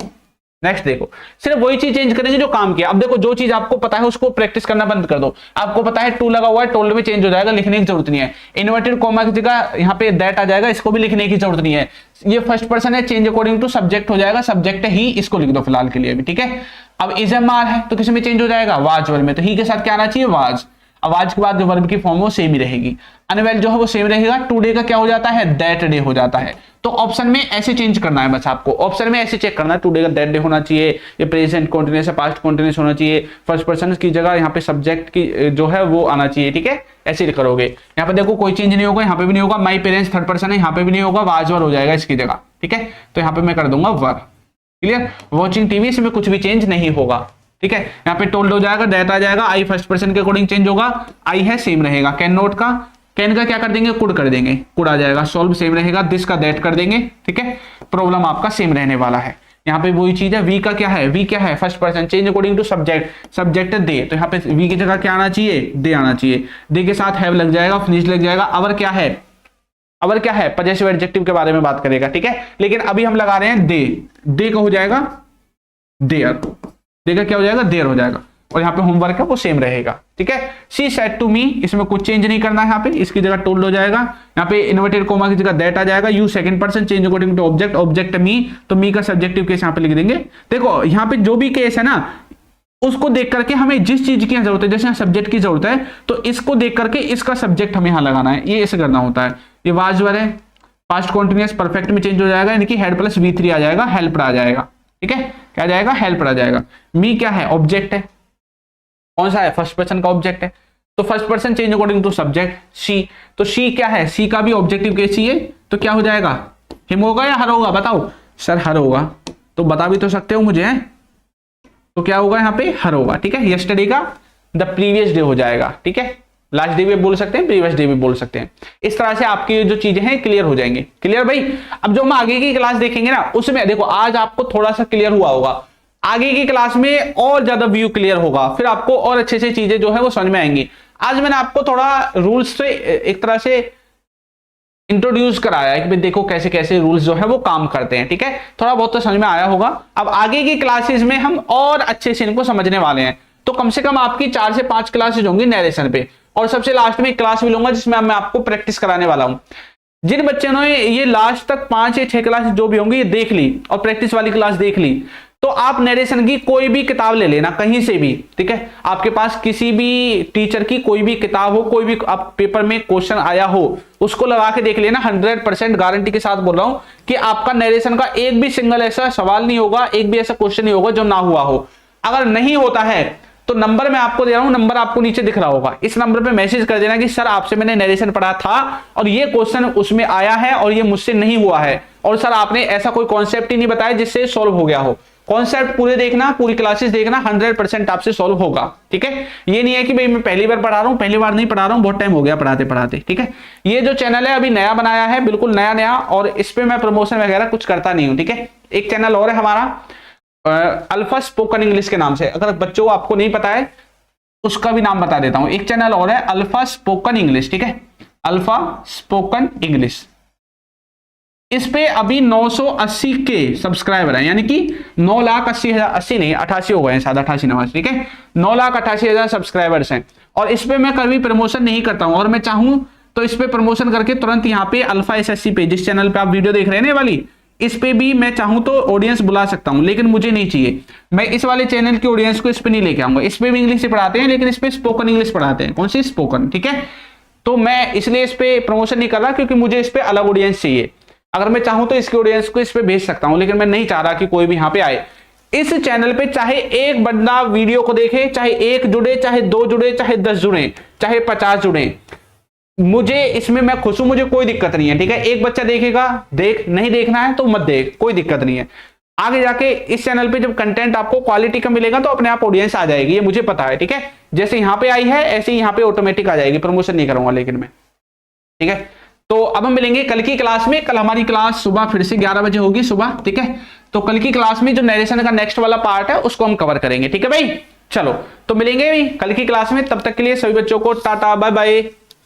नेक्स्ट देखो, सिर्फ वही चीज चेंज करेंगे जो काम किया। अब देखो जो चीज आपको पता है उसको प्रैक्टिस करना बंद कर दो। आपको पता है टू लगा हुआ है, टोल्ड में चेंज हो जाएगा, लिखने की जरूरत नहीं है। इन्वर्टेड कोमा की जगह यहाँ पे दैट आ जाएगा, इसको भी लिखने की जरूरत नहीं है। ये फर्स्ट पर्सन है, चेंज अकॉर्डिंग टू सब्जेक्ट हो जाएगा, सब्जेक्ट है ही, इसको लिख दो फिलहाल के लिए भी, ठीक है। अब इज एम आर है तो किस में चेंज हो जाएगा, वाज वर्ब में, तो ही के साथ क्या आना चाहिए, वाज। आवाज के बाद जो वर्ब की फॉर्म है वो सेम ही रहेगी। अनवेल जो है वो सेम रहेगा। टुडे का क्या हो जाता है, दैट डे हो जाता है। तो ऑप्शन में ऐसे चेंज करना है बस आपको, ऑप्शन में ऐसे चेक करना है, टुडे का दैट डे होना चाहिए, ये प्रेजेंट कॉन्टिन्यूअस है, पास्ट कॉन्टिन्यूअस होना चाहिए, फर्स्ट पर्सन की जगह यहाँ पे सब्जेक्ट की जो है वो आना चाहिए, ठीक है। ऐसे करोगे। यहाँ पे देखो कोई चेंज नहीं होगा, यहाँ पे भी नहीं होगा। माई पेरेंट्स थर्ड पर्सन है, यहाँ पे भी नहीं होगा, वाज वर हो जाएगा इसकी जगह, ठीक है। तो यहाँ पे मैं कर दूंगा वर, क्लियर। वॉचिंग टीवी, इसमें कुछ भी चेंज नहीं होगा, ठीक है। यहाँ पे टोल्ड हो जाएगा, दैट आ जाएगा, आई फर्स्ट पर्सन के अकॉर्डिंग चेंज होगा, आई है सेम रहेगा। कैन नोट का, कैन का क्या कर देंगे, कुड कर देंगे, कुड आ जाएगा। सॉल्व सेम रहेगा, दिस का दैट कर देंगे, ठीक है। प्रॉब्लम आपका सेम रहने वाला है। यहाँ पे वही चीज है। वी का क्या है, वी क्या है, first person, change according to subject, subject they, तो यहाँ पे वी की जगह क्या आना चाहिए, दे आना चाहिए। दे के साथ हैव लग जाएगा, फिनिश लग जाएगा। अवर क्या है, अवर क्या है, पजेसिव एडजेक्टिव के बारे में बात करेगा, ठीक है। लेकिन अभी हम लगा रहे हैं दे, दे का हो जाएगा देयर, देखा क्या हो जाएगा, देर हो जाएगा। और यहाँ पे होमवर्क है वो सेम रहेगा, ठीक है। शी सेड टू मी, इसमें कुछ चेंज नहीं करना है, यहाँ पे इसकी जगह टोल्ड हो जाएगा। यहाँ पे इन्वर्टेड कोमा की जगह दैट आ जाएगा। You second person, change according to object, object me, तो मी का सब्जेक्टिव केस यहाँ पे लिख देंगे। देखो यहाँ पे जो भी केस है ना उसको देख करके हमें जिस चीज की जरूरत है, जैसे सब्जेक्ट की जरूरत है तो इसको देख करके इसका सब्जेक्ट हमें यहाँ लगाना है, ये ऐसे करना होता है। ये वाज वर है, पास्ट कॉन्टिन्यूअस परफेक्ट में चेंज हो जाएगा, यानी कि हेड प्लस V3 आ जाएगा, हेल्प आ जाएगा, ठीक है। क्या आ जाएगा, हेल्प आ जाएगा। मी क्या है, ऑब्जेक्ट है, कौन सा है, फर्स्ट पर्सन का ऑब्जेक्ट है, तो first person change according to subject she, तो शी क्या है, सी का भी ऑब्जेक्टिव केस ही है, तो क्या हो जाएगा, हिम होगा या हर होगा, बताओ। सर हर होगा, तो बता भी तो सकते हो मुझे, है तो क्या होगा यहाँ पे हर होगा, ठीक है। यस्टरडे का द प्रीवियस डे हो जाएगा, ठीक है। लास्ट डे भी बोल सकते हैं, प्रीवियस डे भी बोल सकते हैं। इस तरह से आपकी जो चीजें हैं क्लियर हो जाएंगी। क्लियर भाई। अब जो हम आगे की क्लास देखेंगे ना, उसमें देखो आज आपको थोड़ा सा क्लियर हुआ होगा, आगे की क्लास में और ज्यादा व्यू क्लियर होगा, फिर आपको और अच्छे से चीजें जो है वो समझ में आएंगी। आज मैंने आपको थोड़ा रूल्स से एक तरह से इंट्रोड्यूस कराया है कि भाई देखो कैसे कैसे रूल्स जो है वो काम करते हैं, ठीक है। थोड़ा बहुत तो समझ में आया होगा। अब आगे की क्लासेस में हम और अच्छे से इनको समझने वाले हैं। तो कम से कम आपकी 4 से 5 क्लासेज होंगी नरेशन पे, और सबसे लास्ट में एक क्लास भी लूंगा जिसमें मैं आपको प्रैक्टिस कराने वाला हूं। जिन बच्चों ने ये लास्ट तक 5 या 6 क्लास जो भी होंगी ये देख ली और प्रैक्टिस वाली क्लास देख ली, तो आप नरेशन की कोई भी किताब ले लेना कहीं से भी, ठीक है। आपके पास किसी भी टीचर की कोई भी किताब हो, कोई भी आप पेपर में क्वेश्चन आया हो, उसको लगा के देख लेना। 100% गारंटी के साथ बोल रहा हूं कि आपका नरेशन का एक भी सिंगल ऐसा सवाल नहीं होगा, एक भी ऐसा क्वेश्चन नहीं होगा जो ना हुआ हो। अगर नहीं होता है तो नंबर मैं आपको दे रहा हूं, नंबर आपको नीचे दिख रहा होगा, इस नंबर पे मैसेज कर देना कि सर आपसे मैंने नरेशन पढ़ा था और ये क्वेश्चन उसमें आया है और ये मुझसे नहीं हुआ है, और सर आपने ऐसा कोई कॉन्सेप्ट ही नहीं बताया जिससे सॉल्व हो गया हो। कॉन्सेप्ट पूरे देखना, पूरी क्लासेस देखना, 100% आपसे सॉल्व होगा, ठीक है। ये नहीं है कि भाई मैं पहली बार पढ़ा रहा हूं, पहली बार नहीं पढ़ा रहा हूं, बहुत टाइम हो गया पढ़ाते पढ़ाते, ठीक है। ये जो चैनल है अभी नया बनाया है, बिल्कुल नया नया, और इस पे मैं प्रमोशन वगैरह कुछ करता नहीं हूं, ठीक है। एक चैनल और है हमारा अल्फा स्पोकन इंग्लिश के नाम से, अगर बच्चों आपको नहीं पता है उसका भी नाम बता देता हूं। एक चैनल और है अल्फा स्पोकन इंग्लिश, ठीक है, अल्फा स्पोकन इंग्लिश। इस पे अभी 980 के सब्सक्राइबर हैं, यानी कि 9,80,000, 80 नहीं 88 हो गए हैं, शायद 88 नवाज, ठीक है। 9,88,000 सब्सक्राइबर्स हैं, और इस पे मैं कभी प्रमोशन नहीं करता हूं, और मैं चाहूं तो इस पे प्रमोशन करके तुरंत यहाँ पे अल्फा एसएससी पे, जिस चैनल पे आप वीडियो देख रहे हैं वाली, इस पे भी मैं चाहूं तो ऑडियंस बुला सकता हूं, लेकिन मुझे नहीं चाहिए। मैं इस वाले चैनल की ऑडियंस को इस पे नहीं लेके आऊंगा। इस पे भी इंग्लिश से पढ़ाते हैं, लेकिन इस पे स्पोकन इंग्लिश पढ़ाते हैं। कौन सी? स्पोकन, ठीक है। तो मैं इसलिए इस पे प्रमोशन नहीं कर रहा, क्योंकि मुझे इस पे अलग ऑडियंस चाहिए। अगर मैं चाहूं तो इसकी ऑडियंस को इस पे भेज सकता हूं, लेकिन मैं नहीं चाह रहा कि कोई भी यहाँ पे आए। इस चैनल पे चाहे एक बंदा वीडियो को देखे, चाहे 1 जुड़े, चाहे 2 जुड़े, चाहे 10 जुड़े, चाहे 50 जुड़े, मुझे इसमें मैं खुश हूं, मुझे कोई दिक्कत नहीं है, ठीक है। एक बच्चा देखेगा, देख, नहीं देखना है तो मत देख, कोई दिक्कत नहीं है। आगे जाके इस चैनल पे जब कंटेंट आपको क्वालिटी का मिलेगा तो अपने आप ऑडियंस आ जाएगी, ये मुझे पता है, ठीक है। जैसे यहाँ पे आई है ऐसे ही यहाँ पे ऑटोमेटिक आ जाएगी। प्रमोशन नहीं करूंगा लेकिन मैं, ठीक है। तो अब हम मिलेंगे कल की क्लास में। कल हमारी क्लास सुबह फिर से 11 बजे होगी सुबह, ठीक है। तो कल की क्लास में जो नरेशन का नेक्स्ट वाला पार्ट है उसको हम कवर करेंगे, ठीक है भाई। चलो तो मिलेंगे कल की क्लास में, तब तक के लिए सभी बच्चों को टाटा बाय बाय।